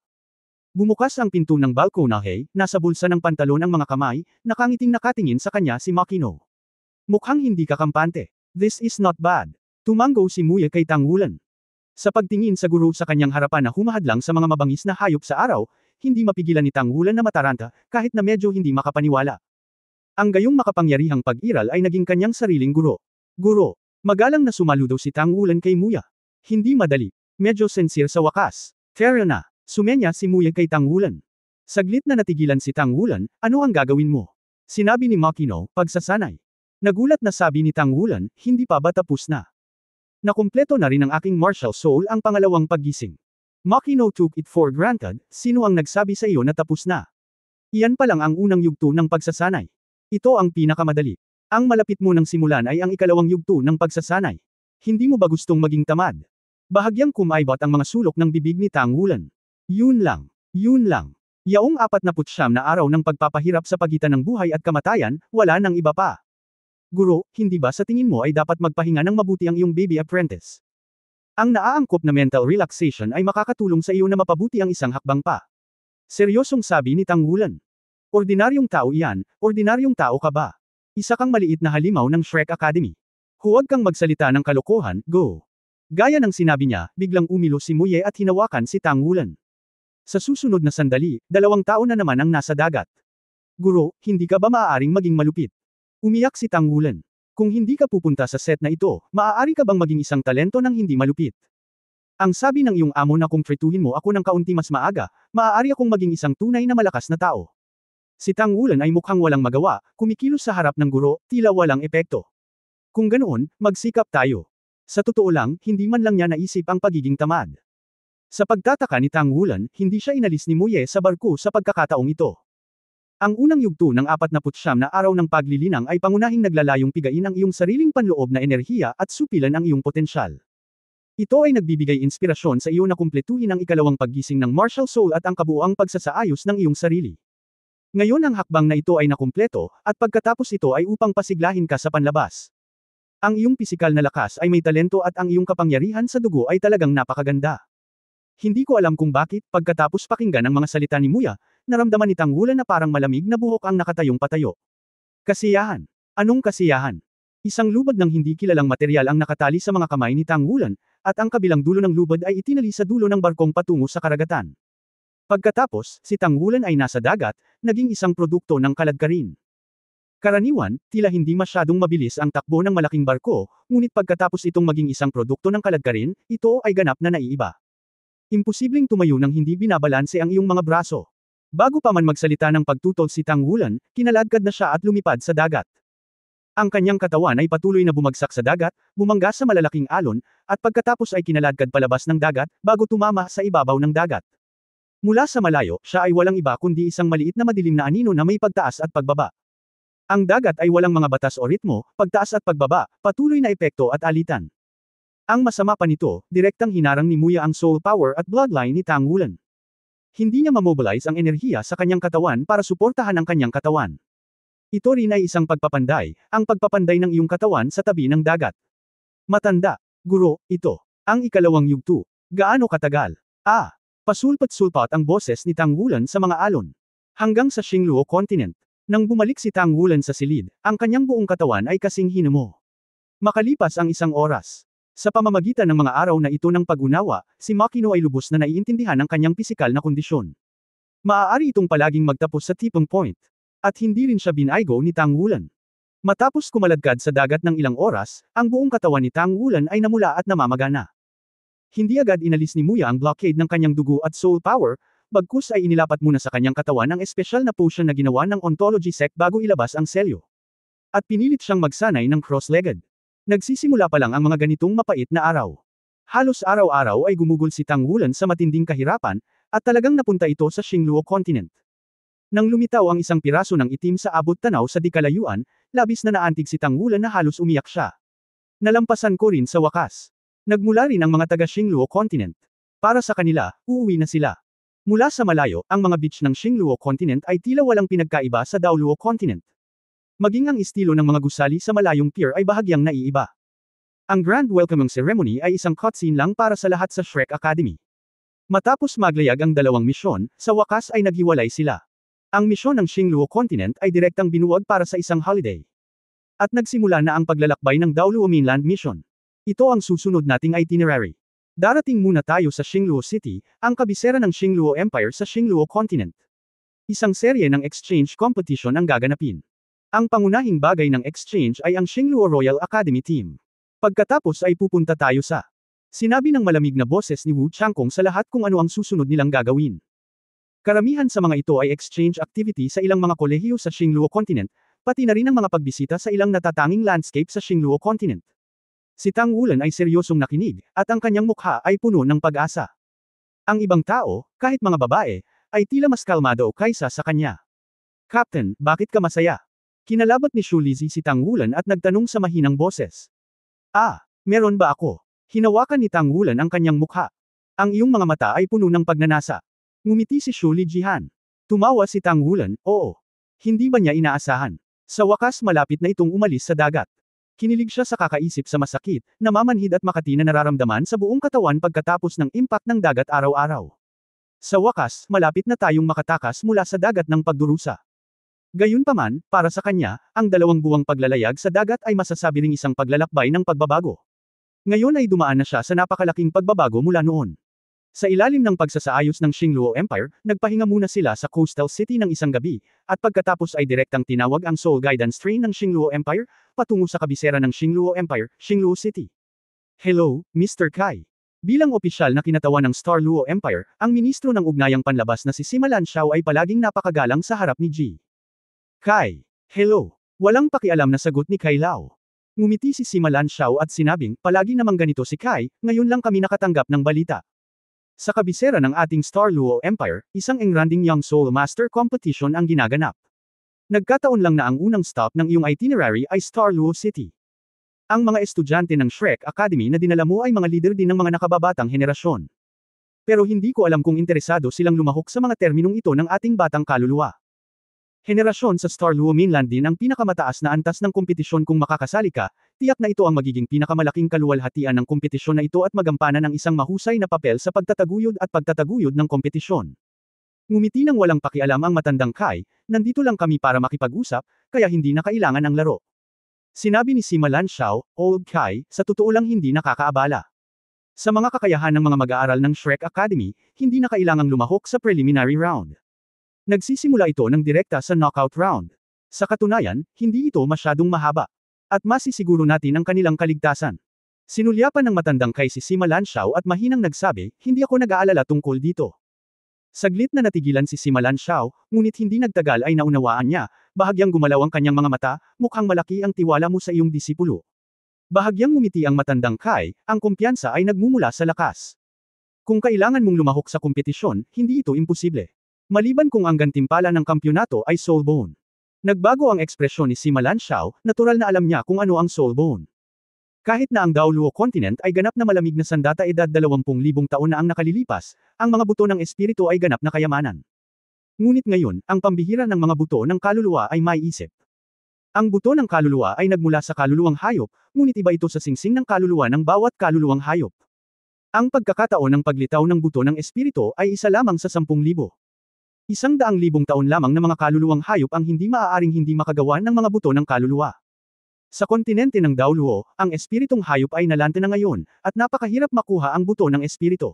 Bumukas ang pinto ng balkonahe, nasa bulsa ng pantalon ang mga kamay, nakangiting nakatingin sa kanya si Makino. Mukhang hindi kakampante. This is not bad. Tumango si Muye kay Tang Wulan. Sa pagtingin sa guro sa kanyang harapan na humahadlang sa mga mabangis na hayop sa araw, hindi mapigilan ni Tang Wulan na mataranta, kahit na medyo hindi makapaniwala. Ang gayong makapangyarihang pag-iral ay naging kanyang sariling guro. Guro, magalang na sumaludo si Tang Wulan kay Muya. Hindi madali. Medyo sincere sa wakas. Tara na, sumenya si Muya kay Tang Wulan. Saglit na natigilan si Tang Wulan, ano ang gagawin mo? Sinabi ni Makino, pagsasanay. Nagulat na sabi ni Tang Wulan, hindi pa ba tapos na? Nakumpleto na rin ang aking martial soul ang pangalawang paggising. Makino took it for granted, sino ang nagsabi sa iyo na tapos na? Iyan pa lang ang unang yugto ng pagsasanay. Ito ang pinakamadali. Ang malapit mo ng simulan ay ang ikalawang yugto ng pagsasanay. Hindi mo ba gustong maging tamad? Bahagyang kumaibot ang mga sulok ng bibig ni Tang Wulan. Yun lang. Yun lang. Yaong 49 na araw ng pagpapahirap sa pagitan ng buhay at kamatayan, wala nang iba pa. Guro, hindi ba sa tingin mo ay dapat magpahinga ng mabuti ang iyong baby apprentice? Ang naaangkop na mental relaxation ay makakatulong sa iyo na mapabuti ang isang hakbang pa. Seryosong sabi ni Tang Wulan. Ordinaryong tao iyan, ordinaryong tao ka ba? Isa kang maliit na halimaw ng Shrek Academy. Huwag kang magsalita ng kalokohan, go. Gaya ng sinabi niya, biglang umilo si Muye at hinawakan si Tang Wulan. Sa susunod na sandali, 2 tao na naman ang nasa dagat. Guro, hindi ka ba maaaring maging malupit? Umiyak si Tang Wulan. Kung hindi ka pupunta sa set na ito, maaari ka bang maging isang talento ng hindi malupit? Ang sabi ng iyong amo na kung tretuhin mo ako ng kaunti mas maaga, maaari akong maging isang tunay na malakas na tao. Si Tang Wulan ay mukhang walang magawa, kumikilos sa harap ng guro, tila walang epekto. Kung ganoon, magsikap tayo. Sa totoo lang, hindi man lang niya naisip ang pagiging tamad. Sa pagtataka ni Tang Wulan, hindi siya inalis ni Muye sa barko sa pagkakataong ito. Ang unang yugto ng 49 na araw ng paglilinang ay pangunahing naglalayong pigain ang iyong sariling panloob na enerhiya at supilan ang iyong potensyal. Ito ay nagbibigay inspirasyon sa iyo na kumpletuhin ang ikalawang paggising ng martial soul at ang kabuuang pagsasaayos ng iyong sarili. Ngayon ang hakbang na ito ay nakumpleto, at pagkatapos ito ay upang pasiglahin ka sa panlabas. Ang iyong pisikal na lakas ay may talento at ang iyong kapangyarihan sa dugo ay talagang napakaganda. Hindi ko alam kung bakit, pagkatapos pakinggan ang mga salita ni Muya, naramdaman ni Tang Wulan na parang malamig na buhok ang nakatayong patayo. Kasiyahan. Anong kasiyahan? Isang lubad ng hindi kilalang materyal ang nakatali sa mga kamay ni Tang Wulan, at ang kabilang dulo ng lubad ay itinali sa dulo ng barkong patungo sa karagatan. Pagkatapos, si Tang Wulan ay nasa dagat, naging isang produkto ng kaladkarin. Karaniwan, tila hindi masyadong mabilis ang takbo ng malaking barko, ngunit pagkatapos itong maging isang produkto ng kaladkarin, ito ay ganap na naiiba. Imposibleng tumayo nang hindi binabalanse ang iyong mga braso. Bago pa man magsalita ng pagtutol si Tang Wulan, kinaladkad na siya at lumipad sa dagat. Ang kanyang katawan ay patuloy na bumagsak sa dagat, bumangga sa malalaking alon, at pagkatapos ay kinaladkad palabas ng dagat, bago tumama sa ibabaw ng dagat. Mula sa malayo, siya ay walang iba kundi isang maliit na madilim na anino na may pagtaas at pagbaba. Ang dagat ay walang mga batas o ritmo, pagtaas at pagbaba, patuloy na epekto at alitan. Ang masama pa nito, direktang hinarang ni Muya ang soul power at bloodline ni Tang Wulan. Hindi niya mamobilize ang enerhiya sa kanyang katawan para suportahan ang kanyang katawan. Ito rin ay isang pagpapanday, ang pagpapanday ng iyong katawan sa tabi ng dagat. Matanda, guro, ito. Ang ikalawang yugto. Gaano katagal? Pasulpat-sulpat ang boses ni Tang Wulan sa mga alon. Hanggang sa Xingluo Continent. Nang bumalik si Tang Wulan sa silid, ang kanyang buong katawan ay kasing hinamo. Makalipas ang isang oras. Sa pamamagitan ng mga araw na ito ng pag-unawa, si Makino ay lubos na naiintindihan ang kanyang pisikal na kondisyon. Maaari itong palaging magtapos sa tipping point. At hindi rin siya binaygo ni Tang Wulan. Matapos kumaladkad sa dagat ng ilang oras, ang buong katawan ni Tang Wulan ay namula at namamagana. Hindi agad inalis ni Muya ang blockade ng kanyang dugo at soul power, bagkus ay inilapat muna sa kanyang katawan ang espesyal na potion na ginawa ng ontology sect bago ilabas ang selyo. At pinilit siyang magsanay ng cross-legged. Nagsisimula pa lang ang mga ganitong mapait na araw. Halos araw-araw ay gumugol si Tang Wulan sa matinding kahirapan, at talagang napunta ito sa Xingluo Continent. Nang lumitaw ang isang piraso ng itim sa abot tanaw sa dikalayuan, labis na naantig si Tang Wulan na halos umiyak siya. Nalampasan ko rin sa wakas. Nagmula rin ang mga taga Xingluo Continent. Para sa kanila, uuwi na sila. Mula sa malayo, ang mga beach ng Xingluo Continent ay tila walang pinagkaiba sa Daoluo Continent. Maging ang estilo ng mga gusali sa malayong pier ay bahagyang naiiba. Ang grand welcoming ceremony ay isang cutscene lang para sa lahat sa Shrek Academy. Matapos maglayag ang dalawang misyon, sa wakas ay naghiwalay sila. Ang misyon ng Xingluo Continent ay direktang binuwag para sa isang holiday. At nagsimula na ang paglalakbay ng Daoluo Mainland Mission. Ito ang susunod nating itinerary. Darating muna tayo sa Xingluo City, ang kabisera ng Xingluo Empire sa Xingluo Continent. Isang serye ng exchange competition ang gaganapin. Ang pangunahing bagay ng exchange ay ang Xingluo Royal Academy Team. Pagkatapos ay pupunta tayo sa sinabi ng malamig na boses ni Wu Changkong sa lahat kung ano ang susunod nilang gagawin. Karamihan sa mga ito ay exchange activity sa ilang mga kolehiyo sa Xingluo Continent, pati na rin ang mga pagbisita sa ilang natatanging landscape sa Xingluo Continent. Si Tang Wulan ay seryosong nakinig, at ang kanyang mukha ay puno ng pag-asa. Ang ibang tao, kahit mga babae, ay tila mas kalmado kaysa sa kanya. Captain, bakit ka masaya? Kinalabat ni Shu Lizzy si Tang Wulan at nagtanong sa mahinang boses. Meron ba ako? Hinawakan ni Tang Wulan ang kanyang mukha. Ang iyong mga mata ay puno ng pagnanasa. Ngumiti si Shu Lijihan. Tumawa si Tang Wulan, oo. Hindi ba niya inaasahan? Sa wakas malapit na itong umalis sa dagat. Kinilig siya sa kakaisip sa masakit, namamanhid at makati na nararamdaman sa buong katawan pagkatapos ng impact ng dagat araw-araw. Sa wakas, malapit na tayong makatakas mula sa dagat ng pagdurusa. Gayunpaman, para sa kanya, ang 2 buwang paglalayag sa dagat ay masasabi ring isang paglalakbay ng pagbabago. Ngayon ay dumaan na siya sa napakalaking pagbabago mula noon. Sa ilalim ng pagsasaayos ng Xingluo Empire, nagpahinga muna sila sa coastal city ng isang gabi, at pagkatapos ay direktang tinawag ang Soul Guidance Train ng Xingluo Empire, patungo sa kabisera ng Xingluo Empire, Xingluo City. Hello, Mr. Kai. Bilang opisyal na kinatawan ng Star Luo Empire, ang ministro ng ugnayang panlabas na si Sima Lanxiao ay palaging napakagalang sa harap ni G. Kai. Hello. Walang pakialam na sagot ni Kai Lao. Ngumiti si Sima Lanxiao at sinabing, palagi namang ganito si Kai, ngayon lang kami nakatanggap ng balita. Sa kabisera ng ating Star Luo Empire, isang engranding Young Soul Master Competition ang ginaganap. Nagkataon lang na ang unang stop ng iyong itinerary ay Star Luo City. Ang mga estudyante ng Shrek Academy na dinala mo ay mga leader din ng mga nakababatang henerasyon. Pero hindi ko alam kung interesado silang lumahok sa mga terminong ito ng ating batang kaluluwa. Henerasyon sa Star Luo Mainland din ang pinakamataas na antas ng kompetisyon kung makakasali ka, tiyak na ito ang magiging pinakamalaking kaluwalhatian ng kompetisyon na ito at magampanan ng isang mahusay na papel sa pagtataguyod at pagtataguyod ng kompetisyon. Ngumiti ng walang pakialam ang matandang Kai, nandito lang kami para makipag-usap, kaya hindi na kailangan ang laro. Sinabi ni Sima Lanxiao, Old Kai, sa totoo lang hindi nakakaabala. Sa mga kakayahan ng mga mag-aaral ng Shrek Academy, hindi na kailangang lumahok sa preliminary round. Nagsisimula ito ng direkta sa knockout round. Sa katunayan, hindi ito masyadong mahaba. At masisiguro natin ang kanilang kaligtasan. Sinulyapan ng matandang kay si Sima Lanxiao at mahinang nagsabi, hindi ako nag-aalala tungkol dito. Saglit na natigilan si Sima Lanxiao, ngunit hindi nagtagal ay naunawaan niya, bahagyang gumalaw ang kanyang mga mata, mukhang malaki ang tiwala mo sa iyong disipulo. Bahagyang ngumiti ang matandang Kai, ang kumpiyansa ay nagmumula sa lakas. Kung kailangan mong lumahok sa kompetisyon, hindi ito imposible. Maliban kung ang gantimpala ng kampyonato ay Soul Bone. Nagbago ang ekspresyon ni Sima Lanxiao, natural na alam niya kung ano ang Soul Bone. Kahit na ang Daoluo Continent ay ganap na malamig na sandata edad 20,000 taon na ang nakalilipas, ang mga buto ng espiritu ay ganap na kayamanan. Ngunit ngayon, ang pambihira ng mga buto ng kaluluwa ay may isip. Ang buto ng kaluluwa ay nagmula sa kaluluwang hayop, ngunit iba ito sa singsing ng kaluluwa ng bawat kaluluwang hayop. Ang pagkakataon ng paglitaw ng buto ng espiritu ay isa lamang sa 10,000. 100,000 taon lamang na mga kaluluwang hayop ang hindi maaaring hindi makagawa ng mga buto ng kaluluwa. Sa kontinente ng Daoluo, ang espiritong hayop ay nalante na ngayon, at napakahirap makuha ang buto ng espiritu.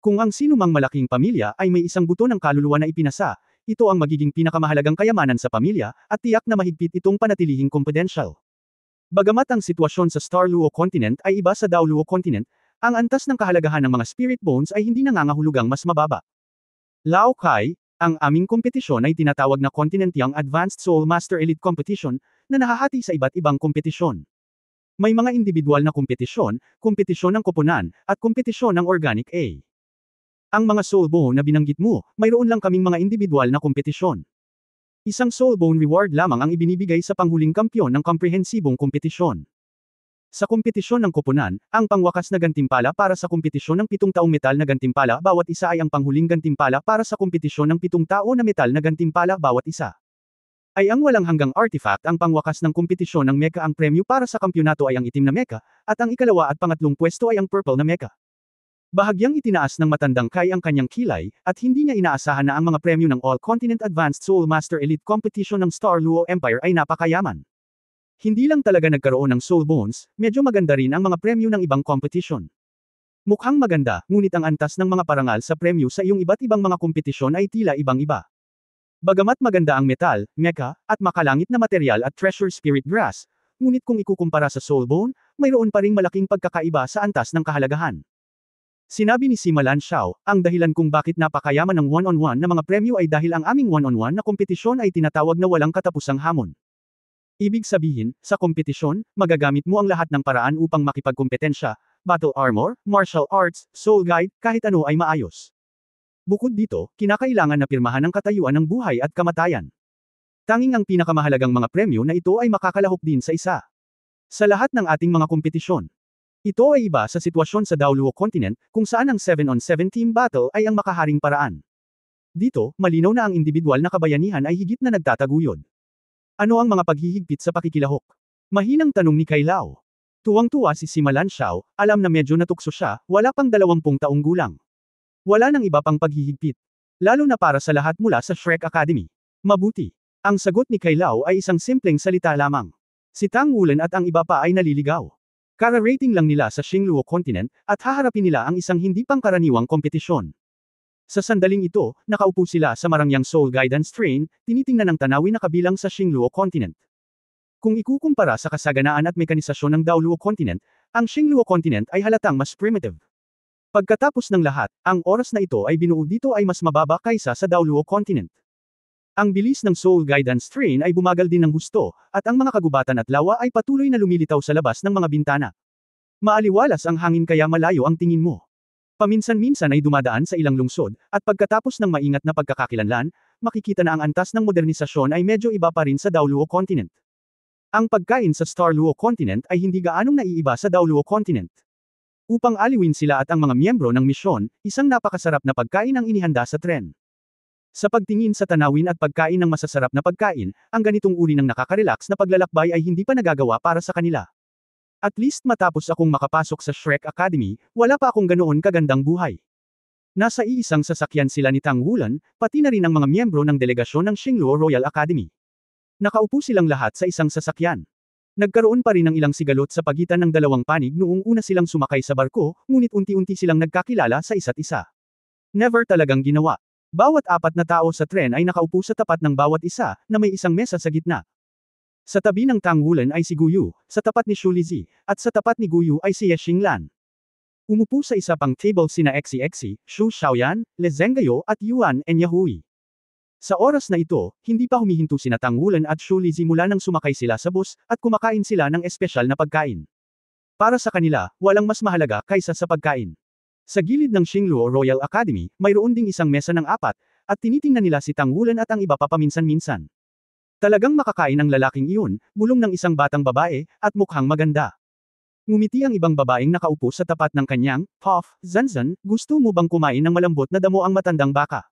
Kung ang sinumang malaking pamilya ay may isang buto ng kaluluwa na ipinasa, ito ang magiging pinakamahalagang kayamanan sa pamilya, at tiyak na mahigpit itong panatilihing confidential. Bagamat ang sitwasyon sa Star Luo Continent ay iba sa Daoluo Continent, ang antas ng kahalagahan ng mga spirit bones ay hindi nangangahulugang mas mababa. Lao Kai, ang aming kompetisyon ay tinatawag na Continent Young Advanced Soul Master Elite Competition, na nahahati sa iba't ibang kompetisyon. May mga individual na kompetisyon, kompetisyon ng koponan, at kompetisyon ng Organic A. Ang mga Soul Bone na binanggit mo, mayroon lang kaming mga individual na kompetisyon. Isang Soul Bone reward lamang ang ibinibigay sa panghuling kampyon ng komprehensibong kompetisyon. Sa kompetisyon ng koponan, ang pangwakas na gantimpala para sa kompetisyon ng 7 taong metal na gantimpala bawat isa ay ang panghuling gantimpala para sa kompetisyon ng 7 tao na metal na gantimpala bawat isa. Ay ang walang hanggang artifact ang pangwakas ng kompetisyon ng mecha. Ang premyo para sa kampyonato ay ang itim na mecha, at ang ikalawa at pangatlong pwesto ay ang purple na mecha. Bahagyang itinaas ng matandang Kai ang kanyang kilay, at hindi niya inaasahan na ang mga premyo ng All Continent Advanced Soul Master Elite Competition ng Star Luo Empire ay napakayaman. Hindi lang talaga nagkaroon ng Soul Bones, medyo maganda rin ang mga premyo ng ibang competition. Mukhang maganda, ngunit ang antas ng mga parangal sa premyo sa iyong iba't ibang mga kompetisyon ay tila ibang-iba. Bagamat maganda ang metal, mecha, at makalangit na material at treasure spirit grass, ngunit kung ikukumpara sa Soul Bone, mayroon pa ring malaking pagkakaiba sa antas ng kahalagahan. Sinabi ni Sima Lanxiao, ang dahilan kung bakit napakayaman ng one-on-one na mga premyo ay dahil ang aming one-on-one na kompetisyon ay tinatawag na walang katapusang hamon. Ibig sabihin, sa kompetisyon, magagamit mo ang lahat ng paraan upang makipagkompetensya, battle armor, martial arts, soul guide, kahit ano ay maayos. Bukod dito, kinakailangan na pirmahan ng katayuan ng buhay at kamatayan. Tanging ang pinakamahalagang mga premyo na ito ay makakalahok din sa isa. Sa lahat ng ating mga kompetisyon. Ito ay iba sa sitwasyon sa Daoluo Continent, kung saan ang 7-on-7 team battle ay ang makaharing paraan. Dito, malinaw na ang individual na kabayanihan ay higit na nagtataguyod. Ano ang mga paghihigpit sa pakikilahok? Mahinang tanong ni Kai Lao. Tuwang-tuwa si Sima Lanxiao, alam na medyo natukso siya, wala pang 20 taong gulang. Wala nang iba pang paghihigpit. Lalo na para sa lahat mula sa Shrek Academy. Mabuti. Ang sagot ni Kai Lao ay isang simpleng salita lamang. Si Tang Wulan at ang iba pa ay naliligaw. Kara-rating lang nila sa Xingluo Continent, at haharapin nila ang isang hindi pangkaraniwang kompetisyon. Sa sandaling ito, nakaupo sila sa marangyang Soul Guidance Train, tinitingnan ang tanawin na kabilang sa Xingluo Continent. Kung ikukumpara sa kasaganaan at mekanisasyon ng Daoluo Continent, ang Xingluo Continent ay halatang mas primitive. Pagkatapos ng lahat, ang oras na ito ay binuo dito ay mas mababa kaysa sa Daoluo Continent. Ang bilis ng Soul Guidance Train ay bumagal din ng husto, at ang mga kagubatan at lawa ay patuloy na lumilitaw sa labas ng mga bintana. Maaliwalas ang hangin kaya malayo ang tingin mo. Paminsan-minsan ay dumadaan sa ilang lungsod, at pagkatapos ng maingat na pagkakakilanlan, makikita na ang antas ng modernisasyon ay medyo iba pa rin sa Daoluo Continent. Ang pagkain sa Star Luo Continent ay hindi gaanong naiiba sa Daoluo Continent. Upang aliwin sila at ang mga miyembro ng misyon, isang napakasarap na pagkain ang inihanda sa tren. Sa pagtingin sa tanawin at pagkain ng masasarap na pagkain, ang ganitong uri ng nakaka-relax na paglalakbay ay hindi pa nagagawa para sa kanila. At least matapos akong makapasok sa Shrek Academy, wala pa akong ganoon kagandang buhay. Nasa iisang sasakyan sila ni Tang Wulan, pati na rin ang mga miyembro ng delegasyon ng Xingluo Royal Academy. Nakaupo silang lahat sa isang sasakyan. Nagkaroon pa rin ng ilang sigalot sa pagitan ng dalawang panig noong una silang sumakay sa barko, ngunit unti-unti silang nagkakilala sa isa't isa. Never talagang ginawa. Bawat 4 na tao sa tren ay nakaupo sa tapat ng bawat isa, na may isang mesa sa gitna. Sa tabi ng Tang Wulan ay si Guyu, sa tapat ni Shu Lizhi, at sa tapat ni Guyu ay si Ye Xinglan. Umupo sa isa pang table sina Xi, Shu Xiaoyan, Le Zhenggayo at Yuan Enyahui. Sa oras na ito, hindi pa humihinto sina Tang Wulan at Shu Lizhi mula nang sumakay sila sa bus, at kumakain sila ng espesyal na pagkain. Para sa kanila, walang mas mahalaga kaysa sa pagkain. Sa gilid ng Xingluo Royal Academy, mayroon ding isang mesa ng 4, at tinitingnan nila si Tang Wulan at ang iba pa paminsan-minsan. Talagang makakain ang lalaking iyon, bulong ng isang batang babae, at mukhang maganda. Ngumiti ang ibang babaeng nakaupo sa tapat ng kanyang, "Puff, Zanzan, gusto mo bang kumain ng malambot na damo ang matandang baka?"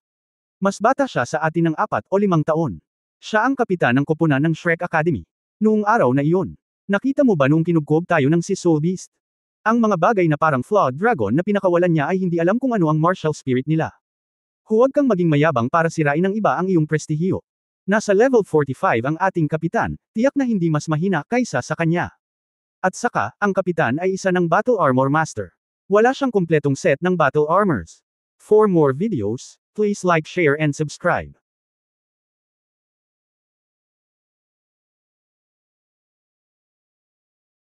Mas bata siya sa atin ng 4 o 5 taon. Siya ang kapitan ng koponan ng Shrek Academy. Noong araw na iyon, nakita mo ba noong kinugkob tayo ng si Soul Beast? Ang mga bagay na parang flawed dragon na pinakawalan niya ay hindi alam kung ano ang martial spirit nila. Huwag kang maging mayabang para sirain ng iba ang iyong prestihiyo. Nasa level 45 ang ating kapitan, tiyak na hindi mas mahina kaysa sa kanya. At saka, ang kapitan ay isa ng Battle Armor Master. Wala siyang kumpletong set ng battle armors. For more videos, please like, share and subscribe.